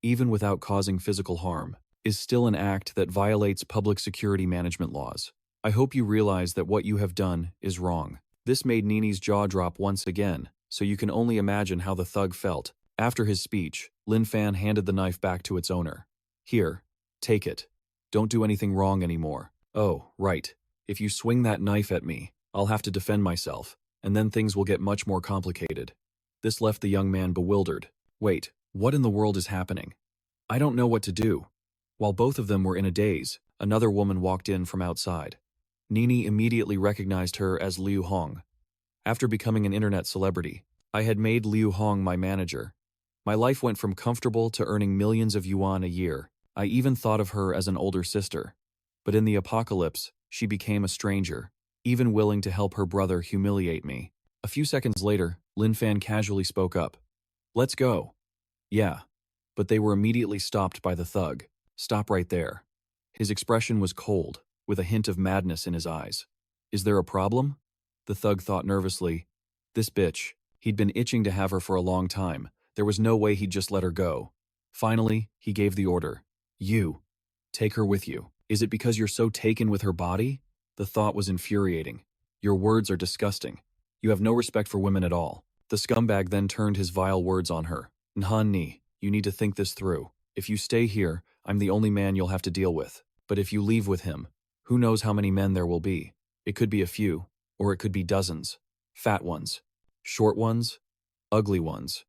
even without causing physical harm, is still an act that violates public security management laws. I hope you realize that what you have done is wrong." This made Nini's jaw drop once again, so you can only imagine how the thug felt. After his speech, Lin Fan handed the knife back to its owner. "Here, take it. Don't do anything wrong anymore. Oh, right. If you swing that knife at me, I'll have to defend myself, and then things will get much more complicated." This left the young man bewildered. Wait, what in the world is happening? I don't know what to do. While both of them were in a daze, another woman walked in from outside. Nini immediately recognized her as Liu Hong. After becoming an internet celebrity, I had made Liu Hong my manager. My life went from comfortable to earning millions of yuan a year. I even thought of her as an older sister. But in the apocalypse, she became a stranger, even willing to help her brother humiliate me. A few seconds later, Lin Fan casually spoke up. "Let's go." "Yeah." But they were immediately stopped by the thug. "Stop right there." His expression was cold, with a hint of madness in his eyes. "Is there a problem?" The thug thought nervously. This bitch, he'd been itching to have her for a long time. There was no way he'd just let her go. Finally, he gave the order. "You. Take her with you." "Is it because you're so taken with her body?" The thought was infuriating. "Your words are disgusting. You have no respect for women at all." The scumbag then turned his vile words on her. "Nhan Ni, you need to think this through. If you stay here, I'm the only man you'll have to deal with. But if you leave with him, who knows how many men there will be? It could be a few, or it could be dozens. Fat ones, short ones, ugly ones.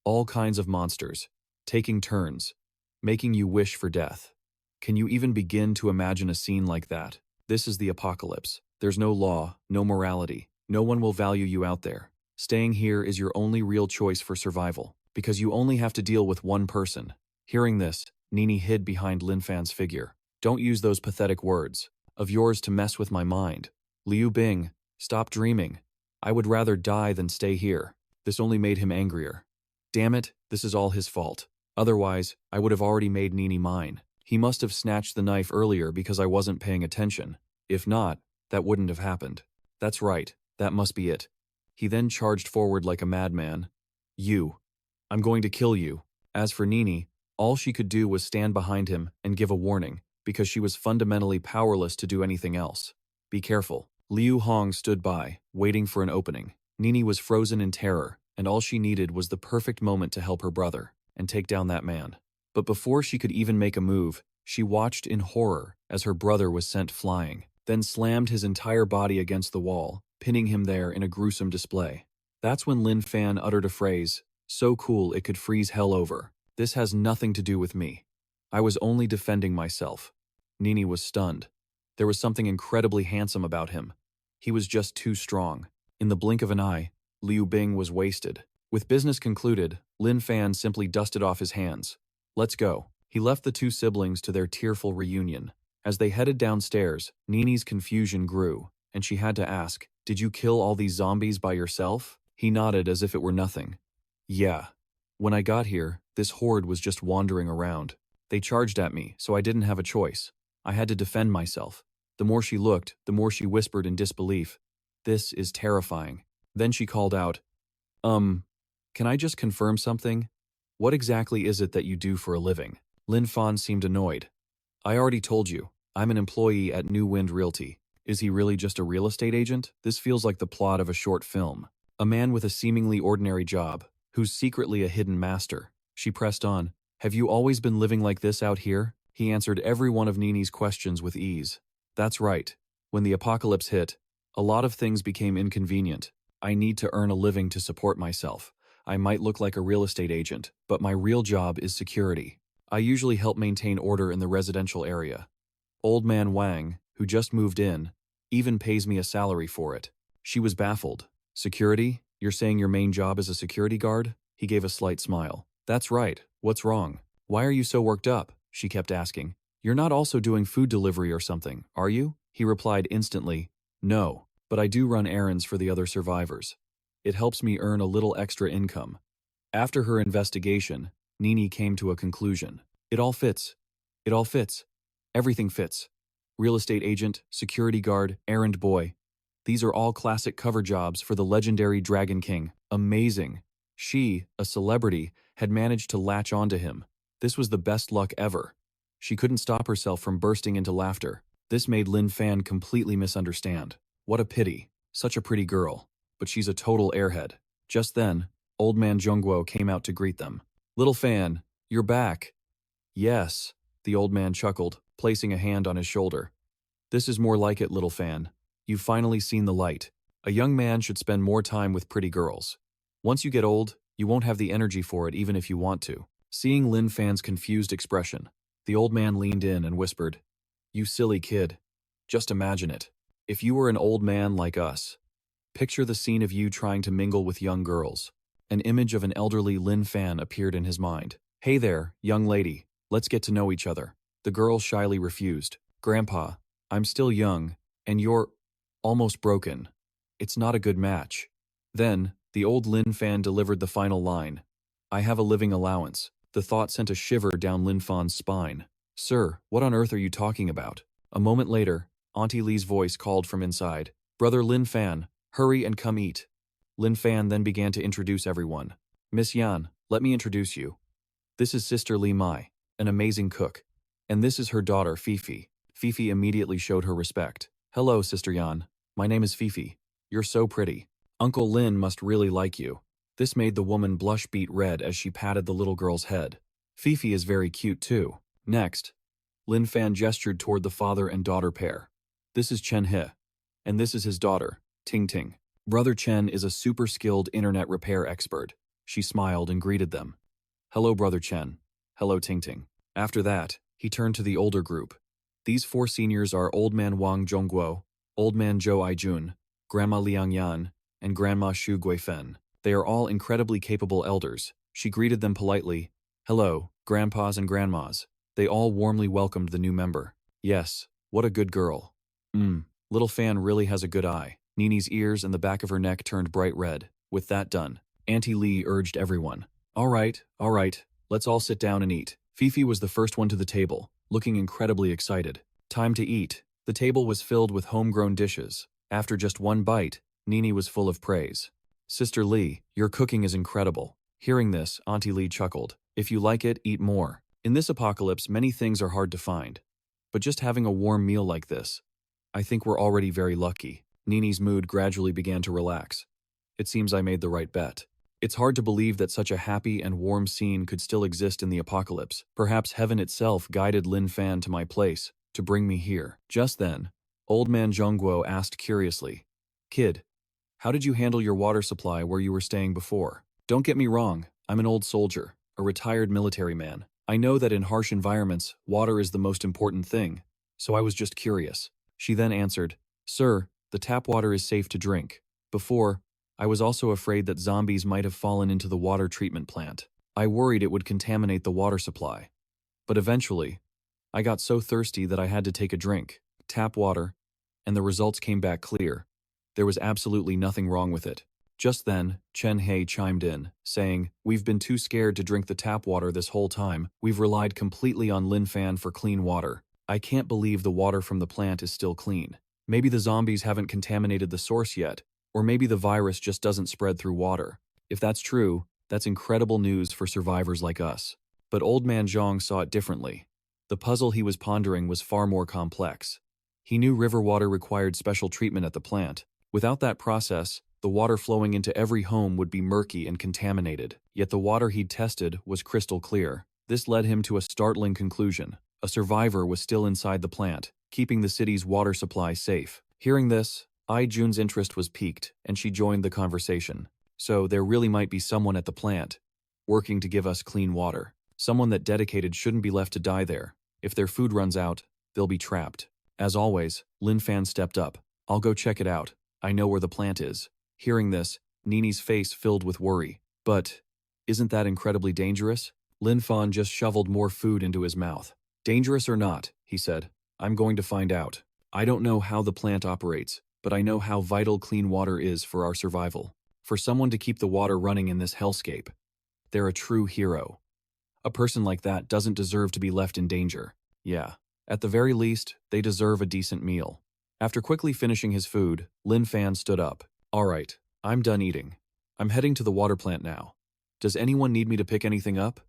All kinds of monsters, taking turns, making you wish for death. Can you even begin to imagine a scene like that? This is the apocalypse. There's no law, no morality. No one will value you out there. Staying here is your only real choice for survival, because you only have to deal with one person." Hearing this, Nini hid behind Lin Fan's figure. "Don't use those pathetic words of yours to mess with my mind. Liu Bing, stop dreaming. I would rather die than stay here." This only made him angrier. Damn it, this is all his fault. Otherwise, I would have already made Nini mine. He must have snatched the knife earlier because I wasn't paying attention. If not, that wouldn't have happened. That's right, that must be it. He then charged forward like a madman. "You. I'm going to kill you." As for Nini, all she could do was stand behind him and give a warning, because she was fundamentally powerless to do anything else. "Be careful." Liu Hong stood by, waiting for an opening. Nini was frozen in terror, and all she needed was the perfect moment to help her brother and take down that man. But before she could even make a move, she watched in horror as her brother was sent flying, then slammed his entire body against the wall, pinning him there in a gruesome display. That's when Lin Fan uttered a phrase, so cool it could freeze hell over. "This has nothing to do with me. I was only defending myself." Nini was stunned. There was something incredibly handsome about him. He was just too strong. In the blink of an eye, Liu Bing was wasted. With business concluded, Lin Fan simply dusted off his hands. Let's go. He left the two siblings to their tearful reunion. As they headed downstairs, Nini's confusion grew, and she had to ask, "Did you kill all these zombies by yourself?" He nodded as if it were nothing. "Yeah. When I got here, this horde was just wandering around. They charged at me, so I didn't have a choice. I had to defend myself." The more she looked, the more she whispered in disbelief. "This is terrifying." Then she called out, Can I just confirm something? What exactly is it that you do for a living?" Lin Fan seemed annoyed. "I already told you, I'm an employee at New Wind Realty." Is he really just a real estate agent? This feels like the plot of a short film. A man with a seemingly ordinary job, who's secretly a hidden master. She pressed on, "Have you always been living like this out here?" He answered every one of Nini's questions with ease. "That's right. When the apocalypse hit, a lot of things became inconvenient. I need to earn a living to support myself. I might look like a real estate agent, but my real job is security. I usually help maintain order in the residential area. Old man Wang, who just moved in, even pays me a salary for it." She was baffled. "Security? You're saying your main job is a security guard?" He gave a slight smile. "That's right. What's wrong? Why are you so worked up?" She kept asking. "You're not also doing food delivery or something, are you?" He replied instantly, "No, but I do run errands for the other survivors. It helps me earn a little extra income." After her investigation, Nini came to a conclusion. It all fits. It all fits. Everything fits. Real estate agent, security guard, errand boy. These are all classic cover jobs for the legendary Dragon King. Amazing. She, a celebrity, had managed to latch onto him. This was the best luck ever. She couldn't stop herself from bursting into laughter. This made Lin Fan completely misunderstand. What a pity. Such a pretty girl. But she's a total airhead. Just then, old man Zhongguo came out to greet them. "Little Fan, you're back." "Yes," the old man chuckled, placing a hand on his shoulder. "This is more like it, little Fan. You've finally seen the light. A young man should spend more time with pretty girls. Once you get old, you won't have the energy for it even if you want to." Seeing Lin Fan's confused expression, the old man leaned in and whispered, "You silly kid. Just imagine it. If you were an old man like us. Picture the scene of you trying to mingle with young girls." An image of an elderly Lin Fan appeared in his mind. "Hey there, young lady. Let's get to know each other." The girl shyly refused. "Grandpa, I'm still young, and you're almost broken. It's not a good match." Then, the old Lin Fan delivered the final line. "I have a living allowance." The thought sent a shiver down Lin Fan's spine. "Sir, what on earth are you talking about?" A moment later, Auntie Lee's voice called from inside. "Brother Lin Fan, hurry and come eat." Lin Fan then began to introduce everyone. "Miss Yan, let me introduce you. This is Sister Li Mai, an amazing cook. And this is her daughter, Fifi." Fifi immediately showed her respect. "Hello, Sister Yan. My name is Fifi. You're so pretty. Uncle Lin must really like you." This made the woman blush beet red as she patted the little girl's head. "Fifi is very cute too." Next, Lin Fan gestured toward the father and daughter pair. "This is Chen He, and this is his daughter, Ting Ting. Brother Chen is a super skilled internet repair expert." She smiled and greeted them. "Hello, Brother Chen. Hello, Ting Ting." After that, he turned to the older group. "These four seniors are Old Man Wang Zhongguo, Old Man Zhou Aijun, Grandma Liang Yan, and Grandma Xu Guifen. They are all incredibly capable elders." She greeted them politely. "Hello, grandpas and grandmas." They all warmly welcomed the new member. "Yes, what a good girl. Little Fan really has a good eye." Nini's ears and the back of her neck turned bright red. With that done, Auntie Lee urged everyone. All right, let's all sit down and eat." Fifi was the first one to the table, looking incredibly excited. Time to eat. The table was filled with homegrown dishes. After just one bite, Nini was full of praise. "Sister Lee, your cooking is incredible." Hearing this, Auntie Lee chuckled. "If you like it, eat more. In this apocalypse, many things are hard to find. But just having a warm meal like this, I think we're already very lucky." Nini's mood gradually began to relax. "It seems I made the right bet." It's hard to believe that such a happy and warm scene could still exist in the apocalypse. Perhaps heaven itself guided Lin Fan to my place, to bring me here. Just then, Old Man Zhongguo asked curiously, "Kid, how did you handle your water supply where you were staying before?" "Don't get me wrong, I'm an old soldier, a retired military man. I know that in harsh environments, water is the most important thing, so I was just curious." She then answered, "Sir, the tap water is safe to drink. Before, I was also afraid that zombies might have fallen into the water treatment plant. I worried it would contaminate the water supply. But eventually, I got so thirsty that I had to take a drink, tap water, and the results came back clear. There was absolutely nothing wrong with it. Just then, Chen He chimed in, saying, "We've been too scared to drink the tap water this whole time. We've relied completely on Lin Fan for clean water. I can't believe the water from the plant is still clean. Maybe the zombies haven't contaminated the source yet, or maybe the virus just doesn't spread through water. If that's true, that's incredible news for survivors like us." But Old Man Zhang saw it differently. The puzzle he was pondering was far more complex. He knew river water required special treatment at the plant. Without that process, the water flowing into every home would be murky and contaminated. Yet the water he'd tested was crystal clear. This led him to a startling conclusion. A survivor was still inside the plant, keeping the city's water supply safe. Hearing this, Ai Jun's interest was piqued, and she joined the conversation. So there really might be someone at the plant, working to give us clean water. Someone that dedicated shouldn't be left to die there. If their food runs out, they'll be trapped. As always, Lin Fan stepped up. "I'll go check it out. I know where the plant is." Hearing this, Nini's face filled with worry. "But isn't that incredibly dangerous?" Lin Fan just shoveled more food into his mouth. "Dangerous or not," he said, "I'm going to find out. I don't know how the plant operates, but I know how vital clean water is for our survival. For someone to keep the water running in this hellscape, they're a true hero. A person like that doesn't deserve to be left in danger. Yeah, at the very least, they deserve a decent meal." After quickly finishing his food, Lin Fan stood up. "All right, I'm done eating. I'm heading to the water plant now. Does anyone need me to pick anything up?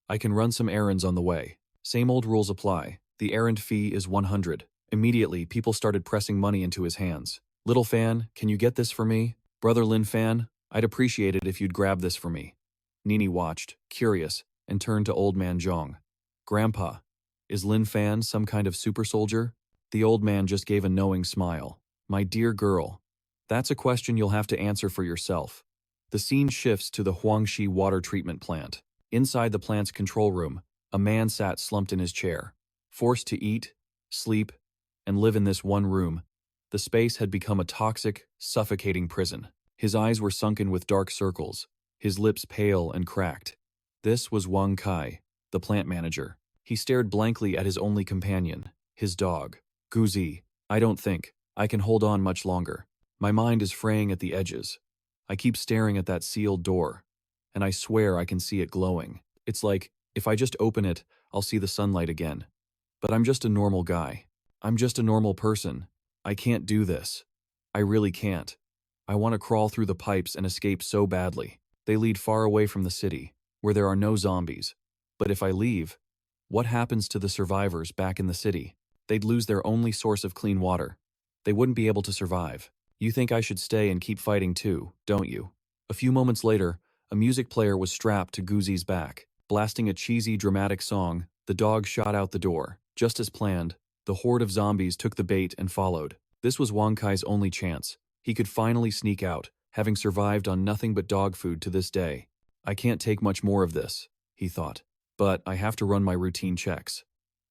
I can run some errands on the way." Same old rules apply. The errand fee is 100. Immediately, people started pressing money into his hands. "Little Fan, can you get this for me? Brother Lin Fan, I'd appreciate it if you'd grab this for me." Nini watched, curious, and turned to Old Man Zhang. "Grandpa, is Lin Fan some kind of super soldier?" The old man just gave a knowing smile. "My dear girl, that's a question you'll have to answer for yourself." The scene shifts to the Huangxi water treatment plant. Inside the plant's control room, a man sat slumped in his chair. Forced to eat, sleep, and live in this one room, the space had become a toxic, suffocating prison. His eyes were sunken with dark circles, his lips pale and cracked. This was Wang Kai, the plant manager. He stared blankly at his only companion, his dog. "Guzi, I don't think I can hold on much longer. My mind is fraying at the edges. I keep staring at that sealed door, and I swear I can see it glowing. It's like, if I just open it, I'll see the sunlight again. But I'm just a normal guy. I'm just a normal person. I can't do this. I really can't. I want to crawl through the pipes and escape so badly. They lead far away from the city, where there are no zombies. But if I leave, what happens to the survivors back in the city? They'd lose their only source of clean water. They wouldn't be able to survive. You think I should stay and keep fighting too, don't you?" A few moments later, a music player was strapped to Guzi's back. Blasting a cheesy, dramatic song, the dog shot out the door. Just as planned, the horde of zombies took the bait and followed. This was Wang Kai's only chance. He could finally sneak out, having survived on nothing but dog food to this day. "I can't take much more of this," he thought. "But I have to run my routine checks.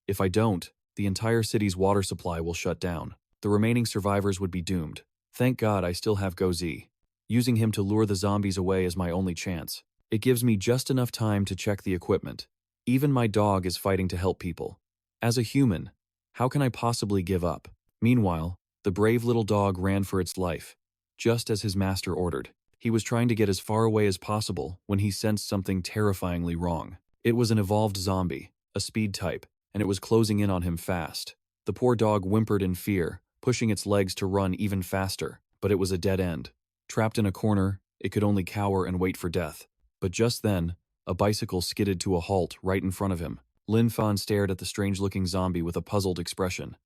If I don't, the entire city's water supply will shut down. The remaining survivors would be doomed. Thank God I still have Gozi. Using him to lure the zombies away is my only chance. It gives me just enough time to check the equipment. Even my dog is fighting to help people. As a human, how can I possibly give up?" Meanwhile, the brave little dog ran for its life, just as his master ordered. He was trying to get as far away as possible when he sensed something terrifyingly wrong. It was an evolved zombie, a speed type, and it was closing in on him fast. The poor dog whimpered in fear, pushing its legs to run even faster, but it was a dead end. Trapped in a corner, it could only cower and wait for death. But just then, a bicycle skidded to a halt right in front of him. Lin Fan stared at the strange-looking zombie with a puzzled expression.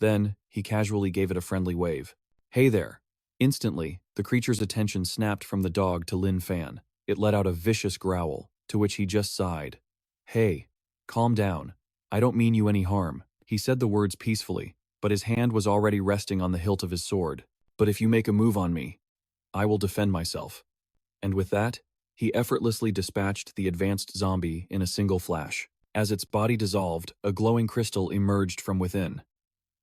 Then, he casually gave it a friendly wave. "Hey there." Instantly, the creature's attention snapped from the dog to Lin Fan. It let out a vicious growl, to which he just sighed. "Hey, calm down. I don't mean you any harm." He said the words peacefully, but his hand was already resting on the hilt of his sword. "But if you make a move on me, I will defend myself." And with that, he effortlessly dispatched the advanced zombie in a single flash. As its body dissolved, a glowing crystal emerged from within.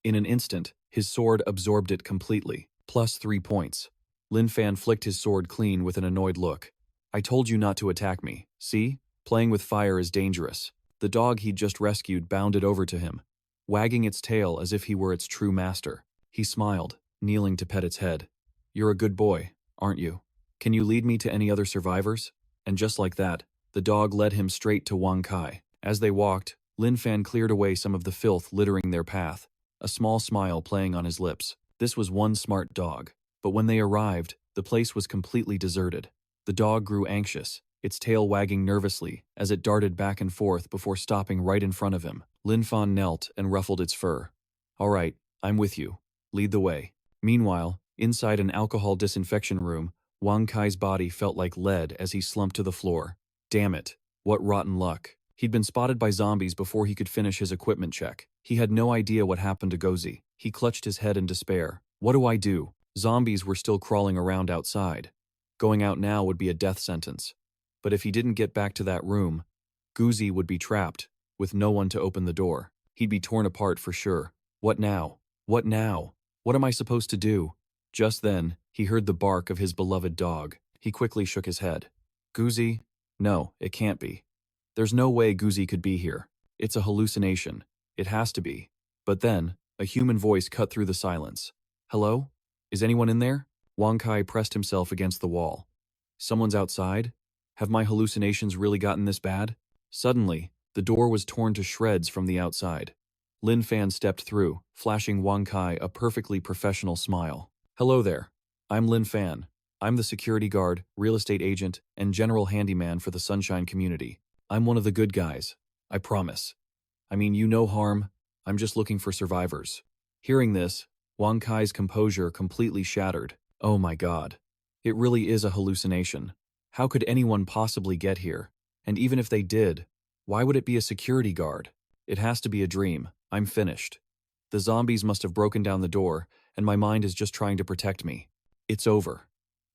In an instant, his sword absorbed it completely, +3 points. Lin Fan flicked his sword clean with an annoyed look. I told you not to attack me. See? Playing with fire is dangerous. The dog he'd just rescued bounded over to him, wagging its tail as if he were its true master. He smiled, kneeling to pet its head. You're a good boy, aren't you? Can you lead me to any other survivors? And just like that, the dog led him straight to Wang Kai. As they walked, Lin Fan cleared away some of the filth littering their path, a small smile playing on his lips. This was one smart dog. But when they arrived, the place was completely deserted. The dog grew anxious, its tail wagging nervously as it darted back and forth before stopping right in front of him. Lin Fan knelt and ruffled its fur. All right, I'm with you. Lead the way. Meanwhile, inside an alcohol disinfection room, Wang Kai's body felt like lead as he slumped to the floor. Damn it, what rotten luck. He'd been spotted by zombies before he could finish his equipment check. He had no idea what happened to Gozi. He clutched his head in despair. What do I do? Zombies were still crawling around outside. Going out now would be a death sentence. But if he didn't get back to that room, Gozi would be trapped, with no one to open the door. He'd be torn apart for sure. What now? What now? What am I supposed to do? Just then, he heard the bark of his beloved dog. He quickly shook his head. Gozi? No, it can't be. There's no way Gozi could be here. It's a hallucination. It has to be. But then, a human voice cut through the silence. Hello? Is anyone in there? Wang Kai pressed himself against the wall. Someone's outside? Have my hallucinations really gotten this bad? Suddenly, the door was torn to shreds from the outside. Lin Fan stepped through, flashing Wang Kai a perfectly professional smile. Hello there. I'm Lin Fan. I'm the security guard, real estate agent, and general handyman for the Sunshine community. I'm one of the good guys. I promise. I mean, you no harm. I'm just looking for survivors. Hearing this, Wang Kai's composure completely shattered. Oh my god. It really is a hallucination. How could anyone possibly get here? And even if they did, why would it be a security guard? It has to be a dream. I'm finished. The zombies must have broken down the door, and my mind is just trying to protect me. It's over.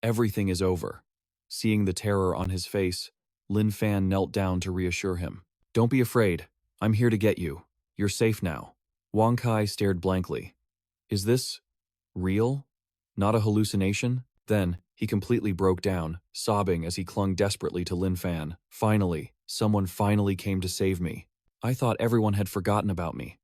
Everything is over. Seeing the terror on his face, Lin Fan knelt down to reassure him. Don't be afraid. I'm here to get you. You're safe now. Wang Kai stared blankly. Is this real? Not a hallucination? Then, he completely broke down, sobbing as he clung desperately to Lin Fan. Finally, someone finally came to save me. I thought everyone had forgotten about me.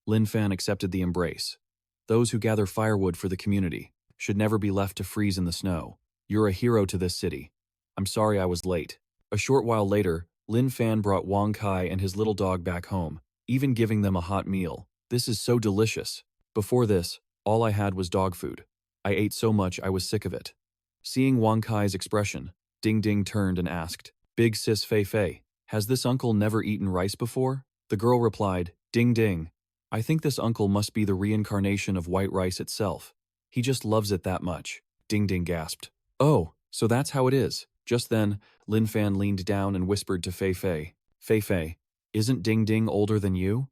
Lin Fan accepted the embrace. Those who gather firewood for the community should never be left to freeze in the snow. You're a hero to this city. I'm sorry I was late. A short while later, Lin Fan brought Wang Kai and his little dog back home, even giving them a hot meal. This is so delicious. Before this, all I had was dog food. I ate so much I was sick of it. Seeing Wang Kai's expression, Ding Ding turned and asked, Big sis Fei Fei, has this uncle never eaten rice before? The girl replied, Ding Ding. I think this uncle must be the reincarnation of white rice itself. He just loves it that much. Ding Ding gasped. Oh, so that's how it is. Just then, Lin Fan leaned down and whispered to Fei Fei. Fei Fei, isn't Ding Ding older than you?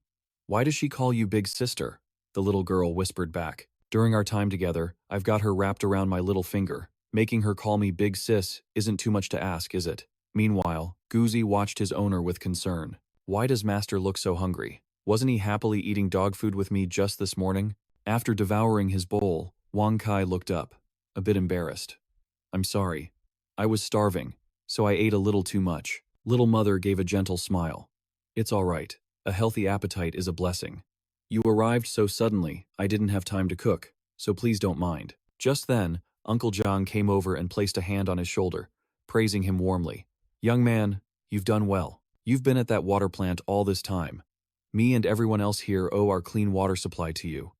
Why does she call you big sister? The little girl whispered back. During our time together, I've got her wrapped around my little finger. Making her call me big sis isn't too much to ask, is it? Meanwhile, Gozi watched his owner with concern. Why does Master look so hungry? Wasn't he happily eating dog food with me just this morning? After devouring his bowl, Wang Kai looked up, a bit embarrassed. I'm sorry. I was starving, so I ate a little too much. Little mother gave a gentle smile. It's all right. A healthy appetite is a blessing. You arrived so suddenly, I didn't have time to cook, so please don't mind. Just then, Uncle Zhang came over and placed a hand on his shoulder, praising him warmly. Young man, you've done well. You've been at that water plant all this time. Me and everyone else here owe our clean water supply to you.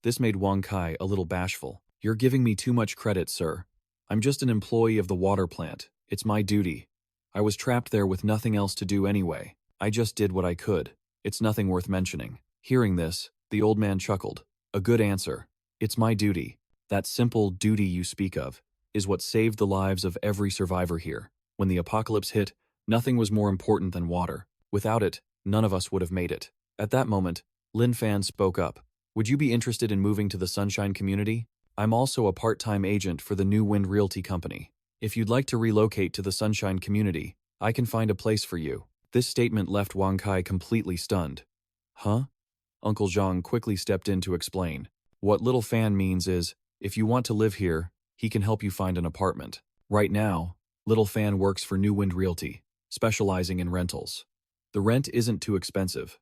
This made Wang Kai a little bashful. You're giving me too much credit, sir. I'm just an employee of the water plant. It's my duty. I was trapped there with nothing else to do anyway. I just did what I could. It's nothing worth mentioning. Hearing this, the old man chuckled. A good answer. It's my duty. That simple duty you speak of is what saved the lives of every survivor here. When the apocalypse hit, nothing was more important than water. Without it, none of us would have made it. At that moment, Lin Fan spoke up. Would you be interested in moving to the Sunshine community? I'm also a part-time agent for the New Wind Realty Company. If you'd like to relocate to the Sunshine community, I can find a place for you. This statement left Wang Kai completely stunned. Huh? Uncle Zhang quickly stepped in to explain. What Little Fan means is, if you want to live here, He can help you find an apartment. Right now, Little Fan works for New Wind Realty, specializing in rentals. The rent isn't too expensive,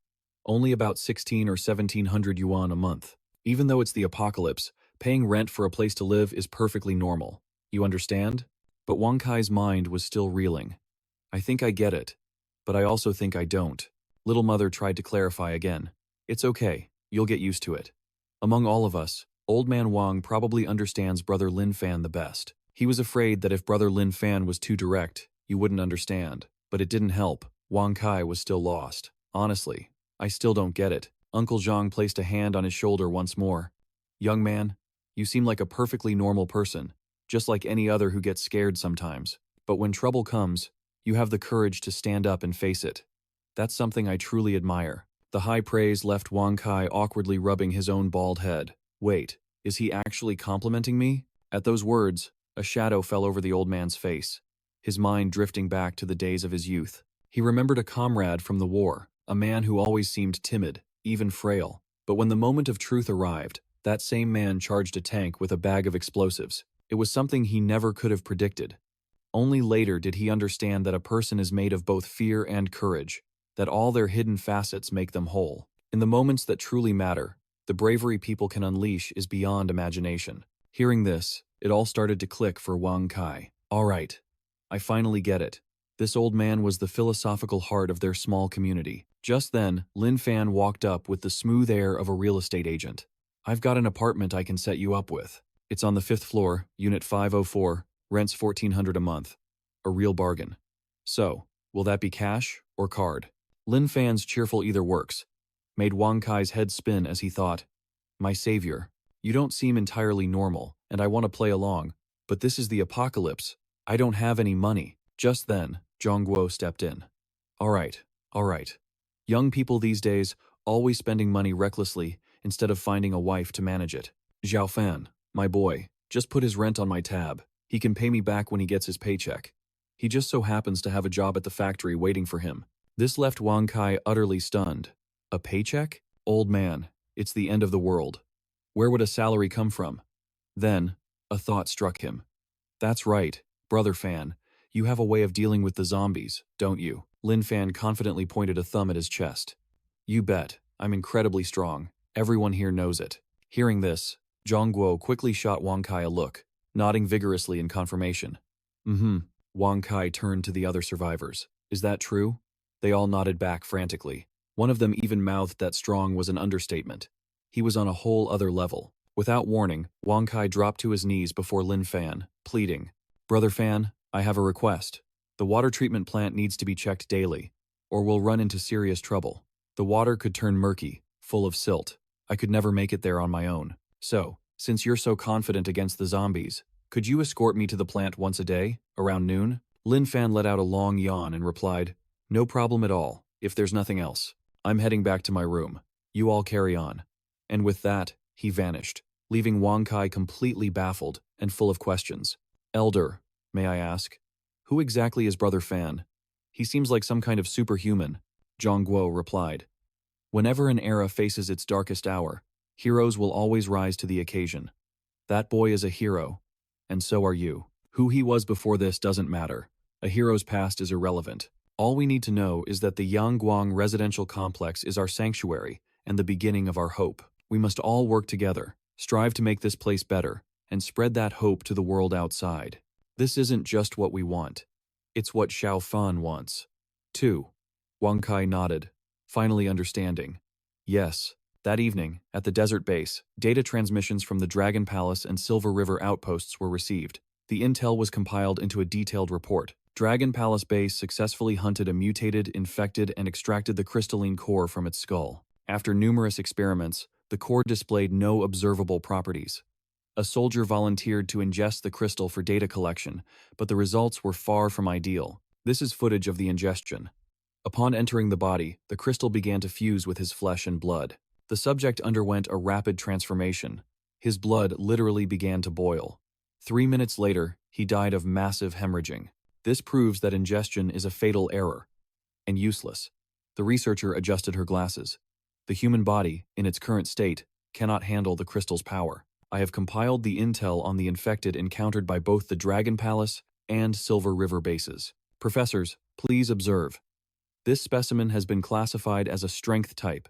only about 16 or 1700 yuan a month. Even though it's the apocalypse, paying rent for a place to live is perfectly normal. You understand? But Wang Kai's mind was still reeling. I think I get it, but I also think I don't. Little Mother tried to clarify again. It's okay, you'll get used to it. Among all of us, Old Man Wang probably understands Brother Lin Fan the best. He was afraid that if Brother Lin Fan was too direct, you wouldn't understand. But it didn't help. Wang Kai was still lost. Honestly, I still don't get it. Uncle Zhang placed a hand on his shoulder once more. Young man, you seem like a perfectly normal person, just like any other who gets scared sometimes. But when trouble comes, you have the courage to stand up and face it. That's something I truly admire. The high praise left Wang Kai awkwardly rubbing his own bald head. Wait, is he actually complimenting me? At those words, a shadow fell over the old man's face, his mind drifting back to the days of his youth. He remembered a comrade from the war, a man who always seemed timid, even frail. But when the moment of truth arrived, that same man charged a tank with a bag of explosives. It was something he never could have predicted. Only later did he understand that a person is made of both fear and courage, that all their hidden facets make them whole. In the moments that truly matter, the bravery people can unleash is beyond imagination. Hearing this, it all started to click for Wang Kai. All right, I finally get it. This old man was the philosophical heart of their small community. Just then, Lin Fan walked up with the smooth air of a real estate agent. I've got an apartment I can set you up with. It's on the 5th floor, unit 504, rents 1400 a month. A real bargain. So, will that be cash or card? Lin Fan's cheerful either works made Wang Kai's head spin as he thought, my savior, you don't seem entirely normal, and I want to play along, but this is the apocalypse. I don't have any money. Just then, Zhang Guo stepped in. All right. Young people these days always spending money recklessly instead of finding a wife to manage it. Zhao Fan, my boy, just put his rent on my tab. He can pay me back when he gets his paycheck. He just so happens to have a job at the factory waiting for him. This left Wang Kai utterly stunned. A paycheck? Old man, it's the end of the world. Where would a salary come from? Then, a thought struck him. That's right, Brother Fan. You have a way of dealing with the zombies, don't you? Lin Fan confidently pointed a thumb at his chest. You bet, I'm incredibly strong. Everyone here knows it. Hearing this, Zhang Guo quickly shot Wang Kai a look, nodding vigorously in confirmation. Wang Kai turned to the other survivors. Is that true? They all nodded back frantically. One of them even mouthed that strong was an understatement. He was on a whole other level. Without warning, Wang Kai dropped to his knees before Lin Fan, pleading, Brother Fan, I have a request. The water treatment plant needs to be checked daily, or we'll run into serious trouble. The water could turn murky, full of silt. I could never make it there on my own. So, since you're so confident against the zombies, could you escort me to the plant once a day, around noon? Lin Fan let out a long yawn and replied, No problem at all, if there's nothing else. I'm heading back to my room. You all carry on. And with that, he vanished, leaving Wang Kai completely baffled and full of questions. Elder, may I ask, who exactly is Brother Fan? He seems like some kind of superhuman, Zhang Guo replied. Whenever an era faces its darkest hour, heroes will always rise to the occasion. That boy is a hero, and so are you. Who he was before this doesn't matter. A hero's past is irrelevant. All we need to know is that the Yangguang residential complex is our sanctuary and the beginning of our hope. We must all work together, strive to make this place better, and spread that hope to the world outside. This isn't just what we want. It's what Xiao Fan wants. 2. Wang Kai nodded, finally understanding. Yes, that evening, at the desert base, data transmissions from the Dragon Palace and Silver River outposts were received. The intel was compiled into a detailed report. Dragon Palace Base successfully hunted a mutated, infected, and extracted the crystalline core from its skull. After numerous experiments, the core displayed no observable properties. A soldier volunteered to ingest the crystal for data collection, but the results were far from ideal. This is footage of the ingestion. Upon entering the body, the crystal began to fuse with his flesh and blood. The subject underwent a rapid transformation. His blood literally began to boil. 3 minutes later, he died of massive hemorrhaging. This proves that ingestion is a fatal error and useless. The researcher adjusted her glasses. The human body, in its current state, cannot handle the crystal's power. I have compiled the intel on the infected encountered by both the Dragon Palace and Silver River bases. Professors, please observe. This specimen has been classified as a strength type.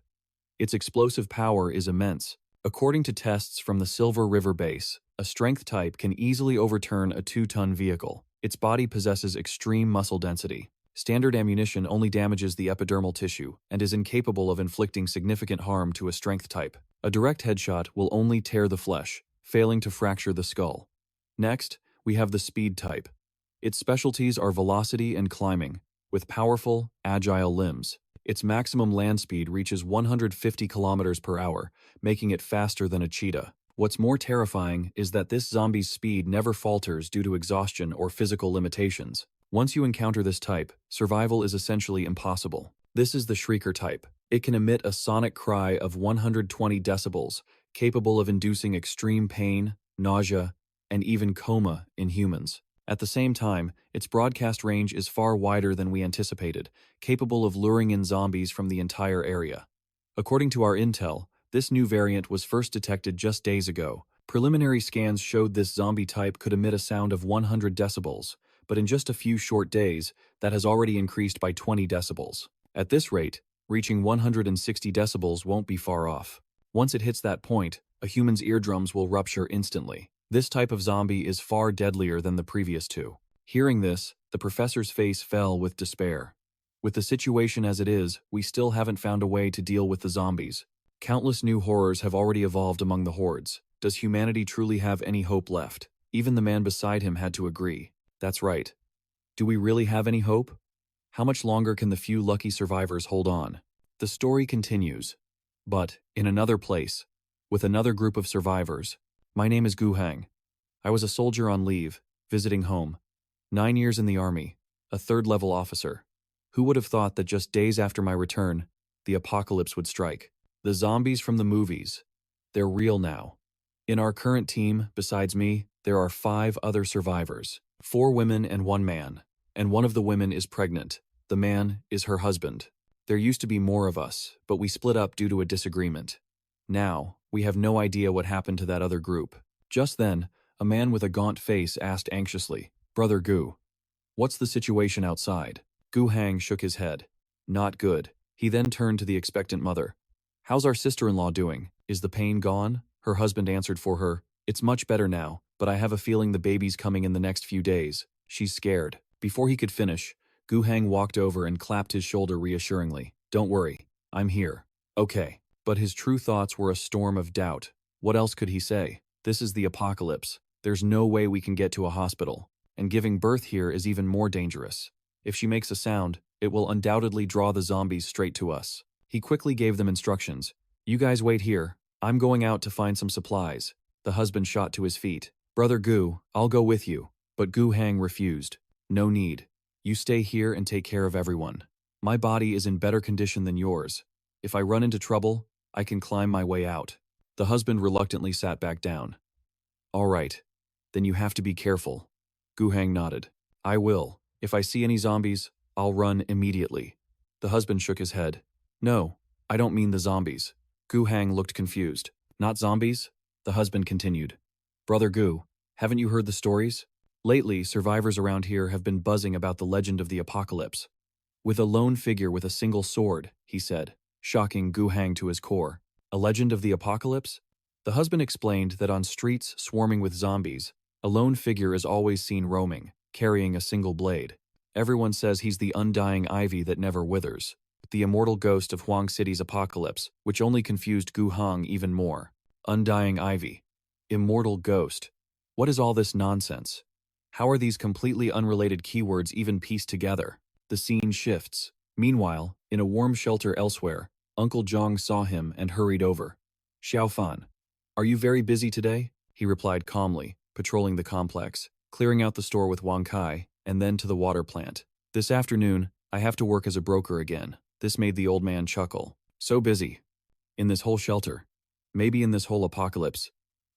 Its explosive power is immense. According to tests from the Silver River base, a strength type can easily overturn a 2-ton vehicle. Its body possesses extreme muscle density. Standard ammunition only damages the epidermal tissue and is incapable of inflicting significant harm to a strength type. A direct headshot will only tear the flesh, failing to fracture the skull. Next, we have the speed type. Its specialties are velocity and climbing, with powerful, agile limbs. Its maximum land speed reaches 150 kilometers per hour, making it faster than a cheetah. What's more terrifying is that this zombie's speed never falters due to exhaustion or physical limitations. Once you encounter this type, survival is essentially impossible. This is the Shrieker type. It can emit a sonic cry of 120 decibels, capable of inducing extreme pain, nausea, and even coma in humans. At the same time, its broadcast range is far wider than we anticipated, capable of luring in zombies from the entire area. According to our intel, this new variant was first detected just days ago. Preliminary scans showed this zombie type could emit a sound of 100 decibels, but in just a few short days, that has already increased by 20 decibels. At this rate, reaching 160 decibels won't be far off. Once it hits that point, a human's eardrums will rupture instantly. This type of zombie is far deadlier than the previous two. Hearing this, the professor's face fell with despair. With the situation as it is, we still haven't found a way to deal with the zombies. Countless new horrors have already evolved among the hordes. Does humanity truly have any hope left? Even the man beside him had to agree. That's right. Do we really have any hope? How much longer can the few lucky survivors hold on? The story continues. But, in another place, with another group of survivors. My name is Gu Hang. I was a soldier on leave, visiting home. 9 years in the army, a third-level officer. Who would have thought that just days after my return, the apocalypse would strike? The zombies from the movies. They're real now. In our current team, besides me, there are 5 other survivors. 4 women and 1 man. And one of the women is pregnant. The man is her husband. There used to be more of us, but we split up due to a disagreement. Now, we have no idea what happened to that other group. Just then, a man with a gaunt face asked anxiously, "Brother Gu, what's the situation outside?" Gu Hang shook his head. Not good. He then turned to the expectant mother. "How's our sister-in-law doing? Is the pain gone?" Her husband answered for her, "It's much better now, but I have a feeling the baby's coming in the next few days. She's scared." Before he could finish, Gu Hang walked over and clapped his shoulder reassuringly. "Don't worry, I'm here." Okay. But his true thoughts were a storm of doubt. What else could he say? This is the apocalypse. There's no way we can get to a hospital. And giving birth here is even more dangerous. If she makes a sound, it will undoubtedly draw the zombies straight to us. He quickly gave them instructions. "You guys wait here. I'm going out to find some supplies." The husband shot to his feet. "Brother Gu, I'll go with you." But Gu Hang refused. "No need. You stay here and take care of everyone. My body is in better condition than yours. If I run into trouble, I can climb my way out." The husband reluctantly sat back down. "All right. Then you have to be careful." Gu Hang nodded. "I will. If I see any zombies, I'll run immediately." The husband shook his head. "No, I don't mean the zombies." Gu Hang looked confused. "Not zombies?" The husband continued. "Brother Gu, haven't you heard the stories? Lately, survivors around here have been buzzing about the legend of the apocalypse. With a lone figure with a single sword," he said, shocking Gu Hang to his core. "A legend of the apocalypse?" The husband explained that on streets swarming with zombies, a lone figure is always seen roaming, carrying a single blade. Everyone says he's the undying ivy that never withers, the immortal ghost of Huang City's apocalypse, which only confused Gu Hang even more. Undying ivy. Immortal ghost. What is all this nonsense? How are these completely unrelated keywords even pieced together? The scene shifts. Meanwhile, in a warm shelter elsewhere, Uncle Zhang saw him and hurried over. "Xiao Fan, are you very busy today?" he replied calmly, patrolling the complex, clearing out the store with Wang Kai, and then to the water plant. "This afternoon, I have to work as a broker again." This made the old man chuckle. "So busy. In this whole shelter. Maybe in this whole apocalypse.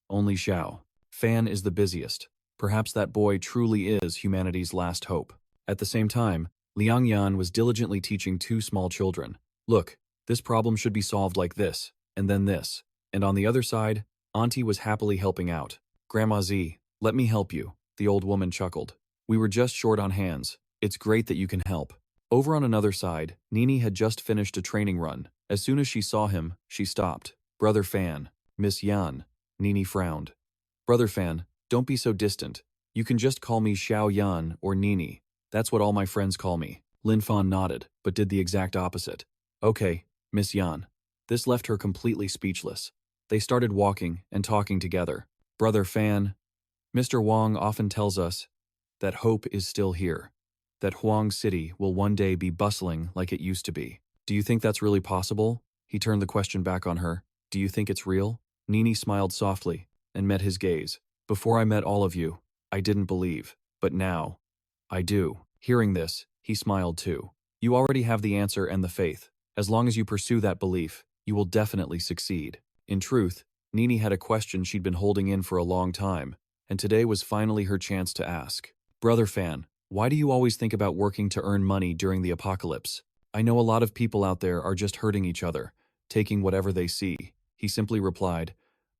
Only Xiao Fan is the busiest. Perhaps that boy truly is humanity's last hope." At the same time, Liang Yan was diligently teaching 2 small children. "Look, this problem should be solved like this, and then this, and on the other side, Auntie was happily helping out. Grandma Z, let me help you, the old woman chuckled. We were just short on hands. It's great that you can help. Over on another side, Nini had just finished a training run. As soon as she saw him, she stopped. Brother Fan, Miss Yan. Nini frowned. Brother Fan, don't be so distant. You can just call me Xiao Yan or Nini. That's what all my friends call me. Lin Fan nodded, but did the exact opposite. Okay, Miss Yan. This left her completely speechless. They started walking and talking together. Brother Fan, Mr. Wang often tells us that hope is still here, that Huang City will one day be bustling like it used to be. Do you think that's really possible? He turned the question back on her. Do you think it's real? Nini smiled softly and met his gaze. Before I met all of you, I didn't believe, but now, I do. Hearing this, he smiled too. You already have the answer and the faith. As long as you pursue that belief, you will definitely succeed. In truth, Nini had a question she'd been holding in for a long time, and today was finally her chance to ask. Brother Fan, why do you always think about working to earn money during the apocalypse? I know a lot of people out there are just hurting each other, taking whatever they see. He simply replied,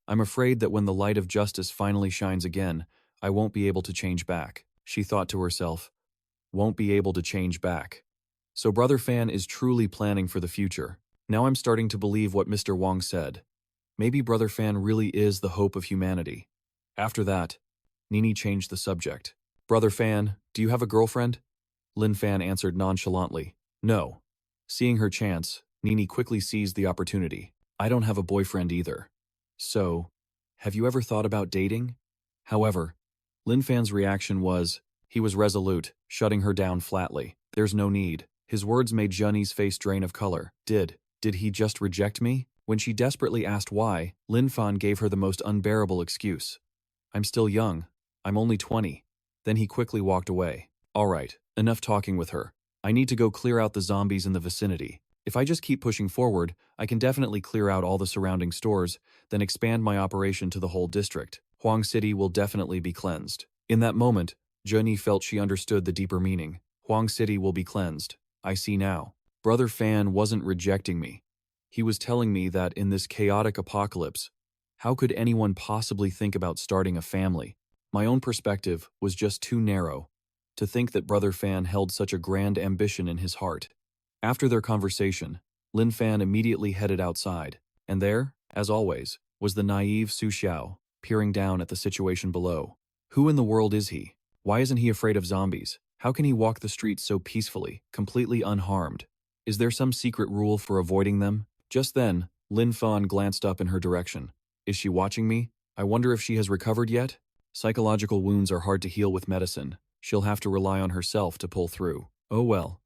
I'm afraid that when the light of justice finally shines again, I won't be able to change back. She thought to herself, won't be able to change back. So Brother Fan is truly planning for the future. Now I'm starting to believe what Mr. Wang said. Maybe Brother Fan really is the hope of humanity. After that, Nini changed the subject. Brother Fan, do you have a girlfriend? Lin Fan answered nonchalantly, no. Seeing her chance, Nini quickly seized the opportunity. I don't have a boyfriend either. So, have you ever thought about dating? However, Lin Fan's reaction was, he was resolute, shutting her down flatly. There's no need. His words made Juni's face drain of color. Did he just reject me? When she desperately asked why, Lin Fan gave her the most unbearable excuse. I'm still young. I'm only 20. Then he quickly walked away. All right, enough talking with her. I need to go clear out the zombies in the vicinity. If I just keep pushing forward, I can definitely clear out all the surrounding stores, then expand my operation to the whole district. Huang City will definitely be cleansed. In that moment, Juni felt she understood the deeper meaning. Huang City will be cleansed. I see now. Brother Fan wasn't rejecting me. He was telling me that in this chaotic apocalypse, how could anyone possibly think about starting a family? My own perspective was just too narrow to think that Brother Fan held such a grand ambition in his heart. After their conversation, Lin Fan immediately headed outside, and there, as always, was the naive Su Xiao, peering down at the situation below. Who in the world is he? Why isn't he afraid of zombies? How can he walk the streets so peacefully, completely unharmed? Is there some secret rule for avoiding them? Just then, Lin Fan glanced up in her direction. Is she watching me? I wonder if she has recovered yet? Psychological wounds are hard to heal with medicine. She'll have to rely on herself to pull through. Oh well.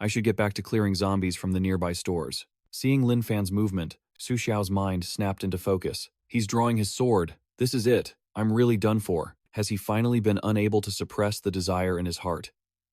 I should get back to clearing zombies from the nearby stores. Seeing Lin Fan's movement, Su Xiao's mind snapped into focus. He's drawing his sword. This is it. I'm really done for. Has he finally been unable to suppress the desire in his heart?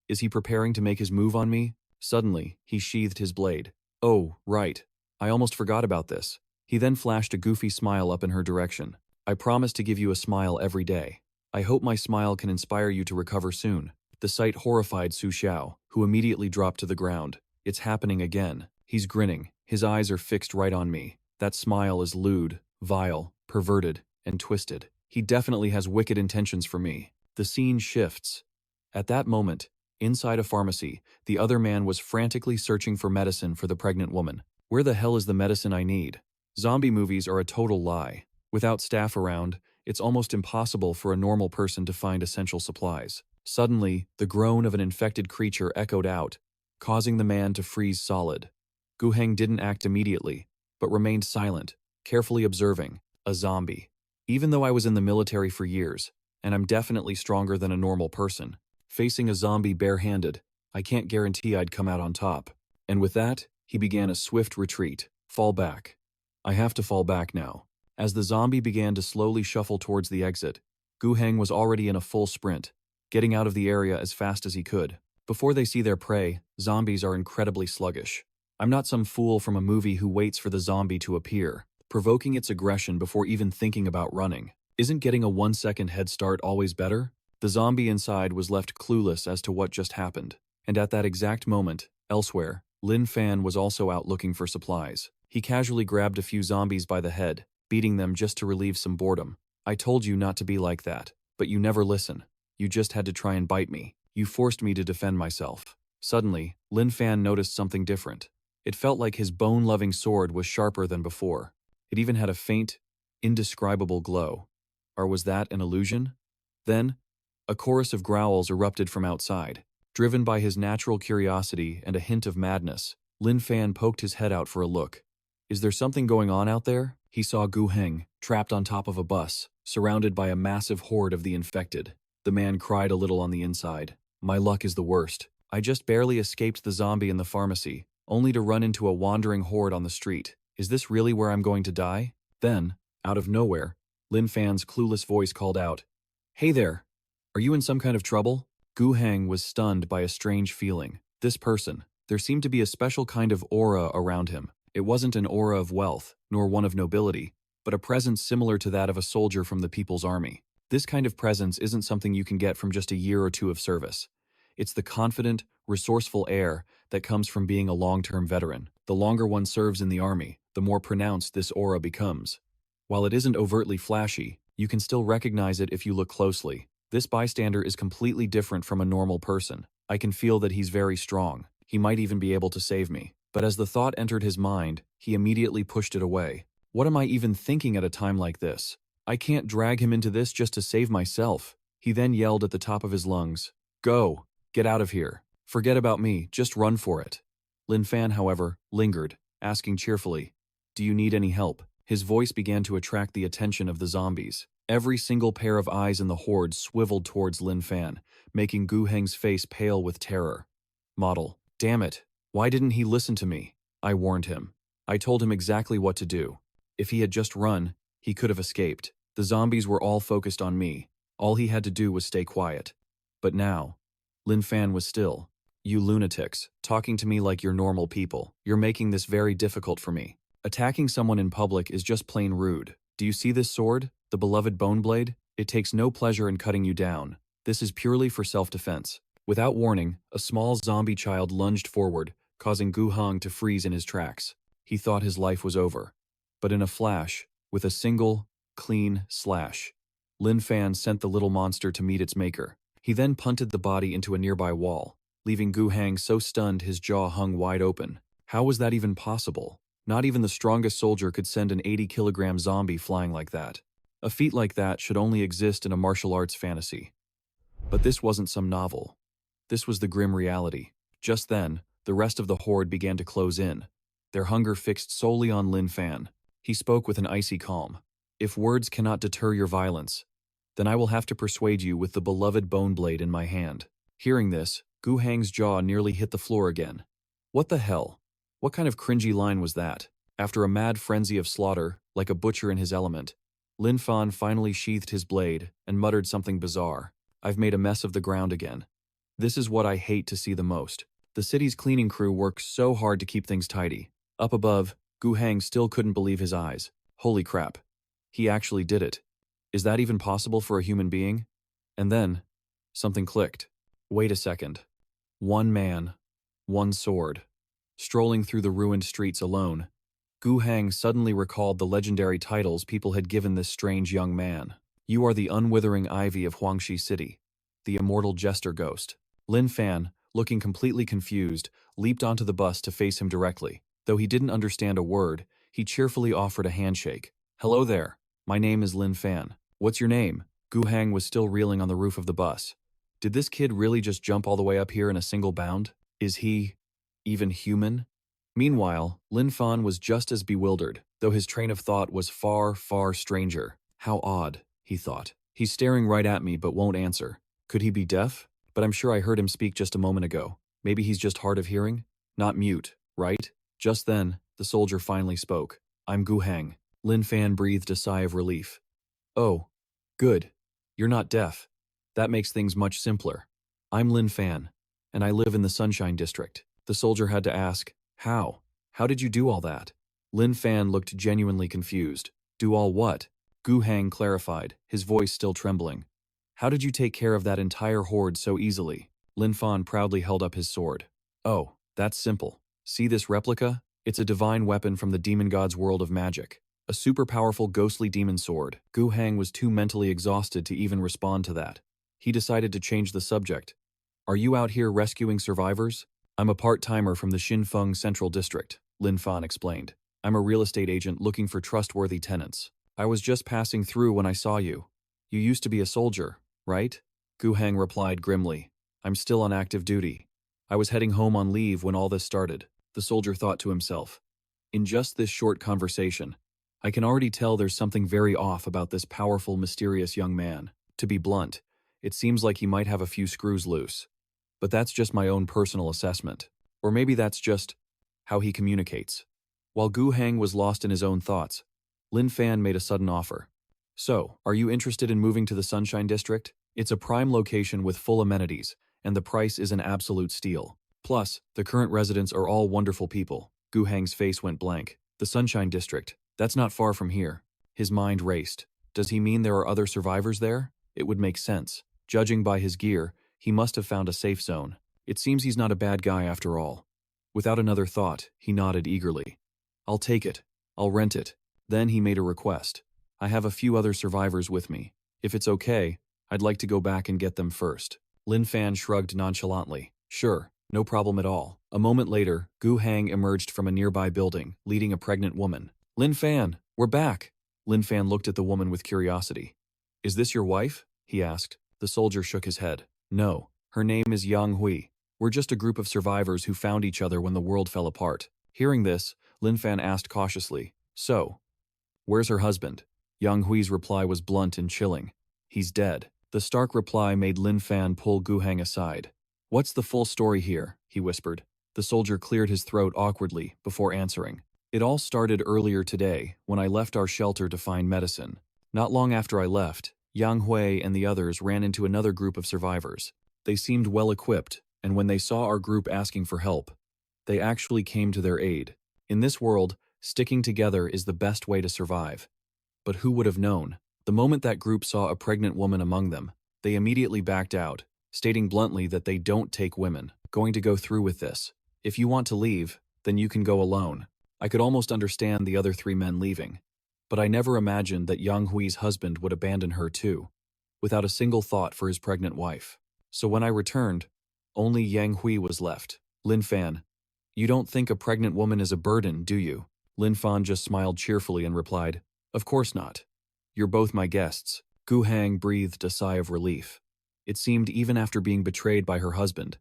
Is he preparing to make his move on me? Suddenly, he sheathed his blade. Oh, right. I almost forgot about this. He then flashed a goofy smile up in her direction. I promise to give you a smile every day. I hope my smile can inspire you to recover soon. The sight horrified Su Xiao, who immediately dropped to the ground. It's happening again. He's grinning. His eyes are fixed right on me. That smile is lewd, vile, perverted, and twisted. He definitely has wicked intentions for me. The scene shifts. At that moment, inside a pharmacy, the other man was frantically searching for medicine for the pregnant woman. Where the hell is the medicine I need? Zombie movies are a total lie. Without staff around, it's almost impossible for a normal person to find essential supplies. Suddenly, the groan of an infected creature echoed out, causing the man to freeze solid. Gu Heng didn't act immediately, but remained silent, carefully observing. A zombie. Even though I was in the military for years, and I'm definitely stronger than a normal person, facing a zombie barehanded, I can't guarantee I'd come out on top. And with that, he began a swift retreat. Fall back. I have to fall back now. As the zombie began to slowly shuffle towards the exit, Gu Heng was already in a full sprint, getting out of the area as fast as he could. Before they see their prey, zombies are incredibly sluggish. I'm not some fool from a movie who waits for the zombie to appear, provoking its aggression before even thinking about running. Isn't getting a 1-second head start always better? The zombie inside was left clueless as to what just happened. And at that exact moment, elsewhere, Lin Fan was also out looking for supplies. He casually grabbed a few zombies by the head, beating them just to relieve some boredom. I told you not to be like that, but you never listen. You just had to try and bite me. You forced me to defend myself. Suddenly, Lin Fan noticed something different. It felt like his bone-loving sword was sharper than before. It even had a faint, indescribable glow. Or was that an illusion? Then, a chorus of growls erupted from outside. Driven by his natural curiosity and a hint of madness, Lin Fan poked his head out for a look. Is there something going on out there? He saw Gu Heng, trapped on top of a bus, surrounded by a massive horde of the infected. The man cried a little on the inside. My luck is the worst. I just barely escaped the zombie in the pharmacy, only to run into a wandering horde on the street. Is this really where I'm going to die? Then, out of nowhere, Lin Fan's clueless voice called out, Hey there! Are you in some kind of trouble? Gu Heng was stunned by a strange feeling. This person, there seemed to be a special kind of aura around him. It wasn't an aura of wealth, nor one of nobility, but a presence similar to that of a soldier from the People's Army. This kind of presence isn't something you can get from just a year or two of service. It's the confident, resourceful air that comes from being a long-term veteran. The longer one serves in the army, the more pronounced this aura becomes. While it isn't overtly flashy, you can still recognize it if you look closely. This bystander is completely different from a normal person. I can feel that he's very strong. He might even be able to save me. But as the thought entered his mind, he immediately pushed it away. What am I even thinking at a time like this? I can't drag him into this just to save myself. He then yelled at the top of his lungs, Go! Get out of here. Forget about me, just run for it. Lin Fan, however, lingered, asking cheerfully, Do you need any help? His voice began to attract the attention of the zombies. Every single pair of eyes in the horde swiveled towards Lin Fan, making Gu Heng's face pale with terror. Model, damn it. Why didn't he listen to me? I warned him. I told him exactly what to do. If he had just run, he could have escaped. The zombies were all focused on me. All he had to do was stay quiet. But now, Lin Fan was still. You lunatics, talking to me like you're normal people. You're making this very difficult for me. Attacking someone in public is just plain rude. Do you see this sword? The beloved bone blade? It takes no pleasure in cutting you down. This is purely for self-defense. Without warning, a small zombie child lunged forward, causing Gu Heng to freeze in his tracks. He thought his life was over. But in a flash, with a single, clean slash, Lin Fan sent the little monster to meet its maker. He then punted the body into a nearby wall, leaving Gu Heng so stunned his jaw hung wide open. How was that even possible? Not even the strongest soldier could send an 80-kilogram zombie flying like that. A feat like that should only exist in a martial arts fantasy. But this wasn't some novel. This was the grim reality. Just then, the rest of the horde began to close in, their hunger fixed solely on Lin Fan. He spoke with an icy calm. If words cannot deter your violence, then I will have to persuade you with the beloved bone blade in my hand. Hearing this, Gu Heng's jaw nearly hit the floor again. What the hell? What kind of cringy line was that? After a mad frenzy of slaughter, like a butcher in his element, Lin Fan finally sheathed his blade and muttered something bizarre. I've made a mess of the ground again. This is what I hate to see the most. The city's cleaning crew works so hard to keep things tidy. Up above, Gu Heng still couldn't believe his eyes. Holy crap. He actually did it. Is that even possible for a human being? And then, something clicked. Wait a second. One man, one sword. Strolling through the ruined streets alone, Gu Heng suddenly recalled the legendary titles people had given this strange young man. You are the unwithering ivy of Huangxi City, the immortal jester ghost. Lin Fan, looking completely confused, leaped onto the bus to face him directly. Though he didn't understand a word, he cheerfully offered a handshake. Hello there. My name is Lin Fan. What's your name? Gu Heng was still reeling on the roof of the bus. Did this kid really just jump all the way up here in a single bound? Is he even human? Meanwhile, Lin Fan was just as bewildered, though his train of thought was far, far stranger. How odd, he thought. He's staring right at me but won't answer. Could he be deaf? But I'm sure I heard him speak just a moment ago. Maybe he's just hard of hearing? Not mute, right? Just then, the soldier finally spoke. I'm Gu Heng. Lin Fan breathed a sigh of relief. Oh, good. You're not deaf. That makes things much simpler. I'm Lin Fan, and I live in the Sunshine District. The soldier had to ask, How? How did you do all that? Lin Fan looked genuinely confused. Do all what? Gu Heng clarified, his voice still trembling. How did you take care of that entire horde so easily? Lin Fan proudly held up his sword. Oh, that's simple. See this replica? It's a divine weapon from the demon god's world of magic. A super powerful ghostly demon sword. Gu Hang was too mentally exhausted to even respond to that. He decided to change the subject. Are you out here rescuing survivors? I'm a part-timer from the Xinfeng Central District, Lin Fan explained. I'm a real estate agent looking for trustworthy tenants. I was just passing through when I saw you. You used to be a soldier, right? Gu Hang replied grimly. I'm still on active duty. I was heading home on leave when all this started, the soldier thought to himself. In just this short conversation, I can already tell there's something very off about this powerful, mysterious young man. To be blunt, it seems like he might have a few screws loose. But that's just my own personal assessment. Or maybe that's just how he communicates. While Gu Hang was lost in his own thoughts, Lin Fan made a sudden offer. So, are you interested in moving to the Sunshine District? It's a prime location with full amenities, and the price is an absolute steal. Plus, the current residents are all wonderful people. Gu Hang's face went blank. The Sunshine District. That's not far from here. His mind raced. Does he mean there are other survivors there? It would make sense. Judging by his gear, he must have found a safe zone. It seems he's not a bad guy after all. Without another thought, he nodded eagerly. I'll take it. I'll rent it. Then he made a request. I have a few other survivors with me. If it's okay, I'd like to go back and get them first. Lin Fan shrugged nonchalantly. Sure, no problem at all. A moment later, Gu Hang emerged from a nearby building, leading a pregnant woman. Lin Fan, we're back. Lin Fan looked at the woman with curiosity. Is this your wife? He asked. The soldier shook his head. No, her name is Yang Hui. We're just a group of survivors who found each other when the world fell apart. Hearing this, Lin Fan asked cautiously, So, where's her husband? Yang Hui's reply was blunt and chilling. He's dead. The stark reply made Lin Fan pull Gu Hang aside. What's the full story here? He whispered. The soldier cleared his throat awkwardly before answering. It all started earlier today when I left our shelter to find medicine. Not long after I left, Yang Hui and the others ran into another group of survivors. They seemed well equipped, and when they saw our group asking for help, they actually came to their aid. In this world, sticking together is the best way to survive. But who would have known? The moment that group saw a pregnant woman among them, they immediately backed out, stating bluntly that they don't take women. Going to go through with this. If you want to leave, then you can go alone. I could almost understand the other three men leaving. But I never imagined that Yang Hui's husband would abandon her too, without a single thought for his pregnant wife. So when I returned, only Yang Hui was left. Lin Fan, you don't think a pregnant woman is a burden, do you? Lin Fan just smiled cheerfully and replied, Of course not. You're both my guests. Gu Hang breathed a sigh of relief. It seemed even after being betrayed by her husband,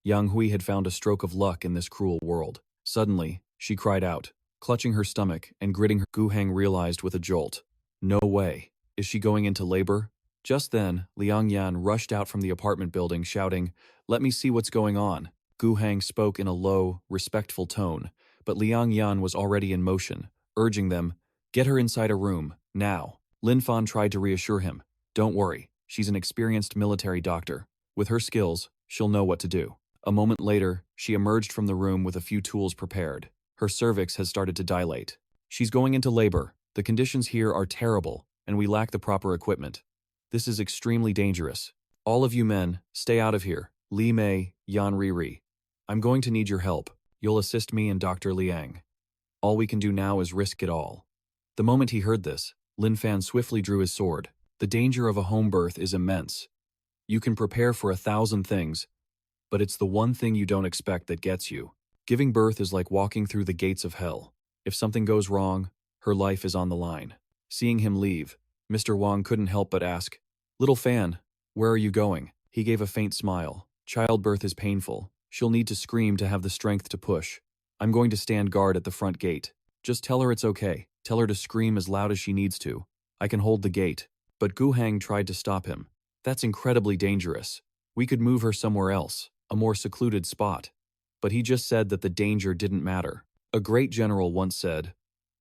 Yang Hui had found a stroke of luck in this cruel world. Suddenly, she cried out, clutching her stomach and gritting her. Gu Hang realized with a jolt. No way. Is she going into labor? Just then, Liang Yan rushed out from the apartment building shouting, Let me see what's going on. Gu Hang spoke in a low, respectful tone, but Liang Yan was already in motion, urging them, Get her inside a room, now. Lin Fan tried to reassure him. Don't worry, she's an experienced military doctor. With her skills, she'll know what to do. A moment later, she emerged from the room with a few tools prepared. Her cervix has started to dilate. She's going into labor. The conditions here are terrible, and we lack the proper equipment. This is extremely dangerous. All of you men, stay out of here. Li Mei, Yan Riri. I'm going to need your help. You'll assist me and Dr. Liang. All we can do now is risk it all. The moment he heard this, Lin Fan swiftly drew his sword. The danger of a home birth is immense. You can prepare for 1,000 things, but it's the one thing you don't expect that gets you. Giving birth is like walking through the gates of hell. If something goes wrong, her life is on the line. Seeing him leave, Mr. Wang couldn't help but ask, Little Fan, where are you going? He gave a faint smile. Childbirth is painful. She'll need to scream to have the strength to push. I'm going to stand guard at the front gate. Just tell her it's okay. Tell her to scream as loud as she needs to. I can hold the gate. But Gu Hang tried to stop him. That's incredibly dangerous. We could move her somewhere else, a more secluded spot. But he just said that the danger didn't matter. A great general once said,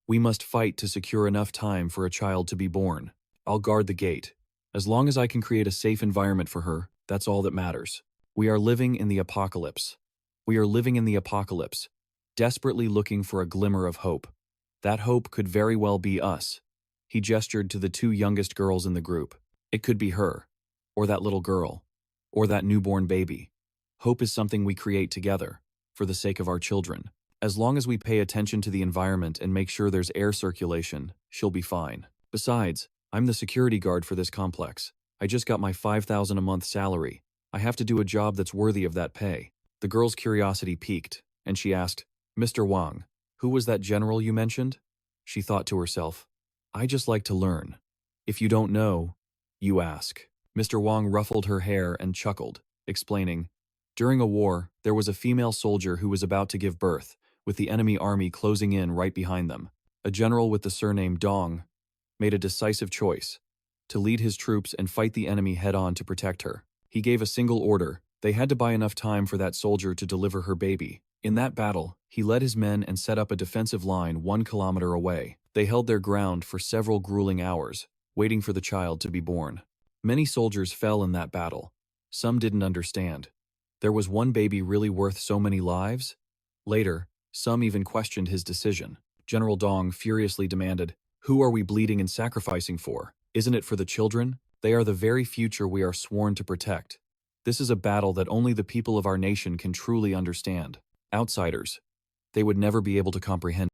We must fight to secure enough time for a child to be born. I'll guard the gate. As long as I can create a safe environment for her, that's all that matters. We are living in the apocalypse. We are living in the apocalypse, desperately looking for a glimmer of hope. That hope could very well be us. He gestured to the two youngest girls in the group. It could be her, or that little girl, or that newborn baby. Hope is something we create together, for the sake of our children. As long as we pay attention to the environment and make sure there's air circulation, she'll be fine. Besides, I'm the security guard for this complex. I just got my 5,000 a month salary. I have to do a job that's worthy of that pay. The girl's curiosity piqued, and she asked, Mr. Wang, who was that general you mentioned? She thought to herself, I just like to learn. If you don't know, you ask. Mr. Wang ruffled her hair and chuckled, explaining, during a war, there was a female soldier who was about to give birth, with the enemy army closing in right behind them. A general with the surname Dong made a decisive choice to lead his troops and fight the enemy head-on to protect her. He gave a single order. They had to buy enough time for that soldier to deliver her baby. In that battle, he led his men and set up a defensive line 1 kilometer away. They held their ground for several grueling hours, waiting for the child to be born. Many soldiers fell in that battle. Some didn't understand. There was one baby really worth so many lives? Later, some even questioned his decision. General Dong furiously demanded, who are we bleeding and sacrificing for? Isn't it for the children? They are the very future we are sworn to protect. This is a battle that only the people of our nation can truly understand. Outsiders, they would never be able to comprehend.